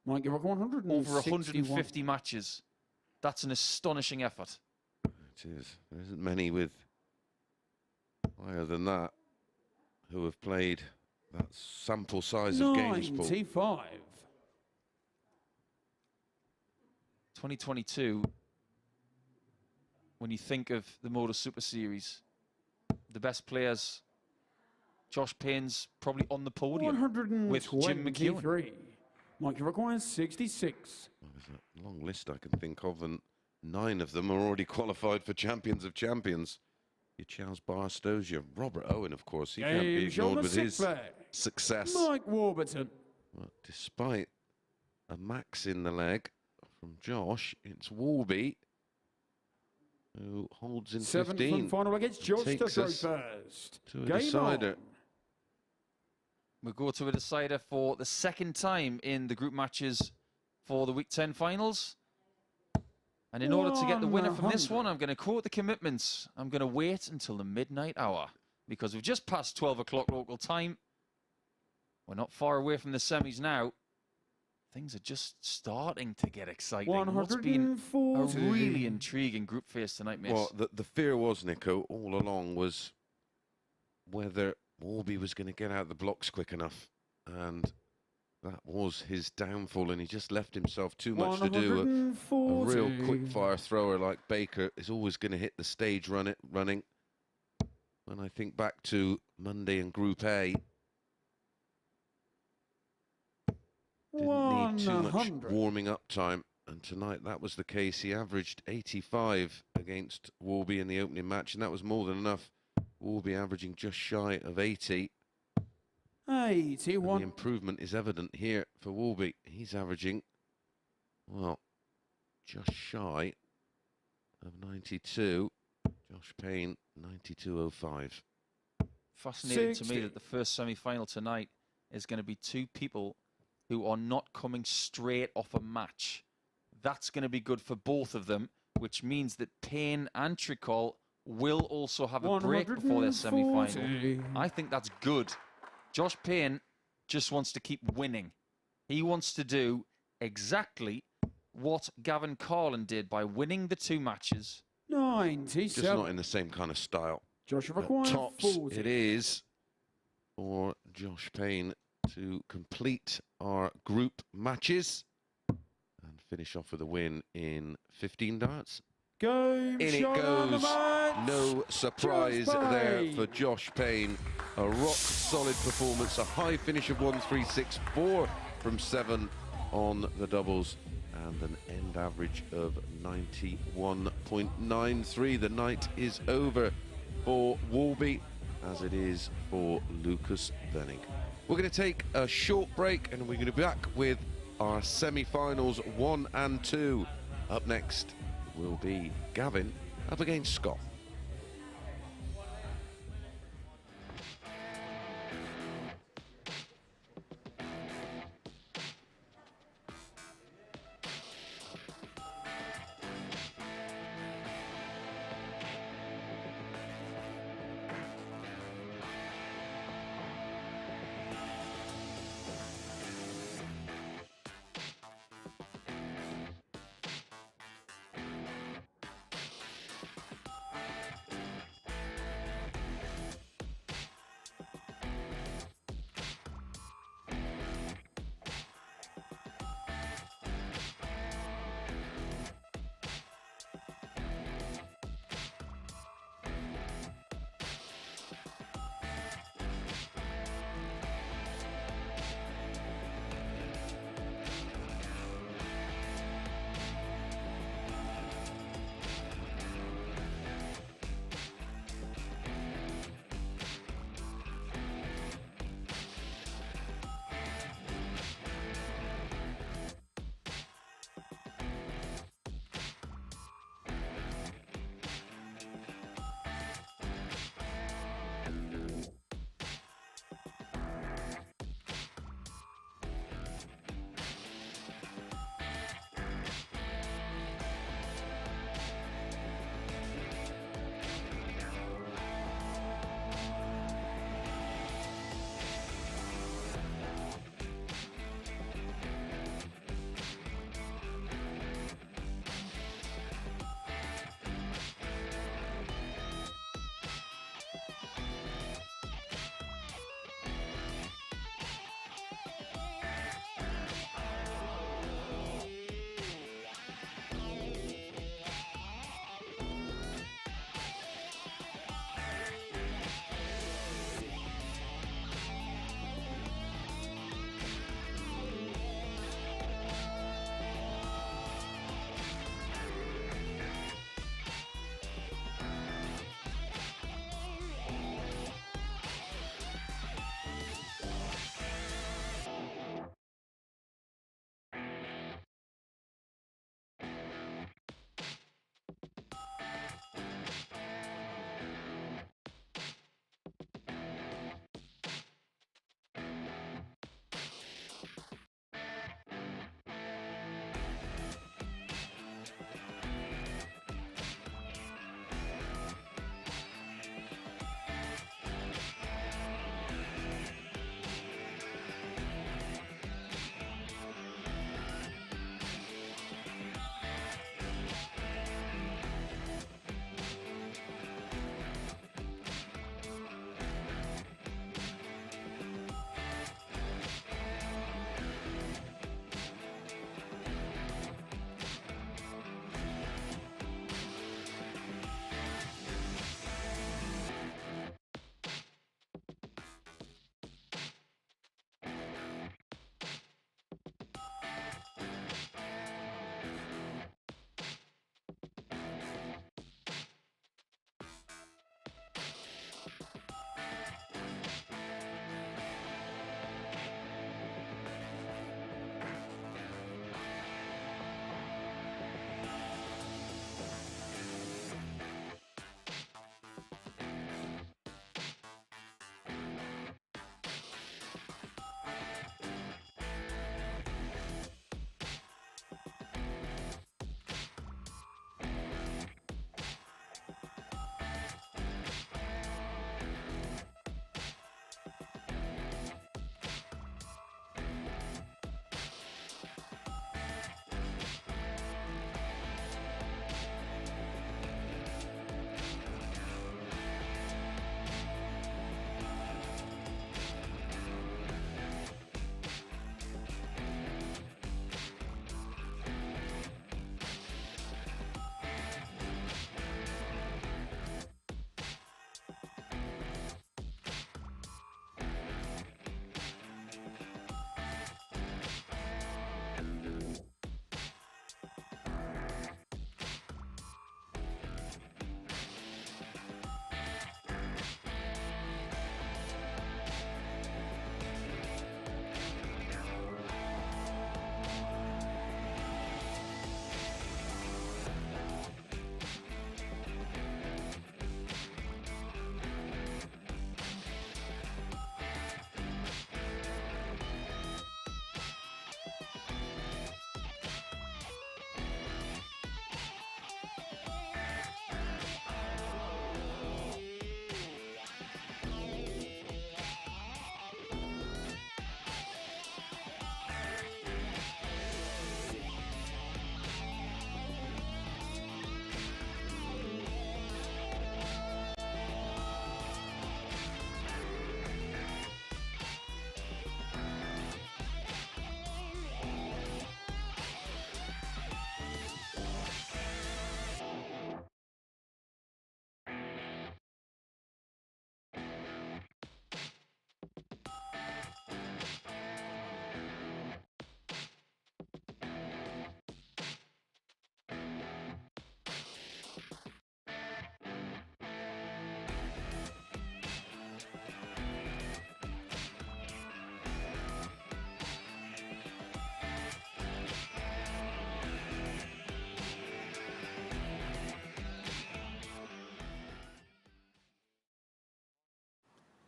F: Might give up 161.
B: Over 150 matches. That's an astonishing effort.
C: It is. There isn't many with higher than that who have played that sample size of games.
F: 95.
B: 2022, when you think of the MODUS Super Series, the best players, Josh Payne's probably on the podium with Jim McEwen.
F: Mike requires 66.
C: Well, there's a long list I can think of, and 9 of them are already qualified for Champions of Champions. Your Charles Barstows, your Robert Owen, of course. He can't be ignored with his success.
F: Mike Warburton.
C: Well, despite a max in the leg from Josh, it's Warby who holds in 15.
F: 7th and final against Josh to throw
C: first. To a decider.
B: We'll go to a decider for the second time in the group matches for the Week 10 finals. And in order to get the winner from this one, I'm going to quote the commitments. I'm going to wait until the midnight hour because we've just passed 12 o'clock local time. We're not far away from the semis now. Things are just starting to get exciting. What's been a really intriguing group phase tonight, miss?
C: Well, the fear was, Nico, all along was whether Warby was going to get out the blocks quick enough. And that was his downfall, and he just left himself too much to do. A real quick-fire thrower like Baker is always going to hit the stage running. When I think back to Monday in Group A, didn't need too much warming up time, and tonight that was the case. He averaged 85 against Warby in the opening match, and that was more than enough. Warby averaging just shy of 80.
F: 81.
C: And the improvement is evident here for Warby. He's averaging, well, just shy of 92. Josh Payne, 92.05.
B: Fascinating to me that the first semi-final tonight is going to be 2 people who are not coming straight off a match. That's going to be good for both of them, which means that Payne and Tricole will also have a break before their semi-final. I think that's good. Josh Payne just wants to keep winning. He wants to do exactly what Gavin Carlin did by winning the 2 matches.
F: 97.
C: Just not in the same kind of style.
F: Joshua
C: tops, it is for Josh Payne to complete our group matches and finish off with a win in 15 darts.
F: In
C: it goes. No surprise there for Josh Payne. A rock-solid performance, a high finish of 136, 4 from 7 on the doubles, and an end average of 91.93. The night is over for Warby, as it is for Lukas Wenig. We're going to take a short break, and we're going to be back with our semi-finals 1 and 2. Up next will be Gavin up against Scott.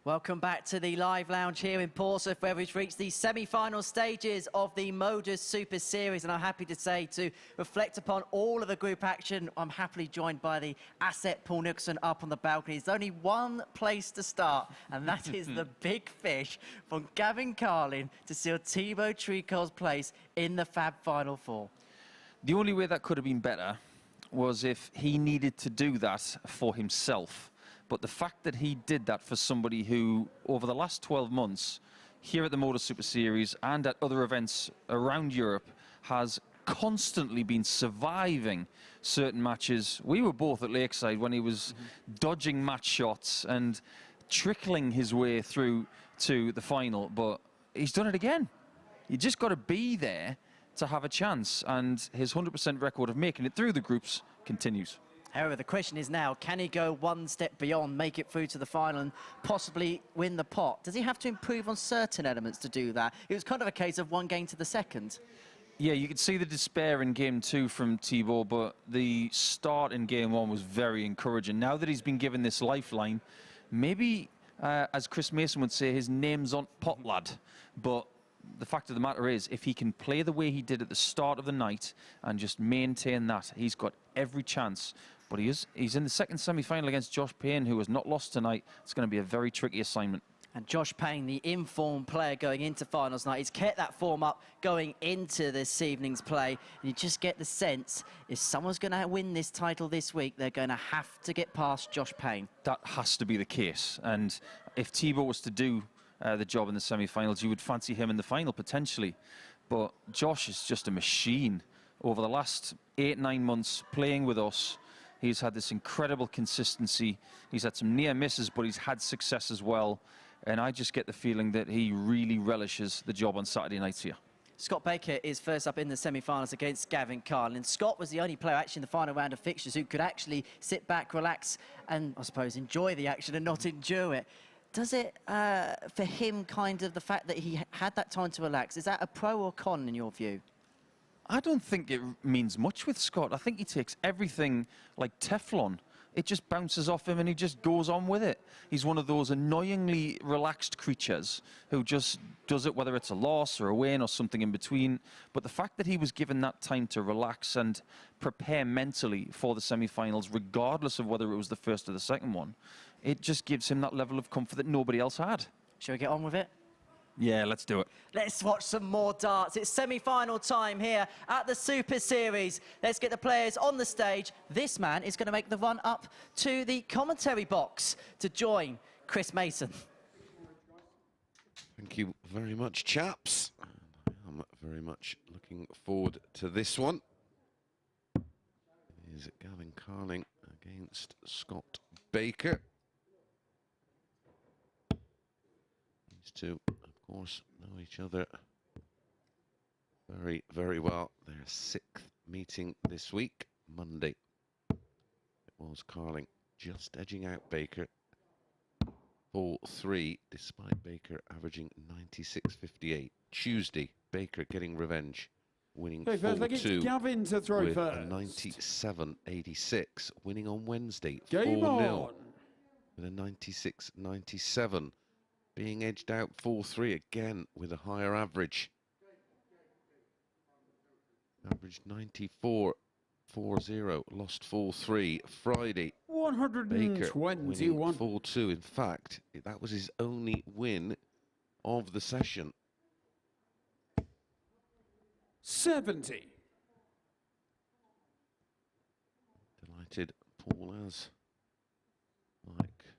A: Welcome back to the live lounge here in Portsmouth, where we've reached the semi-final stages of the MODUS Super Series, and I'm happy to say, to reflect upon all of the group action, I'm happily joined by the asset Paul Nicholson up on the balcony. There's only one place to start, and that is the big fish from Gavin Carlin to seal Thibault Tricole's place in the Fab Final Four.
B: The only way that could have been better was if he needed to do that for himself. But the fact that he did that for somebody who, over the last 12 months, here at the MODUS Super Series and at other events around Europe, has constantly been surviving certain matches. We were both at Lakeside when he was dodging match shots and trickling his way through to the final, but he's done it again. You just got to be there to have a chance, and his 100% record of making it through the groups continues.
A: However, the question is now, can he go one step beyond, make it through to the final and possibly win the pot? Does he have to improve on certain elements to do that? It was kind of a case of one game to the second.
B: Yeah, you could see the despair in game 2 from Thibault, but the start in game 1 was very encouraging. Now that he's been given this lifeline, maybe, as Chris Mason would say, his name's on pot lad. But the fact of the matter is, if he can play the way he did at the start of the night and just maintain that, he's got every chance. But he's in the second semi-final against Josh Payne, who has not lost tonight. It's going to be a very tricky assignment.
A: And Josh Payne, the informed player going into finals night, he's kept that form up going into this evening's play. And you just get the sense, if someone's going to win this title this week, they're going to have to get past Josh Payne.
B: That has to be the case. And if Thibault was to do the job in the semi-finals, you would fancy him in the final potentially. But Josh is just a machine. Over the last 8-9 months playing with us, he's had this incredible consistency. He's had some near misses, but he's had success as well. And I just get the feeling that he really relishes the job on Saturday nights here.
A: Scott Baker is first up in the semi-finals against Gavin Carlin. Scott was the only player actually in the final round of fixtures who could actually sit back, relax, and I suppose enjoy the action and not endure it. Does it, for him, kind of the fact that he had that time to relax, is that a pro or con in your view?
B: I don't think it means much with Scott. I think he takes everything like Teflon. It just bounces off him and he just goes on with it. He's one of those annoyingly relaxed creatures who just does it whether it's a loss or a win or something in between. But the fact that he was given that time to relax and prepare mentally for the semi-finals, regardless of whether it was the first or the second one, it just gives him that level of comfort that nobody else had.
A: Shall we get on with it?
B: Yeah, let's do it.
A: Let's watch some more darts. It's semi-final time here at the Super Series. Let's get the players on the stage. This man is going to make the run up to the commentary box to join Chris Mason.
C: Thank you very much, chaps. I'm very much looking forward to this one. Is Gavin Carlin against Scott Baker. These two, of course, know each other very, very well. Their 6th meeting this week, Monday. It was Carlin just edging out Baker. 4-3, despite Baker averaging 96.58. Tuesday, Baker getting revenge, winning 4-2
F: Gavin to throw
C: with
F: first.
C: a 97.86, winning on Wednesday
F: 4-0
C: with a 96.97. Being edged out 4-3 again with a higher average. Average 94.40, lost 4-3. Friday, Baker winning 4-2. In fact, that was his only win of the session.
F: 70.
C: Delighted Paul as like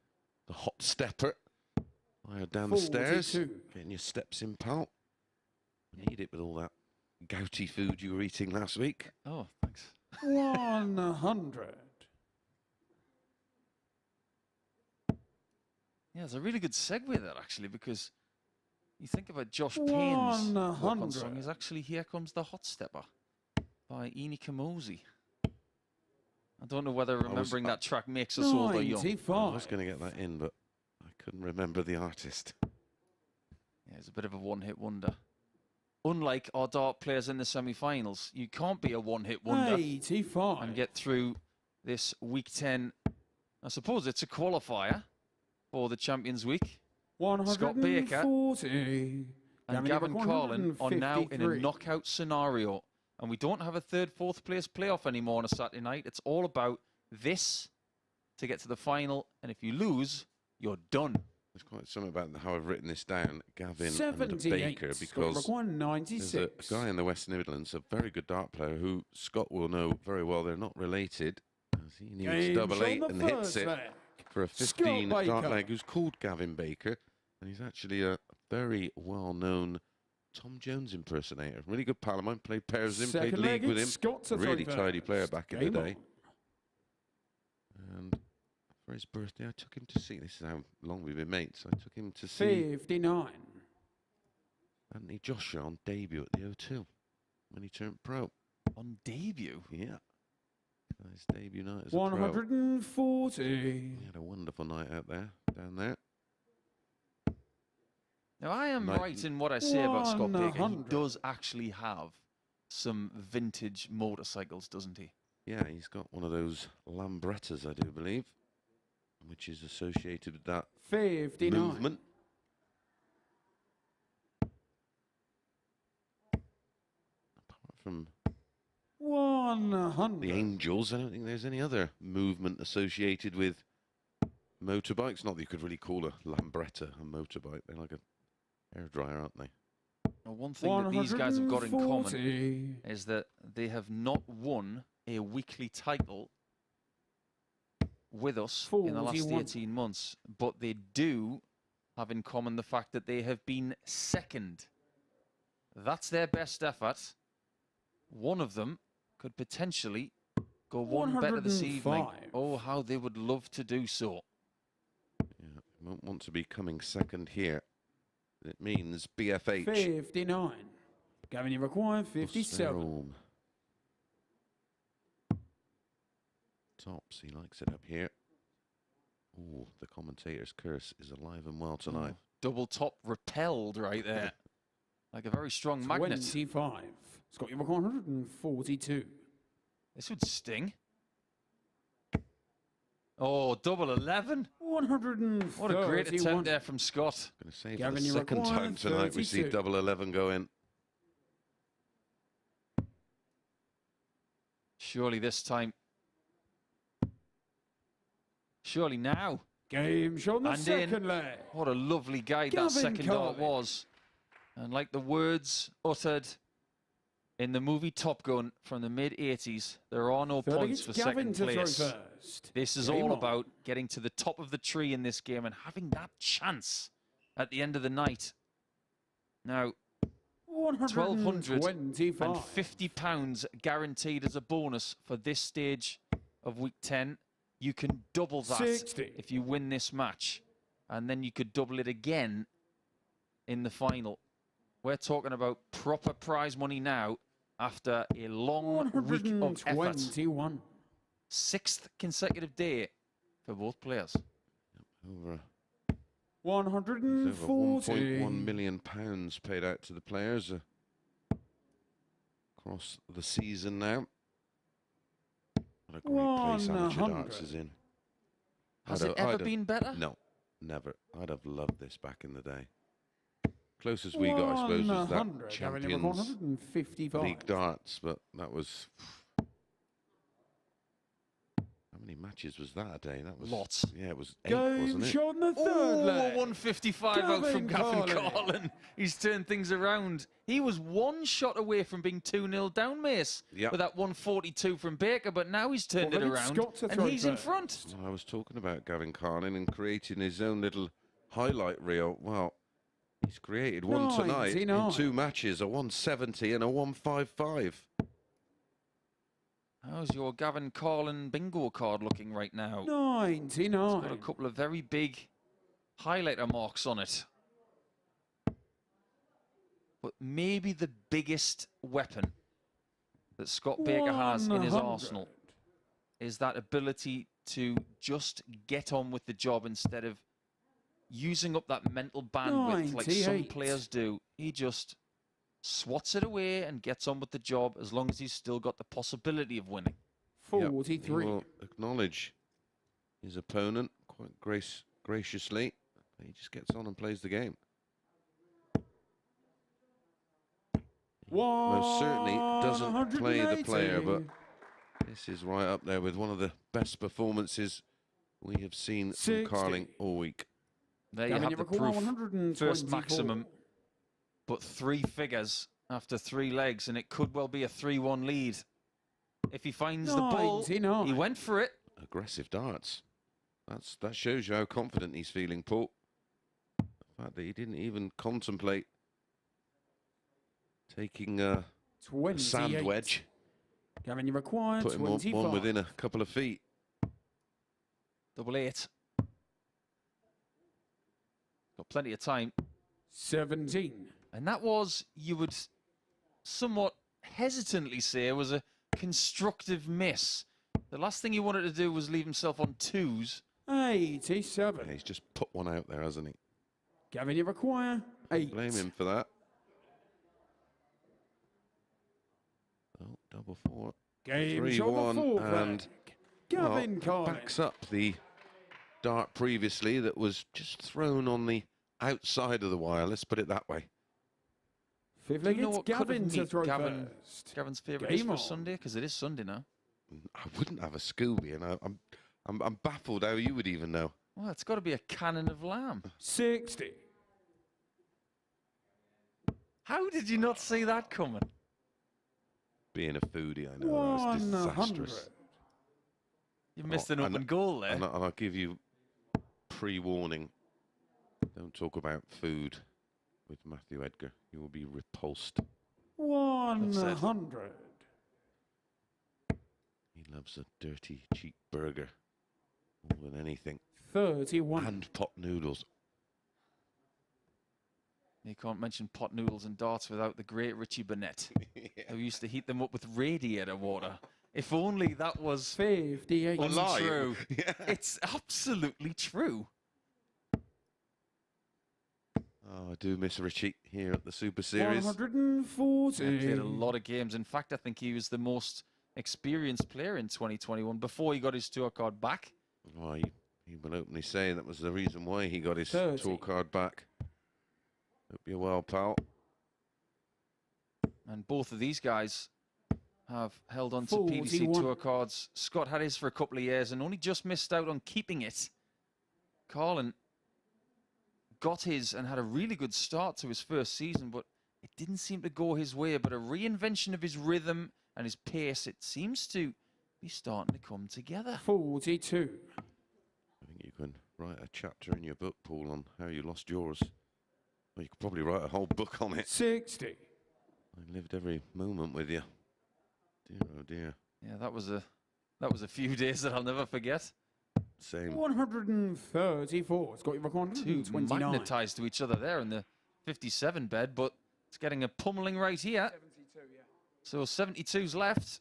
C: the hot stepper. Higher down the stairs, getting your steps in, pal. Need it with all that gouty food you were eating last week.
B: Oh, thanks.
F: 100.
B: Yeah, it's a really good segue that actually, because you think about Josh Payne's walk-on song is actually Here Comes the Hot Stepper by Eni Kamosi. I don't know whether remembering that track makes us old or young.
C: I was going to get that in, but I couldn't remember the artist.
B: Yeah, it's a bit of a one-hit wonder. Unlike our dart players in the semi-finals, you can't be a one-hit wonder
F: 85.
B: and get through this week 10. I suppose it's a qualifier for the Champions Week. Scott Baker
F: 140.
B: and Gavin Carlin are now in a knockout scenario. And we don't have a third, fourth place playoff anymore on a Saturday night. It's all about this to get to the final. And if you lose, you're done.
C: There's quite something about how I've written this down, Gavin and
F: 78.
C: Baker, because there's a guy in the West Midlands, a very good dart player, who Scott will know very well. They're not related. As he needs double eight and hits it for a 15 dart leg, who's called Gavin Baker. And he's actually a very well-known Tom Jones impersonator. Really good pal of mine. Played pairs with him, played league with him. Really tidy player back in the day. And for his birthday, I took him to see. This is how long we've been mates. I took him to see
F: 59.
C: Anthony Joshua on debut at the O2 when he turned pro.
B: On debut?
C: Yeah. His debut night as a
F: 140.
C: pro. He had a wonderful night out there, down there.
B: Now, I am right in what I say about Scott Baker. He does actually have some vintage motorcycles, doesn't he?
C: Yeah, he's got one of those Lambrettas, I do believe, which is associated with that
F: 59.
C: movement. Apart from
F: 100.
C: the Angels, I don't think there's any other movement associated with motorbikes. Not that you could really call a Lambretta a motorbike. They're like a hairdryer, aren't they?
B: Now, one thing that these guys have got in common is that they have not won a weekly title with us in the last 18 months, but they do have in common the fact that they have been second. That's their best effort. One of them could potentially go one better this evening. Oh, how they would love to do so.
C: Yeah, won't want to be coming second here. It means BFH.
F: 59. Gavin, you require 57.
C: Tops, he likes it up here. Oh, the commentator's curse is alive and well tonight.
B: Double top repelled right there. Like a very strong magnet.
F: 25. Scott, you require 142.
B: This would sting. Oh, double 11.
F: 131.
B: What a great attempt there from Scott.
C: Going to say for the second time tonight we see double 11 go in.
B: Surely this time. Surely now.
F: Game show on the
B: and
F: second
B: in.
F: leg.
B: What a lovely guide
F: Gavin
B: that second dart
F: Carlin.
B: was. And like the words uttered in the movie Top Gun from the mid-80s, there are no points for second place. This is all about getting to the top of the tree in this game and having that chance at the end of the night. Now, £1,250 guaranteed as a bonus for this stage of week 10. You can double that
F: 60.
B: if you win this match. And then you could double it again in the final. We're talking about proper prize money now after a long week of effort. 6th consecutive day for both players.
C: Over
F: 140.
C: £1.1 million paid out to the players across the season now. What a great place amateur darts is in.
B: Has it ever been better?
C: No, never. I'd have loved this back in the day. Closest we got, I suppose, was that Champions League darts, but that was... How many matches was that a day? That was
B: lots.
C: Yeah, it was 8, wasn't it?
F: On the third leg.
B: 155 out from Gavin Carlin. He's turned things around. He was one shot away from being 2-0 down, Mace, with that 142 from Baker, but now he's turned it around and he's in front.
C: Well, I was talking about Gavin Carlin and creating his own little highlight reel. Well, he's created one tonight in 2 matches, a 170 and a 155.
B: How's your Gavin Carlin bingo card looking right now?
F: 99.
B: It's got a couple of very big highlighter marks on it. But maybe the biggest weapon that Scott Baker has in his arsenal is that ability to just get on with the job instead of using up that mental bandwidth like some players do. He just swats it away and gets on with the job as long as he's still got the possibility of winning.
F: 43.
C: He will acknowledge his opponent quite graciously He just gets on and plays the game. Most certainly doesn't play the player, but this is right up there with one of the best performances we have seen from Carling all week.
B: There you have the proof. First maximum, but 3 figures after 3 legs, and it could well be a 3-1 lead. If he finds the ball, he went for it.
C: Aggressive darts. That shows you how confident he's feeling, Paul. The fact that he didn't even contemplate taking a sand wedge.
F: Gavin, you require
C: put him
F: 25.
C: one within a couple of feet.
B: Double 8. Got plenty of time.
F: 17.
B: And that was, you would somewhat hesitantly say, was a constructive miss. The last thing he wanted to do was leave himself on 2s.
F: 87.
C: Yeah, he's just put one out there, hasn't he?
F: Gavin, you require 8.
C: Blame him for that. Oh, double 4.
F: Game
C: 3-1, and
F: Gavin Carlin
C: backs up the dart previously that was just thrown on the outside of the wire. Let's put it that way.
F: 5 leg, it's Gavin to throw first.
B: Gavin's favourite is for Sunday, because it is Sunday now.
C: I wouldn't have a Scooby, and I'm baffled how you would even know.
B: Well, it's got to be a cannon of lamb.
F: 60.
B: How did you not see that coming?
C: Being a foodie, I know that was disastrous.
B: You missed an open goal there.
C: And I'll give you pre-warning. Don't talk about food with Matthew Edgar. You will be repulsed.
F: 100.
C: He loves a dirty, cheap burger more than anything.
F: 31.
C: And pot noodles.
B: You can't mention pot noodles and darts without the great Richie Burnett, who used to heat them up with radiator water. If only that was
F: 58.
B: Untrue. Yeah. It's absolutely true.
C: Oh, I do miss Richie here at the Super Series.
F: 140.
B: He played a lot of games. In fact, I think he was the most experienced player in 2021 before he got his tour card back.
C: Well, he will openly say that was the reason why he got his
F: 30.
C: tour card back. Hope you're well, pal.
B: And both of these guys have held on to
F: 41.
B: PDC tour cards. Scott had his for a couple of years and only just missed out on keeping it. Carlin got his and had a really good start to his first season, but it didn't seem to go his way. But a reinvention of his rhythm and his pace, it seems to be starting to come together.
F: 42.
C: I think you can write a chapter in your book, Paul, on how you lost yours. Well, you could probably write a whole book on it.
F: 60.
C: I lived every moment with you. Dear, oh dear.
B: Yeah, that was a few days that I'll never forget.
C: Same.
F: 134. It's got your record.
B: Two magnetised to each other there in the 57 bed, but it's getting a pummeling right here.
F: 72, yeah.
B: So 72's left.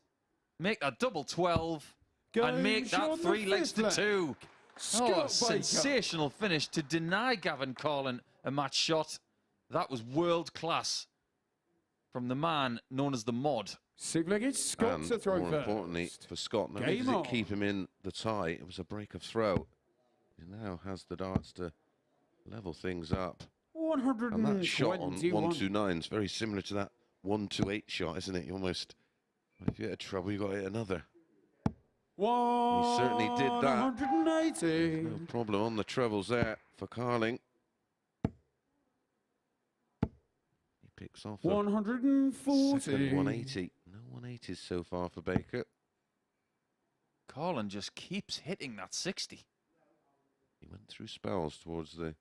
B: Make that double 12 and make that
F: shot
B: 3 legs to 2.
F: Scott
B: a sensational finish to deny Gavin Carlin a match shot. That was world class from the man known as the Mod.
F: 6 legged Scott to throw
C: more
F: first.
C: importantly for Scott, not only does it keep him in the tie, it was a break of throw. He now has the darts to level things up.
F: 121.
C: And that shot on 129 is very similar to that 128 shot, isn't it? You almost, if you hit a trouble, you got to hit another. He certainly did that.
F: 180.
C: No problem on the trebles there for Carling. He picks off
F: 140.
C: second 180. No 180s so far for Baker.
B: Carlin just keeps hitting that 60.
C: He went through spells towards the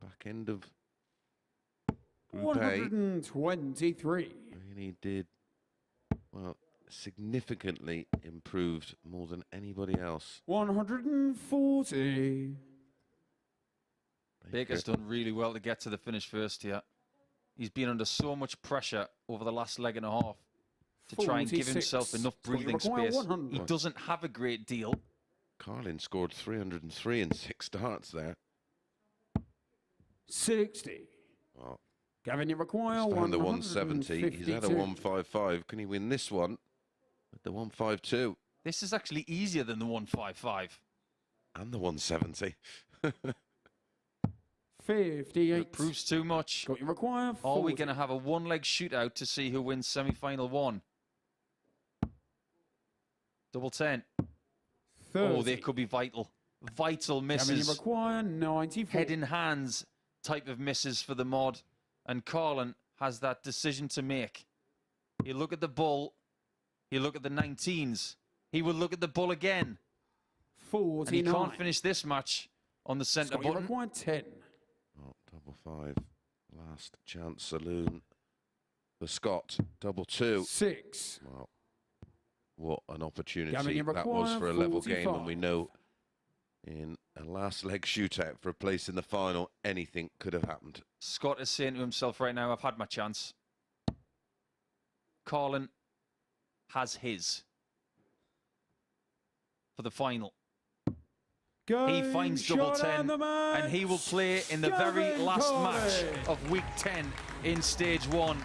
C: back end of Group A.
F: 123.
C: And he did, well, significantly improved more than anybody else.
F: 140.
B: Baker's done really well to get to the finish first here. He's been under so much pressure over the last leg and a half to try and give himself enough breathing space.
F: 100.
B: He doesn't have a great deal.
C: Carlin scored 303 in 6 darts there.
F: 60.
C: Well,
F: Gavin, you require
C: he's found the 170. He's had a
F: 152.
C: 155. Can he win this one? With the 152
B: This is actually easier than the 155.
C: and the 170.
F: 58.
B: It proves too much.
F: Got you require 40.
B: Are we going to have a one-leg shootout to see who wins semi-final 1? Double 10.
F: 30.
B: Oh, they could be vital. Vital misses.
F: You require 94.
B: Head in hands type of misses for the mod. And Carlin has that decision to make. He'll look at the bull. He'll look at the 19s. He will look at the bull again.
F: 49.
B: And he can't finish this match on the centre
F: Scott, you
B: button.
F: require 10.
C: Oh, double 5. Last chance saloon for Scott. Double 2.
F: 6.
C: Well, what an opportunity
F: Gavin, you
C: that was for a level
F: 45.
C: game, and we know in a last leg shootout for a place in the final, anything could have happened.
B: Scott is saying to himself right now, I've had my chance. Carlin has his for the final. He finds double 10 and he will play in the very last match of week 10 in stage 1.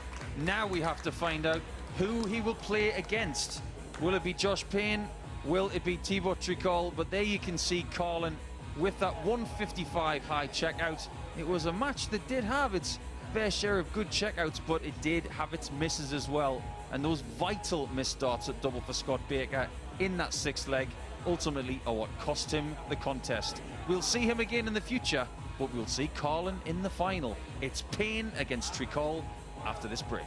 B: Now we have to find out who he will play against. Will it be Josh Payne? Will it be Thibault Tricole? But there you can see Carlin with that 155 high checkout. It was a match that did have its fair share of good checkouts, but it did have its misses as well. And those vital missed starts at double for Scott Baker in that 6th leg ultimately are what cost him the contest. We'll see him again in the future, but we'll see Carlin in the final. It's Payne against Tricole after this break.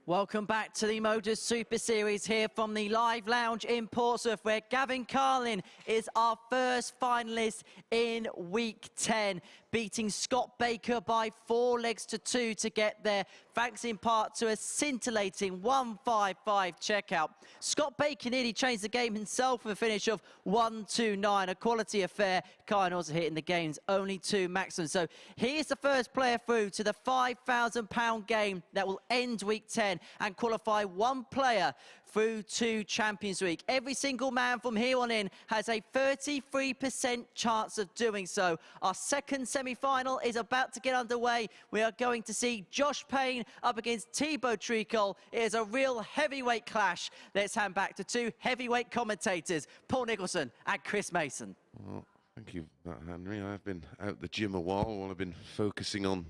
A: Welcome back to the MODUS Super Series here from the Live Lounge in Portsmouth, where Gavin Carlin is our first finalist in Week 10, beating Scott Baker by 4 legs to 2 to get there, thanks in part to a scintillating 1.55 checkout. Scott Baker nearly changed the game himself with a finish of 1.29, a quality affair. Carlin also hitting the game's only 2 maximum. So he is the first player through to the £5,000 game that will end Week 10 and qualify 1 player through to Champions Week. Every single man from here on in has a 33% chance of doing so. Our second semi-final is about to get underway. We are going to see Josh Payne up against Thibault Tricole. It is a real heavyweight clash. Let's hand back to 2 heavyweight commentators, Paul Nicholson and Chris Mason.
C: Well, thank you for that, Henry. I've been out the gym a while I've been focusing on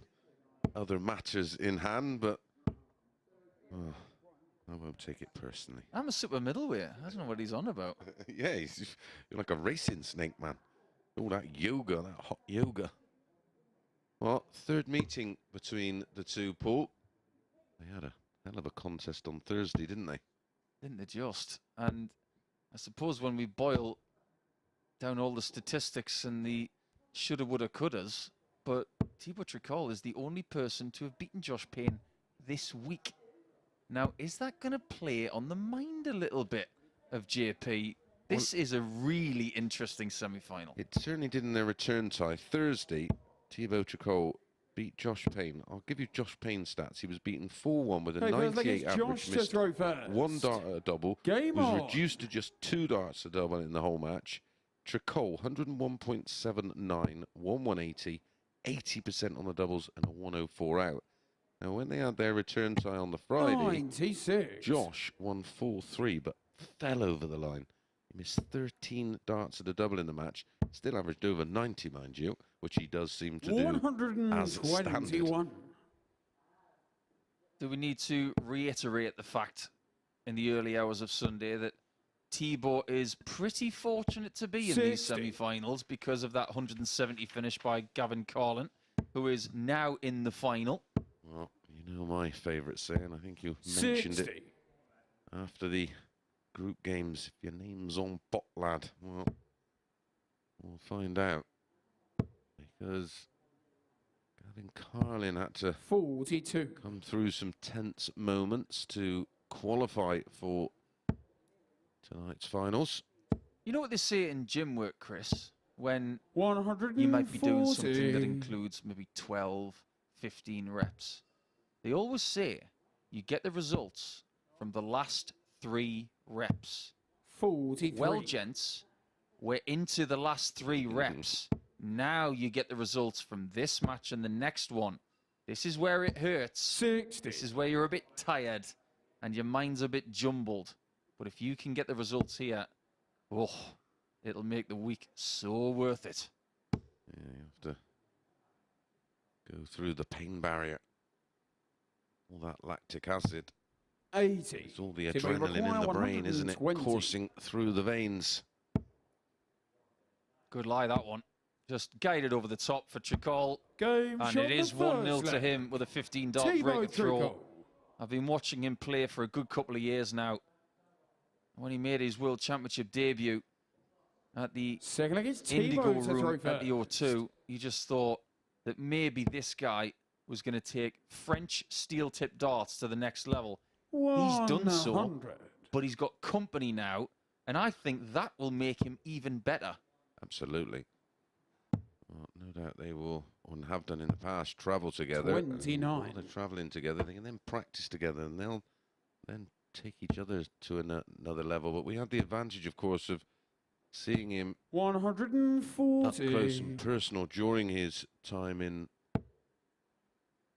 C: other matters in hand, but I won't take it personally.
B: I'm a super middleweight. I don't know what he's on about.
C: Yeah, you're like a racing snake, man. All that yoga, that hot yoga. Well, third meeting between the two, Paul. They had a hell of a contest on Thursday, didn't they?
B: Didn't they just? And I suppose when we boil down all the statistics and the shoulda, woulda, couldas, but Thibault Tricole is the only person to have beaten Josh Payne this week. Now, is that going to play on the mind a little bit of JP? This is a really interesting semi-final.
C: It certainly did in their return tie. Thursday, Thibault Tricole beat Josh Payne. I'll give you Josh Payne's stats. He was beaten 4-1 with a 98 average, missed 1 dart at a double.
F: Game
C: was
F: on.
C: reduced to just 2 darts at a double in the whole match. Tricole, 101.79, 1/180, 80% on the doubles and a 104 out. Now, when they had their return tie on the Friday,
F: 96.
C: Josh won 4-3, but fell over the line. He missed 13 darts at a double in the match. Still averaged over 90, mind you, which he does seem to do as standard.
B: Do we need to reiterate the fact in the early hours of Sunday that Thibault is pretty fortunate to be in these semi-finals because of that 170 finish by Gavin Carlin, who is now in the final?
C: Well, you know my favourite saying. I think you mentioned it after the group games. If your name's on pot, lad, well, we'll find out. Because Gavin Carlin had to
F: 42.
C: come through some tense moments to qualify for tonight's finals.
B: You know what they say in gym work, Chris? When
F: 140.
B: you might be doing something that includes maybe 12, 15 reps. They always say you get the results from the last 3 reps.
F: 43.
B: Well, gents, we're into the last 3 reps. Now you get the results from this match and the next one. This is where it hurts.
F: 60.
B: This is where you're a bit tired and your mind's a bit jumbled. But if you can get the results here, oh, it'll make the week so worth it.
C: Yeah, you have to go through the pain barrier. All that lactic acid.
F: 80.
C: It's all the adrenaline in the brain, isn't it? Coursing through the veins.
B: Good lie, that one. Just guided over the top for Tricole.
F: Game
B: And
F: shot
B: it is
F: the
B: 1-0
F: first
B: to
F: leg.
B: him with a 15-dart
F: Thibault
B: break throw.
F: Tricole.
B: I've been watching him play for a good couple of years now. When he made his World Championship debut at the
F: Second leg is
B: Indigo
F: Thibault to throw
B: room at the
F: first.
B: O2, you just thought that maybe this guy was going to take French steel-tip darts to the next level. He's done so,
F: 100.
B: but he's got company now, and I think that will make him even better.
C: Absolutely. Well, no doubt they will, and have done in the past, travel together.
F: 29.
C: While they're travelling together, they can then practice together, and they'll then take each other to another level. But we had the advantage, of course, of seeing him
F: 140.
C: up close and personal during his time in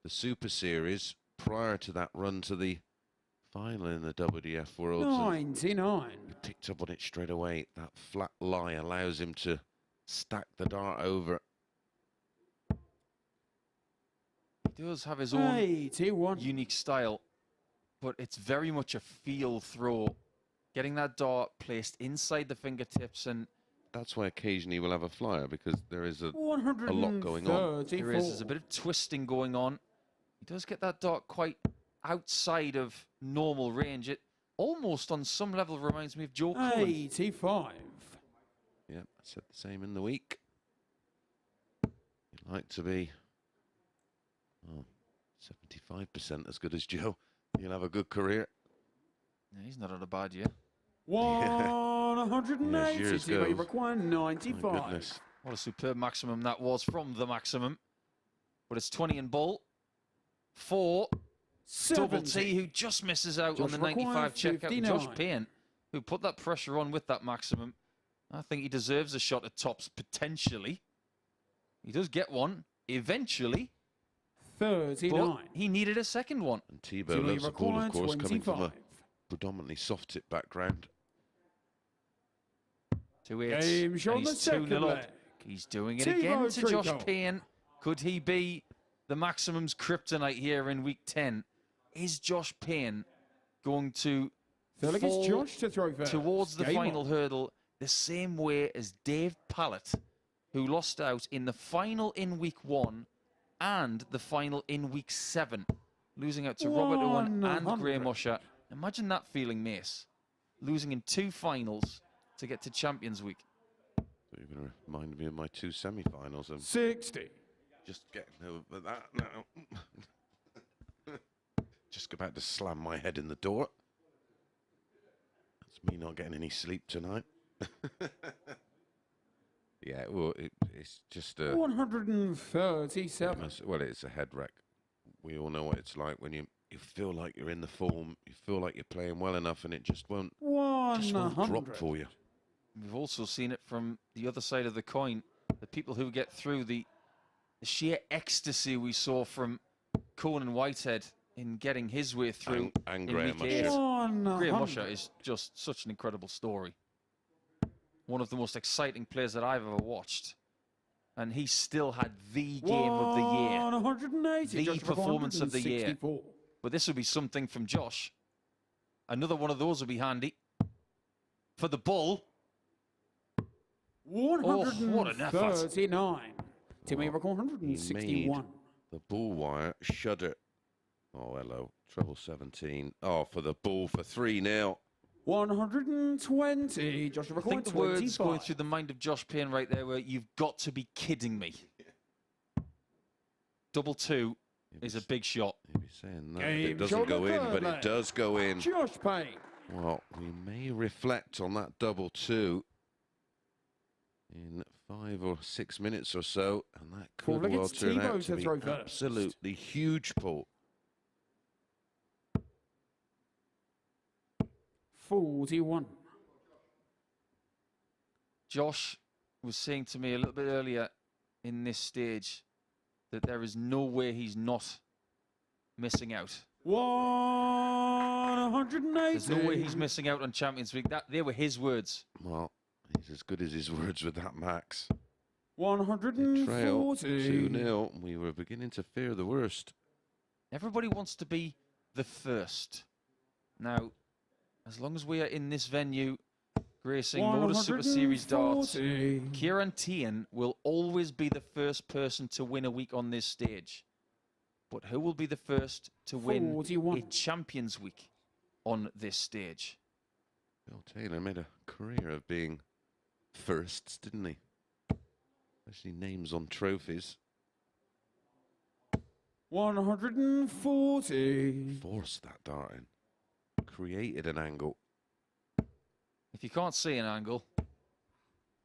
C: the Super Series, prior to that run to the final in the WDF Worlds.
F: 99.
C: He picked up on it straight away. That flat lie allows him to stack the dart over.
B: He does have his own
F: 81.
B: unique style, but it's very much a feel throw. Getting that dart placed inside the fingertips, and
C: That's why occasionally we'll have a flyer, because there is a lot going on.
B: there's a bit of twisting going on. He does get that dart quite outside of normal range. It almost on some level reminds me of Joe Cullen.
F: 85.
C: Yep, I said the same in the week. You'd like to be 75% as good as Joe. You'll have a good career.
B: Yeah, he's not on a bad year.
F: 180.
C: Yes,
F: Thibault
C: years
F: require
C: My
F: 95.
C: goodness.
B: What a superb maximum that was from the maximum. But it's 20 in ball for Double T,
F: 70.
B: who just misses out
F: Josh
B: on the 95
F: required
B: checkout.
F: 59.
B: Josh Payne, who put that pressure on with that maximum. I think he deserves a shot at tops, potentially. He does get one, eventually.
F: 39.
B: But he needed a second one.
C: And Thibault loves the ball, of course, coming from a
F: 25.
C: predominantly soft tip background.
B: 2-8.
F: Game shot
B: And
F: the
B: he's
F: second
B: 2-0 up.
F: leg.
B: He's doing it
F: Thibault
B: again to Josh
F: Tricole.
B: Payne. Could he be the maximum's kryptonite here in week 10? Is Josh Payne going to
F: Feel like it's
B: fall
F: Josh to throw first.
B: towards the
F: Game
B: final
F: on.
B: hurdle the same way as Dave Pallett, who lost out in the final in week 1 and the final in week 7, losing out to Robert Owen and
F: 100.
B: Graham Usher? Imagine that feeling, Mace. Losing in 2 finals to get to Champions Week.
C: So you're going to remind me of my 2 semi-finals. I'm
F: 60.
C: just getting over that now. Just about to slam my head in the door. That's me not getting any sleep tonight. Yeah, well, it's just a...
F: 137.
C: Well, it's a head wreck. We all know what it's like when you feel like you're in the form, you feel like you're playing well enough, and it just won't drop
F: 100.
C: for you.
B: We've also seen it from the other side of the coin. The people who get through, the sheer ecstasy we saw from Conan Whitehead in getting his way through
C: And
B: in
C: Graham
B: week 8.
C: Usher.
F: 100.
B: Graham Usher is just such an incredible story. One of the most exciting players that I've ever watched. And he still had the game of the year.
F: 180.
B: The
F: Josh
B: performance of the year.
F: 164.
B: But this will be something from Josh. Another one of those will be handy. For the bull. What an effort.
F: 139. Timmy record
C: He
F: 161.
C: made the bull wire shudder. Oh, hello. Treble 17. Oh, for the bull for 3-0.
F: 120. Josh
B: I
F: record
B: think the words
F: 25.
B: going through the mind of Josh Payne right there were, you've got to be kidding me. Double 2 is a big shot.
C: You'd be saying that.
F: Game
C: It doesn't go in, but
F: Jordan
C: it does go in.
F: Josh Payne.
C: Well, we may reflect on that double 2 in 5 or 6 minutes or so, and that
F: Paul,
C: could
F: look,
C: well
F: it's
C: turn
F: Thibault
C: out
F: to
C: to be
F: throw first.
C: absolutely huge, Paul.
F: 41.
B: Josh was saying to me a little bit earlier in this stage that there is no way he's not missing out.
F: 180.
B: There's no way he's missing out on Champions League. They were his words.
C: Well, he's as good as his words with that, Max. Trail
F: 140.
C: 2-0. We were beginning to fear the worst.
B: Everybody wants to be the first. Now, as long as we are in this venue, gracing MODUS Super Series darts,
F: 140.
B: Kieran Tian will always be the first person to win a week on this stage. But who will be the first to win
F: 41.
B: a Champions Week on this stage?
C: Bill Taylor made a career of being firsts, didn't he? Especially names on trophies.
F: 140.
C: Forced that dart in. Created an angle.
B: If you can't see an angle,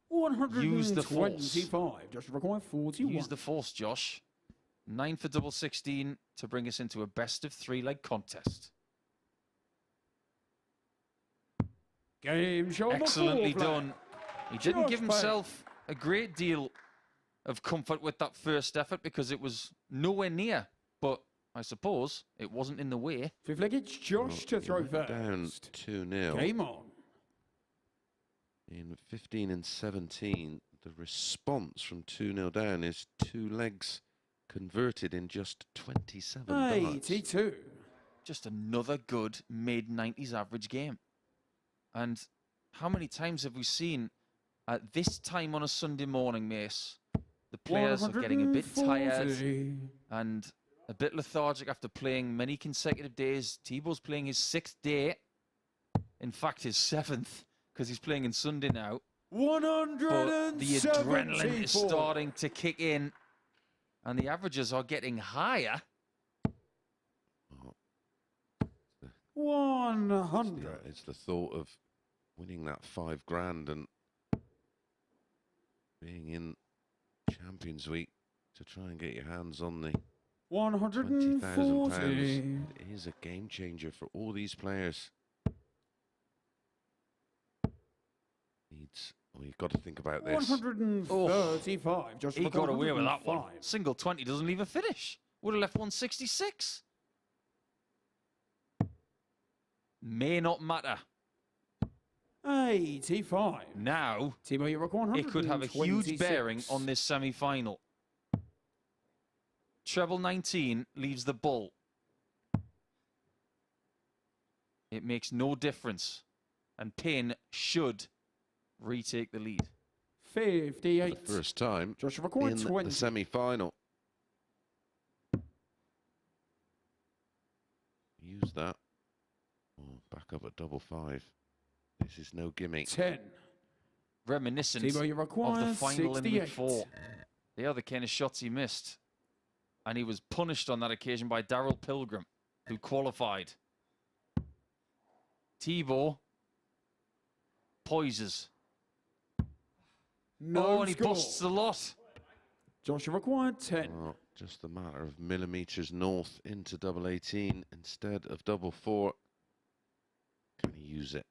F: 125.
B: Use the force.
F: Josh record 41.
B: use the force, Josh. 9 for double 16 to bring us into a best of 3-leg contest.
F: Game show.
B: Excellently
F: number 4
B: done. He didn't
F: Josh
B: give
F: Payne.
B: himself a great deal of comfort with that first effort because it was nowhere near. But I suppose it wasn't in the way.
F: Fifth leg, it's Josh to throw first.
C: Down 2-0.
F: Game on.
C: In 15 and 17, the response from 2-0 down is 2 legs converted in just 27 darts.
F: 82.
B: Just another good mid-90s average game. And how many times have we seen at this time on a Sunday morning, Mace, the players are getting a bit tired
F: 140.
B: and a bit lethargic after playing many consecutive days. Thibault's playing his 6th day. In fact, his 7th, because he's playing on Sunday now. But the adrenaline is starting to kick in, and the averages are getting higher.
F: 100.
C: It's the thought of winning that $5,000 and being in Champions Week to try and get your hands on the £20,000. It is a game changer for all these players. Well, you've got to think about this.
F: 135.
B: He got away with that one. Single 20 doesn't leave a finish. Would have left 166. May not matter.
F: 85.
B: Now,
F: Thibault, you rock 100.
B: it could have a huge bearing on this semi-final. Treble 19 leaves the bull. It makes no difference. And Payne should retake the lead.
F: 58.
C: For the first time
F: Joshua
C: in the semi-final. Use that. Oh, back up at double 5. This is no gimme.
F: 10.
B: Reminiscent
F: Thibault, you
B: of the final
F: 68.
B: in week 4. They are the kind of shots he missed. And he was punished on that occasion by Daryl Pilgrim, who qualified. Thibault poises.
F: No
B: and he
F: score.
B: busts the lot.
F: Joshua required 10.
C: Well, just a matter of millimetres north into double 18 instead of double 4. Can he use it?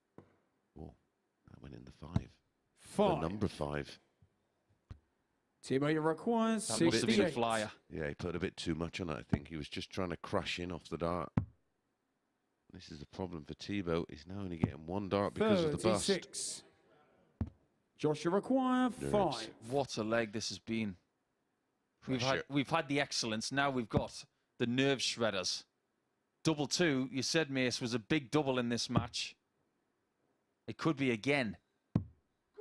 C: Oh, that went in the 5.
F: 5.
C: The number 5.
F: Thibault, you require
B: That must have
F: 68.
B: been a flyer.
C: Yeah, he put a bit too much on it, I think. He was just trying to crush in off the dart. This is the problem for Thibault. He's now only getting 1 dart because of the bust.
F: 36. Joshua require 5.
B: What a leg this has been. We've had the excellence. Now we've got the nerve shredders. Double 2, you said, Mace, was a big double in this match. It could be again.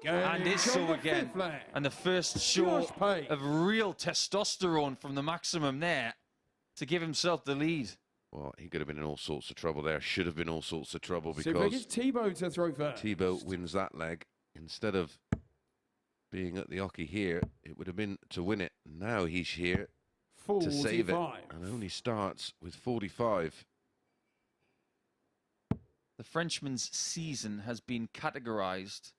B: And is so again. And the first show of real testosterone from the Maximum there to give himself the lead.
C: Well, he could have been in all sorts of trouble there. Should have been all sorts of trouble
F: So
C: because
F: it's Thibault to throw first.
C: Thibault wins that leg. Instead of being at the hockey here, it would have been to win it. Now he's here to save it. And only starts with 45.
B: The Frenchman's season has been categorized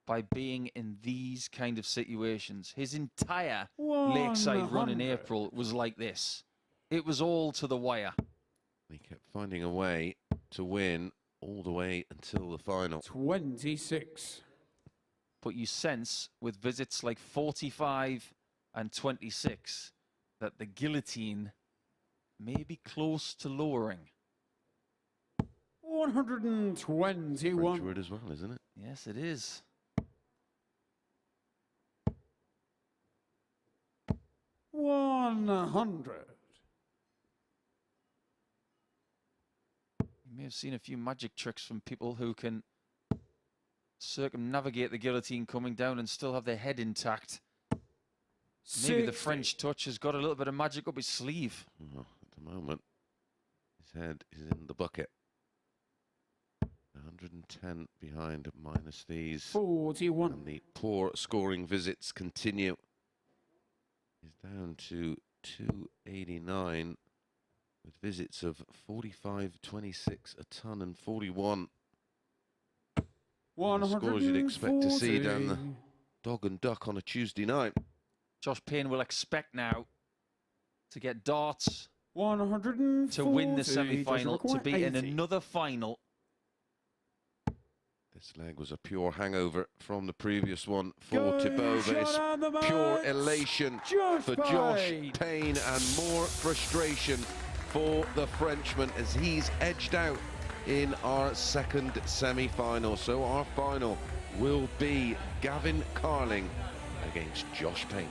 B: by being in these kind of situations. His entire Lakeside run in April was like this. It was all to the wire.
C: He kept finding a way to win all the way until the final.
F: 26.
B: But you sense with visits like 45 and 26 that the guillotine may be close to lowering.
F: 121.
C: French word as well, isn't it?
B: Yes, it is.
F: 100.
B: You may have seen a few magic tricks from people who can circumnavigate the guillotine coming down and still have their head intact. Maybe the French touch has got a little bit of magic up his sleeve.
C: Oh, at the moment, his head is in the bucket. 110 behind minus these.
F: 41.
C: And the poor scoring visits continue. He's down to 289 with visits of 45, 26, a ton and 41. The scores you'd expect to see down the dog and duck on a Tuesday night.
B: Josh Payne will expect now to get darts,
F: 140.
B: to win the semi-final, to be in another final.
C: This leg was a pure hangover from the previous one for Thibault. It's pure elation for Josh Payne and more frustration for the Frenchman as he's edged out in our second semi-final. So our final will be Gavin Carlin against Josh Payne.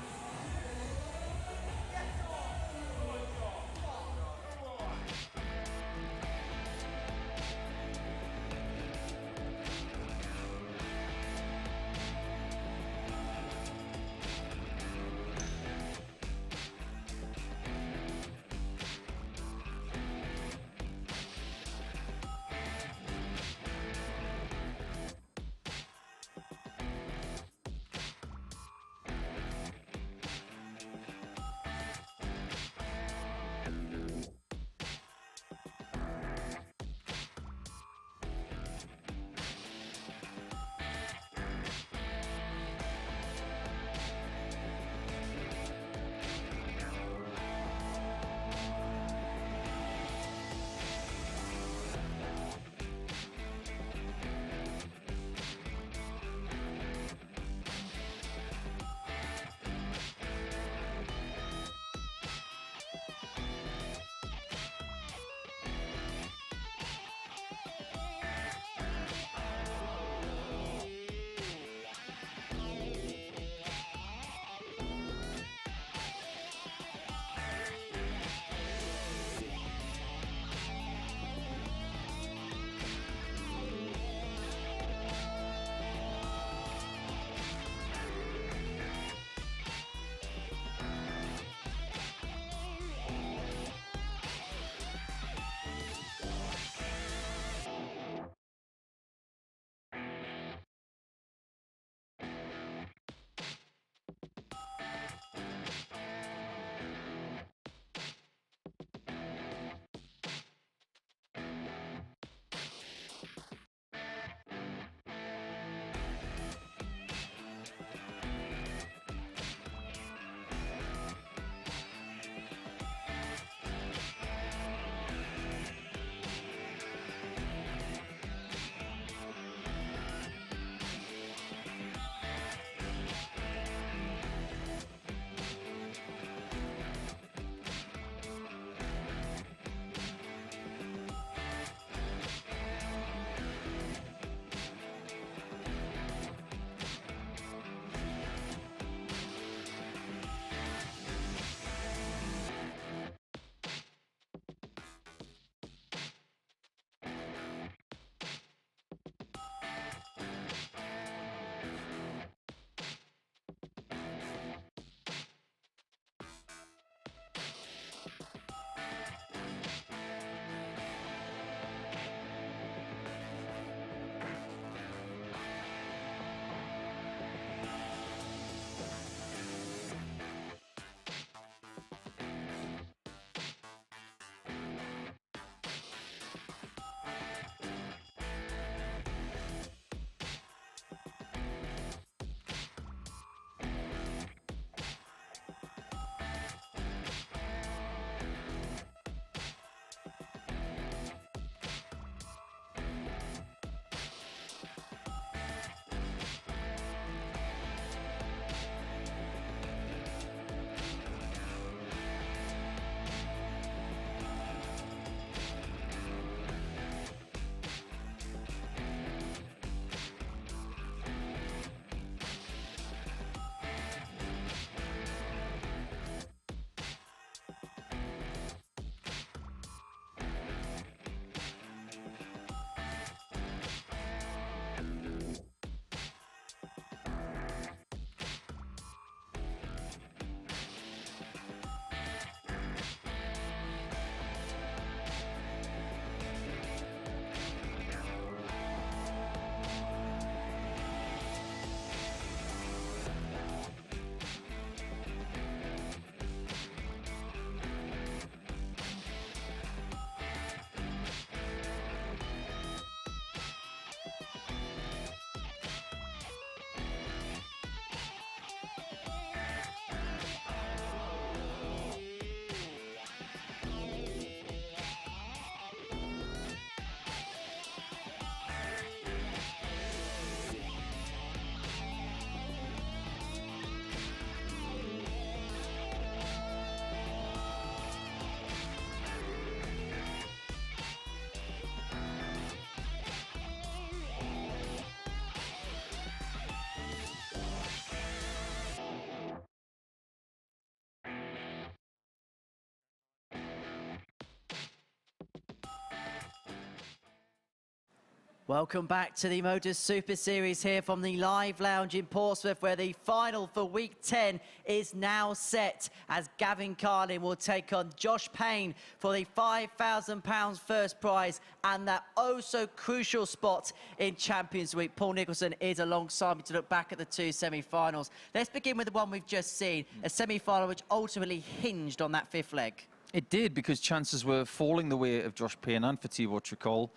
A: Welcome back to the MODUS Super Series here from the Live Lounge in Portsmouth, where the final for Week 10 is now set as Gavin Carlin will take on Josh Payne for the £5,000 first prize and that oh-so-crucial spot in Champions Week. Paul Nicholson is alongside me to look back at the two semi-finals. Let's begin with the one we've just seen, a semi-final which ultimately hinged on that fifth leg.
B: It did, because chances were falling the way of Josh Payne and for Thibault Tricole.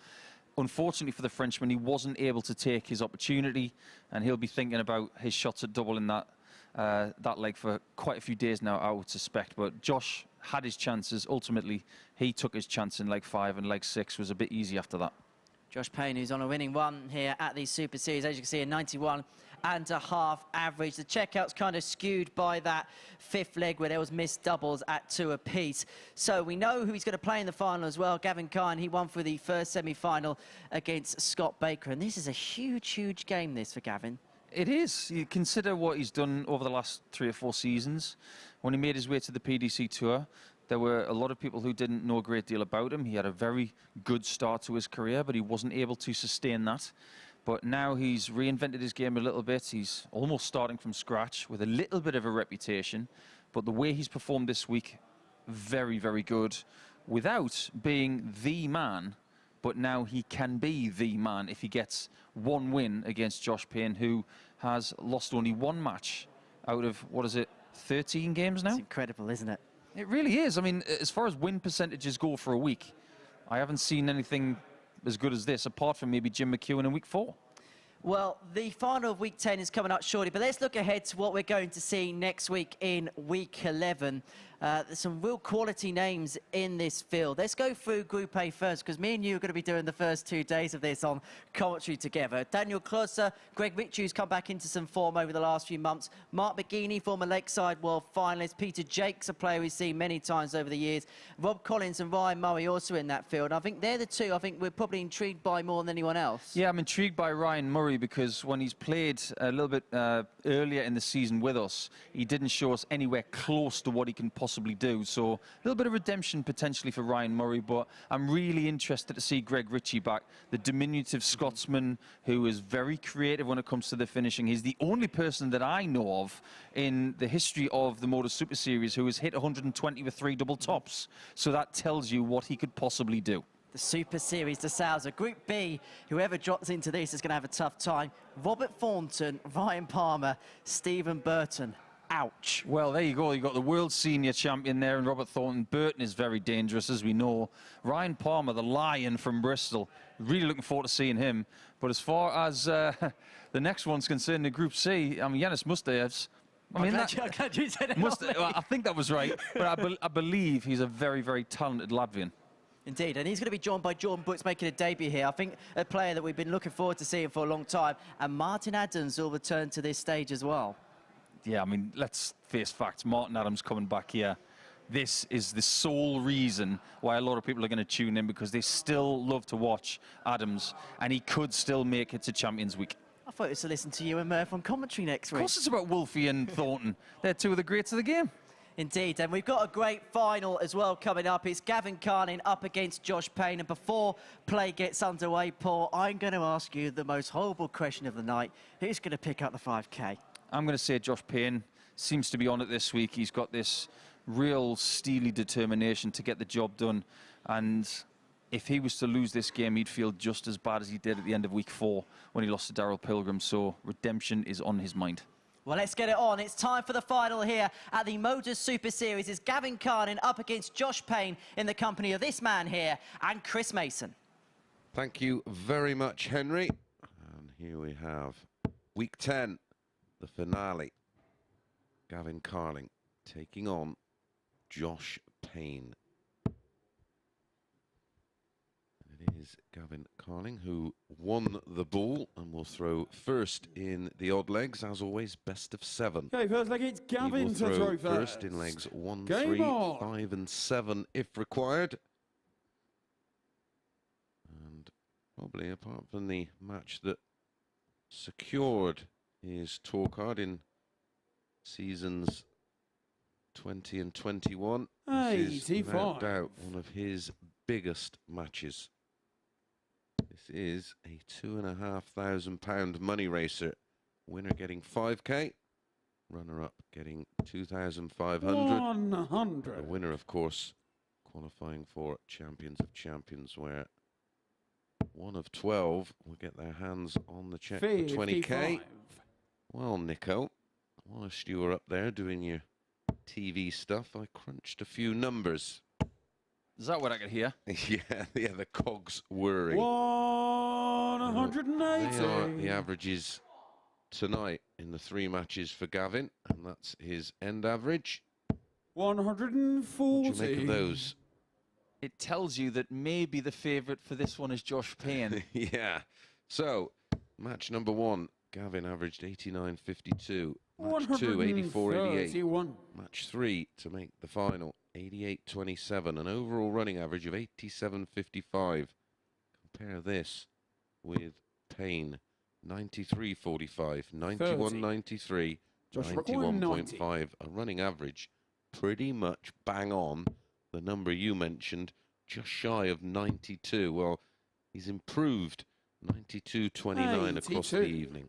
B: Unfortunately for the Frenchman, he wasn't able to take his opportunity, and he'll be thinking about his shots at double in that leg for quite a few days now, I would suspect. But Josh had his chances. Ultimately, he took his chance in leg 5, and leg 6 was a bit easy after that.
A: Josh Payne, who's on a winning run here at the Super Series, as you can see, a 91.5 average. The checkout's kind of skewed by that fifth leg where there was missed doubles at 2 apiece. So we know who he's going to play in the final as well. Gavin Carlin, he won for the first semi-final against Scott Baker. And this is a huge, huge game, this, for Gavin.
B: It is. You consider what he's done over the last 3 or 4 seasons. When he made his way to the PDC Tour, there were a lot of people who didn't know a great deal about him. He had a very good start to his career, but he wasn't able to sustain that. But now he's reinvented his game a little bit. He's almost starting from scratch with a little bit of a reputation. But the way he's performed this week, very, very good. Without being the man, but now he can be the man if he gets one win against Josh Payne, who has lost only 1 match out of, 13 games now?
A: It's incredible, isn't it?
B: It really is. I mean, as far as win percentages go for a week, I haven't seen anything as good as this, apart from maybe Jim McEwen in week 4.
A: Well, the final of Week 10 is coming up shortly, but let's look ahead to what we're going to see next week in Week 11. There's some real quality names in this field. Let's go through Group A first, because me and you are going to be doing the first 2 days of this on commentary together. Daniel Klose, Greg Ritchie, who's come back into some form over the last few months. Mark McGeaney, former Lakeside World finalist. Peter Jakes, a player we've seen many times over the years. Rob Collins and Ryan Murray also in that field. I think they're the two I think we're probably intrigued by more than anyone else.
B: Yeah, I'm intrigued by Ryan Murray, because when he's played a little bit earlier in the season with us, he didn't show us anywhere close to what he can possibly do. So a little bit of redemption potentially for Ryan Murray, but I'm really interested to see Greg Ritchie back, the diminutive Scotsman who is very creative when it comes to the finishing. He's the only person that I know of in the history of the MODUS Super Series who has hit 120 with 3 double tops. So that tells you what he could possibly do.
A: The Super Series de Sousa. Group B, whoever drops into this is going to have a tough time. Robert Thornton, Ryan Palmer, Stephen Burton. Ouch.
B: Well, there you go. You've got the world senior champion there, and Robert Thornton. Burton is very dangerous, as we know. Ryan Palmer, the Lion from Bristol. Really looking forward to seeing him. But as far as the next one's concerned in Group C, I mean, Yanis Mustaevs.
A: I'm glad you said it.
B: I think that was right, but I believe he's a very, very talented Latvian.
A: Indeed, and he's going to be joined by Jordan Brooks making a debut here. I think a player that we've been looking forward to seeing for a long time. And Martin Adams will return to this stage as well.
B: Yeah, I mean, let's face facts. Martin Adams coming back here. This is the sole reason why a lot of people are going to tune in, because they still love to watch Adams, and he could still make it to Champions Week.
A: I thought it was to listen to you and Murph on commentary next week.
B: Of course it's about Wolfie and Thornton. They're 2 of the greats of the game.
A: Indeed, and we've got a great final as well coming up. It's Gavin Carlin up against Josh Payne. And before play gets underway, Paul, I'm going to ask you the most horrible question of the night. Who's going to pick up the 5K?
B: I'm going to say Josh Payne seems to be on it this week. He's got this real steely determination to get the job done. And if he was to lose this game, he'd feel just as bad as he did at the end of week 4 when he lost to Daryl Pilgrim. So redemption is on his mind.
A: Well, let's get it on. It's time for the final here at the MODUS Super Series. It's Gavin Carlin up against Josh Payne in the company of this man here and Chris Mason.
C: Thank you very much, Henry. And here we have Week 10, the finale. Gavin Carlin taking on Josh Payne. It is Gavin Carlin who won the ball and will throw first in the odd legs. As always, best of 7.
F: Okay, first leg, it's Gavin to throw
C: first in legs 1,
F: Game
C: 3,
F: on.
C: 5 and 7 if required. And probably apart from the match that secured his tour card in seasons 20 and 21, this is without doubt one of his biggest matches This is a £2,500 money racer. Winner getting 5k. Runner-up getting 2,500.
F: 100.
C: The winner, of course, qualifying for Champions of Champions, where one of 12 will get their hands on the check for 20k. Well, Nico, whilst you were up there doing your TV stuff, I crunched a few numbers.
B: Is that what I could hear?
C: yeah, the cogs whirring.
F: 180.
C: They are the averages tonight in the 3 matches for Gavin, and that's his end average.
F: 140.
C: What do you make of those?
B: It tells you that maybe the favourite for this one is Josh Payne.
C: Yeah. So, match number 1, Gavin averaged 89.52. Match 2, 84.88. Match 3 to make the final, 88.27. An overall running average of 87.55. Compare this with Payne, 93.45, 91.93, 91.5. A running average pretty much bang on the number you mentioned, just shy of 92. Well, he's improved 92.29 across the evening.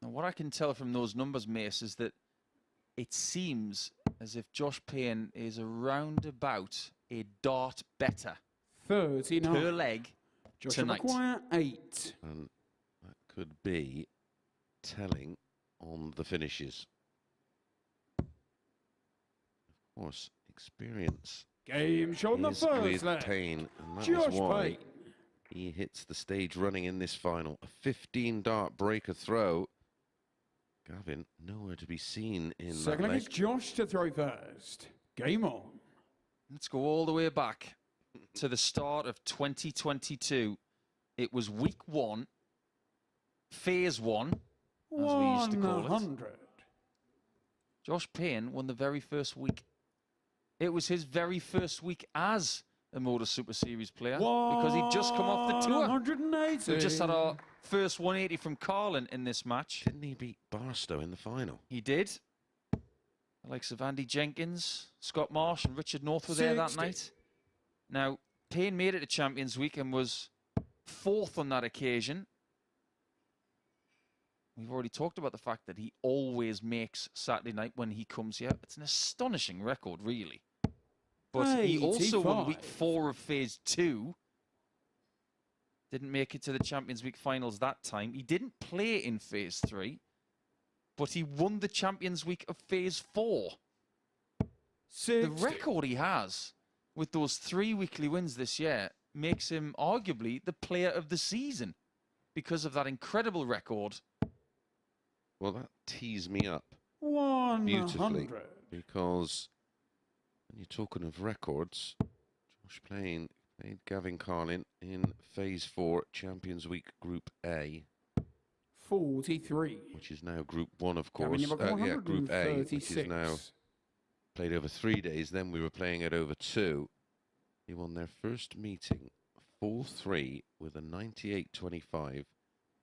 B: Now, what I can tell from those numbers, Mace, is that it seems as if Josh Payne is around about a dart better
F: 39
B: per leg tonight.
F: 8.
C: And that could be telling on the finishes. Of course, experience
F: Game shot the
C: is
F: first
C: with
F: leg.
C: Payne, and that
F: Josh
C: is why
F: Payne.
C: he hits the stage running in this final. A 15 dart breaker throw. Gavin nowhere to be seen in
F: Second
C: that
F: leg
C: leg.
F: is Josh to throw first. Game on.
B: Let's go all the way back to the start of 2022. It was week 1, phase 1, as we used to call it.
F: 100.
B: Josh Payne won the very first week. It was his very first week as a MODUS Super Series player because he'd just come off the tour.
F: 180.
B: We just had our first 180 from Carlin in this match.
C: Didn't he beat Barstow in the final?
B: He did. The likes of Andy Jenkins, Scott Marsh and Richard North were there that
F: 60.
B: night. Now, Payne made it to Champions Week and was 4th on that occasion. We've already talked about the fact that he always makes Saturday night when he comes here. It's an astonishing record, really. But he also won week 4 of phase 2. Didn't make it to the Champions Week finals that time. He didn't play in phase 3, but he won the Champions Week of phase 4.
F: 60.
B: The record he has with those 3 weekly wins this year makes him arguably the player of the season because of that incredible record.
C: Well, that tees me up
F: 100.
C: beautifully, because when you're talking of records, Josh Payne played Gavin Carlin in phase 4 Champions Week Group A,
F: 43.
C: which is now Group 1, of
F: Gavin,
C: course.
F: you've got
C: Yeah, Group A, which is
F: 136.
C: now played over 3 days. Then we were playing it over 2. He won their first meeting 4-3 with a 98.25.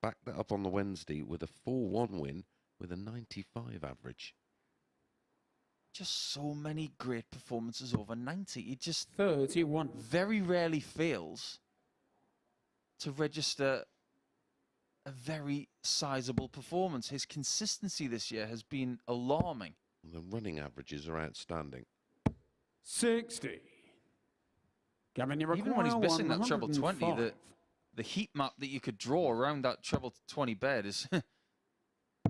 C: Backed that up on the Wednesday with a 4-1 win with a 95 average.
B: Just so many great performances over 90. He just
F: 31.
B: very rarely fails to register a very sizable performance. His consistency this year has been alarming.
C: The running averages are outstanding.
F: 60. Gavin, you
B: Even when he's
F: require
B: missing that treble 20,
F: 105.
B: the heat map that you could draw around that treble 20 bed is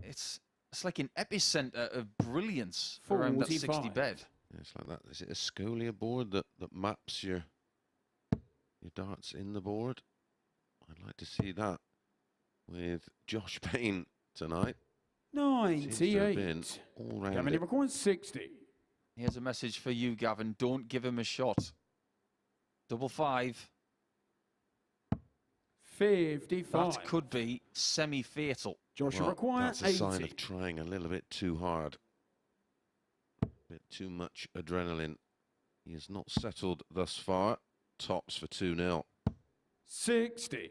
B: it's like an epicenter of brilliance around that 60
F: 45.
B: bed.
C: Yeah, it's like that. Is it a Scolia board that maps your darts in the board? I'd like to see that with Josh Payne tonight. Seems to have been
F: 98.
C: all round
F: Gavin,
C: it.
F: you require 60.
B: Here's a message for you, Gavin. Don't give him a shot. 555.
F: 55.
B: That could be semi-fatal.
F: Josh, you
C: Well,
F: require
C: that's a
F: 80.
C: sign of trying a little bit too hard. A bit too much adrenaline. He has not settled thus far. Tops for 2-0.
F: 60.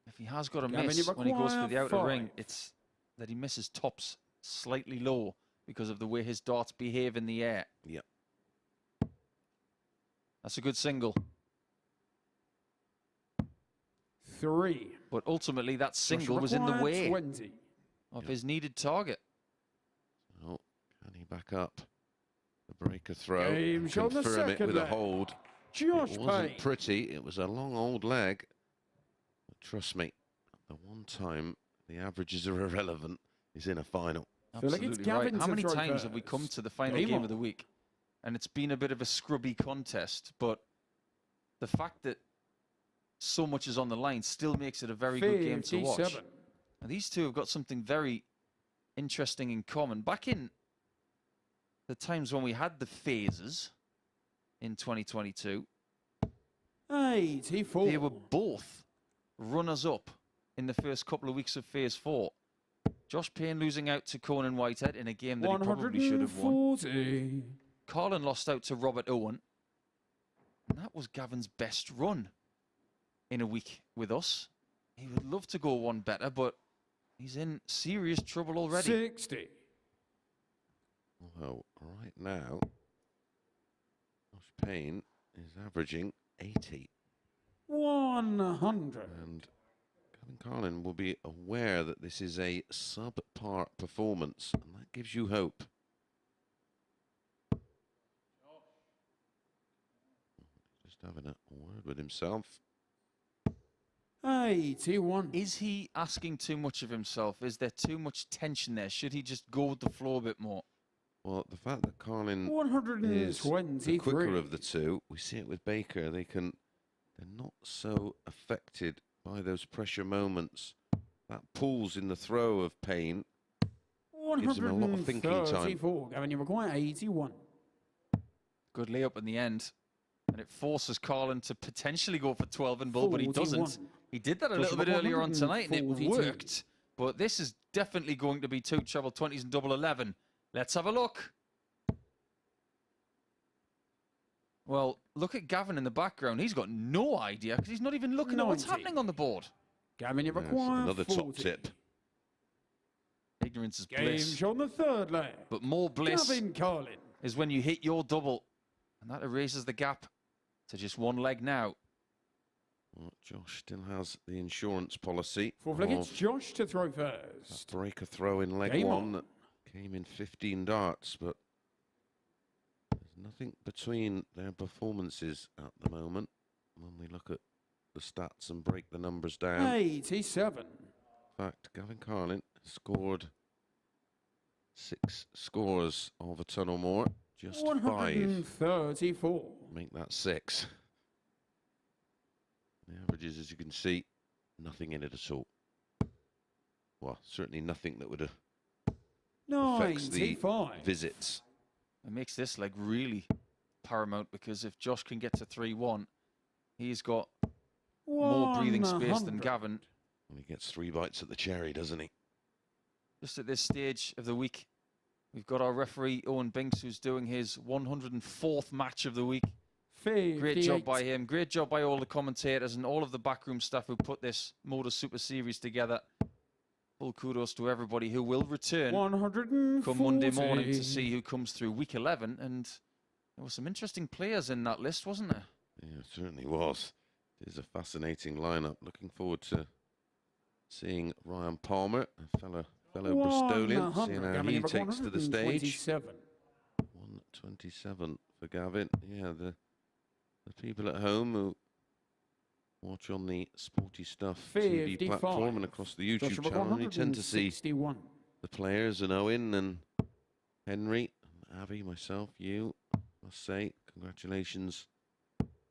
B: If he has got a
F: Gavin,
B: miss
F: you
B: when he goes for the outer
F: require
B: ring,
F: 5.
B: it's that he misses tops slightly low because of the way his darts behave in the air.
C: Yep.
B: That's a good single.
F: 3.
B: But ultimately, that single was in the way
F: 20.
B: of his needed target.
C: Oh, can he back up? The breaker throw.
F: Game
C: And
F: shot the
C: confirm it
F: second
C: with a
F: leg.
C: hold.
F: Josh
C: It wasn't
F: Payne.
C: pretty. It was a long old leg. But trust me, the one time the averages are irrelevant is in a final.
F: Feel like it's
B: Absolutely right.
F: Gavin
B: How
F: to
B: many
F: throw
B: times have we come
F: first.
B: to the final
F: Game
B: game
F: on.
B: of the week and it's been a bit of a scrubby contest, but the fact that so much is on the line still makes it a very good game to watch.
F: 57.
B: And these two have got something very interesting in common. Back in the times when we had the phases in 2022,
F: 84.
B: they were both runners-up in the first couple of weeks of Phase 4. Josh Payne losing out to Conan Whitehead in a game that he probably should have won.
F: 140.
B: Carlin lost out to Robert Owen. And that was Gavin's best run in a week with us. He would love to go one better, but he's in serious trouble already.
F: 60.
C: Although right now, Josh Payne is averaging 80.
F: 100.
C: And Gavin Carlin will be aware that this is a subpar performance, and that gives you hope. Just having a word with himself.
F: 81.
B: Is he asking too much of himself? Is there too much tension there? Should he just go with the flow a bit more?
C: Well, the fact that Carlin is
F: 123.
C: the quicker of the two, we see it with Baker. They're not so affected by those pressure moments. That pulls in the throw of Payne. Gives him a lot of thinking time.
F: 134. Gavin, you require 81.
B: Good layup in the end. And it forces Carlin to potentially go for 12 and bull, but he
F: 41.
B: doesn't. He did that a
F: Josh
B: little bit earlier on tonight, and it
F: 142.
B: worked. But this is definitely going to be two treble 20s and double 11. Let's have a look. Well, look at Gavin in the background. He's got no idea because he's not even looking at what's
F: 90.
B: happening on the board.
F: Gavin, you
C: Yes,
F: require
C: another
F: 40.
C: top tip.
B: Ignorance is
F: Game
B: bliss.
F: shot on the third leg.
B: But more bliss
F: Gavin Carlin.
B: is when you hit your double. And that erases the gap to just one leg now.
C: Well, Josh still has the insurance policy.
F: Fourth leg, it's
C: of
F: Josh to throw
C: that
F: first.
C: breaker throw in leg
F: Game
C: one
F: on.
C: that came in 15 darts, but there's nothing between their performances at the moment when we look at the stats and break the numbers down.
F: 87.
C: In fact, Gavin Carlin scored 6 scores of a ton or more, just 5.
F: 134.
C: Make that 6. The averages, as you can see, nothing in it at all. Well, certainly nothing that would affect the
F: 95.
C: visits.
B: It makes this leg really paramount because if Josh can get to 3-1, he's got more breathing space than
F: 100.
B: Gavin.
C: And he gets 3 bites at the cherry, doesn't he?
B: Just at this stage of the week, we've got our referee, Owen Binks, who's doing his 104th match of the week.
F: 58.
B: Great job by him. Great job by all the commentators and all of the backroom staff who put this MODUS Super Series together. Full kudos to everybody who will return
F: 140.
B: come Monday morning to see who comes through week 11. And there were some interesting players in that list, wasn't there?
C: Yeah, it certainly was. It is a fascinating lineup. Looking forward to seeing Ryan Palmer, a fellow Bristolian, seeing how he takes to the stage. 127 for Gavin. Yeah, the people at home who watch on the Sporty Stuff TV
F: 55.
C: platform and across the YouTube
F: Joshua
C: channel, you tend to see
F: 161.
C: the players and Owen and Henry, and Abby, myself, you. Must say, congratulations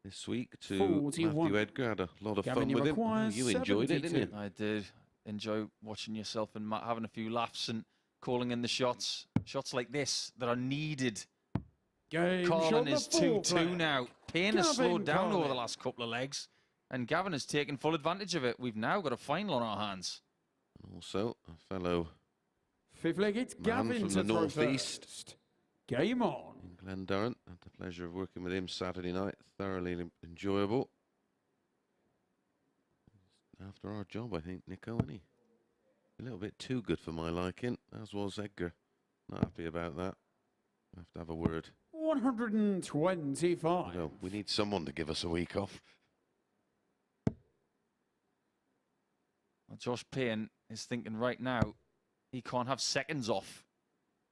C: this week to
F: 41.
C: Matthew Edgar. Had a lot of
F: Gavin,
C: fun
F: you
C: with him.
F: require
C: You enjoyed it, didn't you?
F: 72.
B: I did enjoy watching yourself and Matt having a few laughs and calling in the shots. Shots like this that are needed.
F: Game
B: Carlin
F: shot
B: is
F: the fourth
B: 2-2
F: leg.
B: now. Payne has
F: Gavin
B: slowed down over
F: Carlin.
B: the last couple of legs. And Gavin has taken full advantage of it. We've now got a final on our hands.
C: And also a fellow
F: Fifth leg, it's
C: Man
F: Gavin
C: from
F: to
C: the
F: throw
C: northeast.
F: first. Game on.
C: in Glendarren. Had the pleasure of working with him Saturday night. Thoroughly enjoyable. After our job, I think, Nico, isn't he? A little bit too good for my liking, as was Edgar. Not happy about that. I have to have a word.
F: 125.
C: No, we need someone to give us a week off.
B: Well, Josh Payne is thinking right now he can't have seconds off.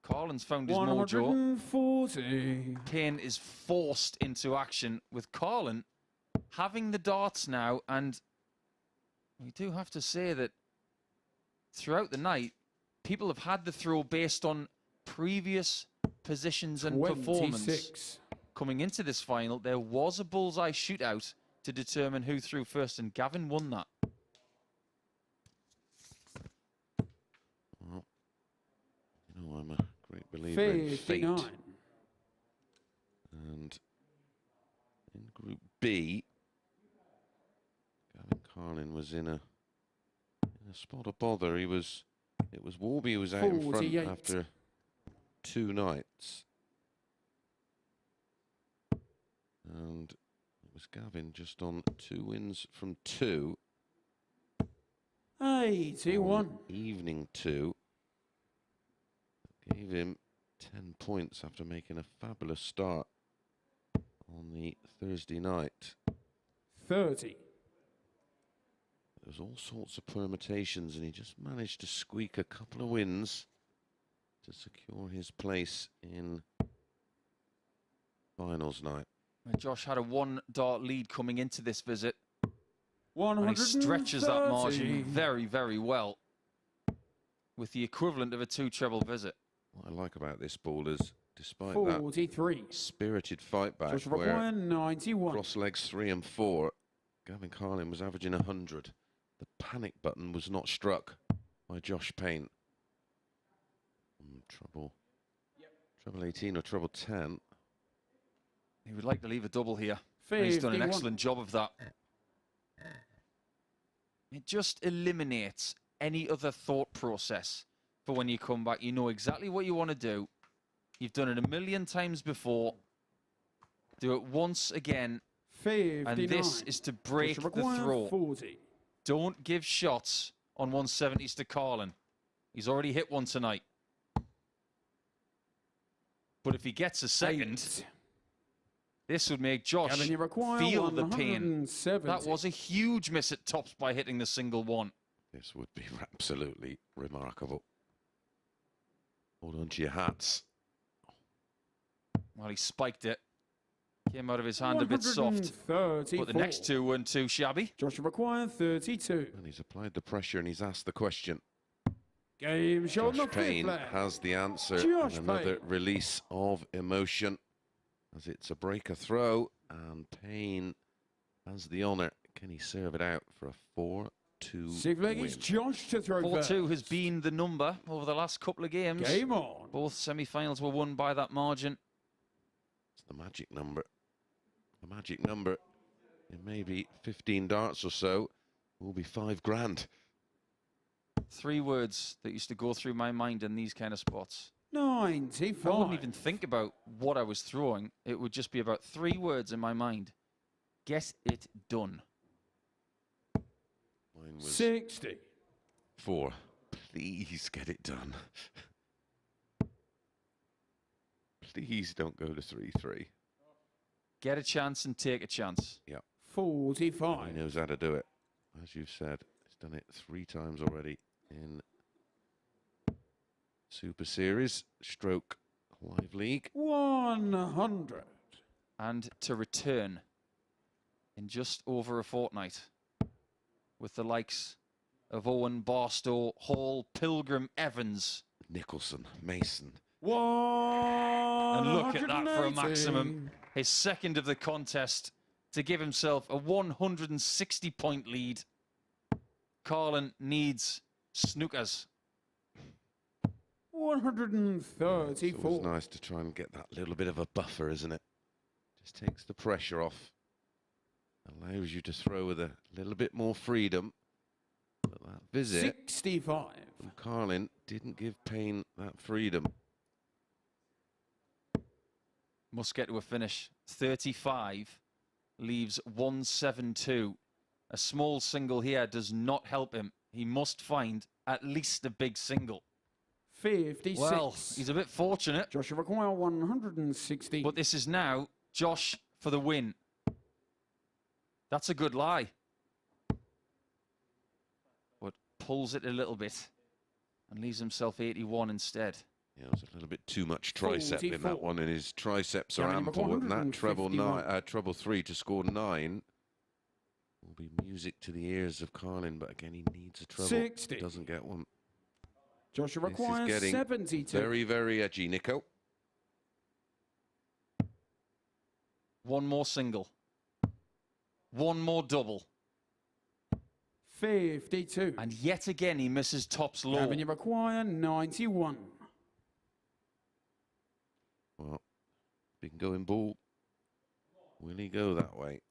B: Carlin's found his mojo.
F: 140.
B: Payne is forced into action with Carlin having the darts now, and we do have to say that throughout the night, people have had the throw based on previous positions and
F: 26.
B: performance. Coming into this final, there was a bullseye shootout to determine who threw first, and Gavin won that.
C: Well, you know, I'm a great believer in fate.
F: 59.
C: And in Group B, Gavin Carlin was in a spot of bother. It was Warby who was out in front
F: 48.
C: after 2 nights. And it was Gavin just on 2 wins from 2.
F: 81.
C: Evening 2. Gave him 10 points after making a fabulous start on the Thursday night.
F: 30.
C: There was all sorts of permutations, and he just managed to squeak a couple of wins to secure his place in finals night.
B: And Josh had a 1 dart lead coming into this visit. And
F: 130.
B: he stretches that margin very, very well with the equivalent of a 2 treble visit.
C: What I like about this ball is, despite
F: 43.
C: that spirited fight back
F: Josh
C: where
F: McGuire, 91.
C: cross legs 3 and 4, Gavin Carlin was averaging 100. The panic button was not struck by Josh Payne. Trouble 18 or trouble 10.
B: He would like to leave a double here. And he's done an
F: 51.
B: excellent job of that. It just eliminates any other thought process for when you come back. You know exactly what you want to do. You've done it a million times before. Do it once again.
F: 59.
B: And this is to break
F: Josh
B: the
F: McGuire,
B: throw.
F: 40.
B: Don't give shots on 170s to Carlin. He's already hit one tonight. But if he gets a second,
F: 8.
B: this would make Josh
F: Gavin, you require
B: feel the pain.
F: 170.
B: That was a huge miss at tops by hitting the single one.
C: This would be absolutely remarkable. Hold on to your hats.
B: Well, he spiked it. Came out of his hand a bit soft. But the next 2 weren't too shabby.
F: Joshua McGuire, 32.
C: And he's applied the pressure and he's asked the question.
F: Game show on the
C: Josh Payne
F: fifth
C: has the answer.
F: Josh
C: And another
F: Payne.
C: release of emotion as it's a breaker throw, and Payne has the honour. Can he serve it out for a 4-2
F: Sixth leg
C: win?
F: is Josh to throw
B: 4-2
F: first.
B: has been the number over the last couple of games.
F: Game on.
B: Both semi-finals were won by that margin.
C: It's the magic number. The magic number in maybe 15 darts or so will be $5 grand.
B: 3 words that used to go through my mind in these kind of spots.
F: 95.
B: I wouldn't even think about what I was throwing. It would just be about 3 words in my mind. Get it done.
C: Mine was
F: 60.
C: 4. Please get it done. Please don't go to 3-3.
B: Get a chance and take a chance.
C: Yeah.
F: 45.
C: He knows how to do it. As you've said, he's done it 3 times already in Super Series, stroke Live League.
F: 100.
B: And to return in just over a fortnight with the likes of Owen, Barstow, Hall, Pilgrim, Evans.
C: Nicholson, Mason.
F: 180.
B: And look at that for a maximum. His second of the contest to give himself a 160-point lead. Carlin needs snookers.
F: 134.
C: It's always nice to try and get that little bit of a buffer, isn't it? Just takes the pressure off. Allows you to throw with a little bit more freedom. But that visit
F: 65.
C: from Carlin didn't give Payne that freedom.
B: Must get to a finish. 35 leaves 172. A small single here does not help him. He must find at least a big single.
F: 56.
B: Well, he's a bit fortunate.
F: Joshua McGuire, 160.
B: But this is now Josh for the win. That's a good lie. But pulls it a little bit and leaves himself 81 instead.
C: Yeah, there's a little bit too much tricep in
F: 44.
C: that one, and his triceps are
F: Gavin,
C: ample. And that treble
F: 151.
C: treble 3 to score 9 will be music to the ears of Carlin. But again, he needs a treble.
F: 60.
C: Doesn't get one.
F: Joshua
C: This is
F: requires
C: getting
F: 72.
C: very, very edgy, Nico.
B: One more single. One more double.
F: 52.
B: And yet again, he misses tops low.
F: Gavin, you require 91.
C: Well, big going ball. Will he go that way?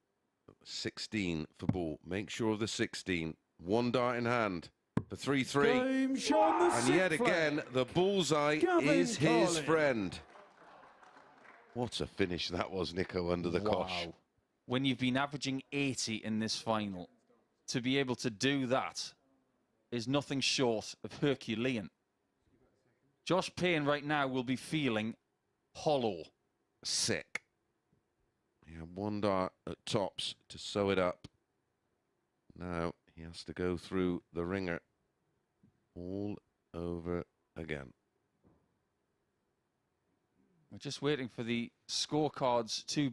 C: 16 for ball. Make sure of the 16. One dart in hand. The 3-3.
F: Game shown the
C: And yet
F: sixth
C: again,
F: flag.
C: the bullseye
F: Gavin
C: is his
F: Carlin.
C: friend. What a finish that was, Nico, under the cosh.
B: When you've been averaging 80 in this final, to be able to do that is nothing short of Herculean. Josh Payne right now will be feeling hollow.
C: Sick. He had one dart at tops to sew it up. Now he has to go through the ringer all over again.
B: We're just waiting for the scorecards to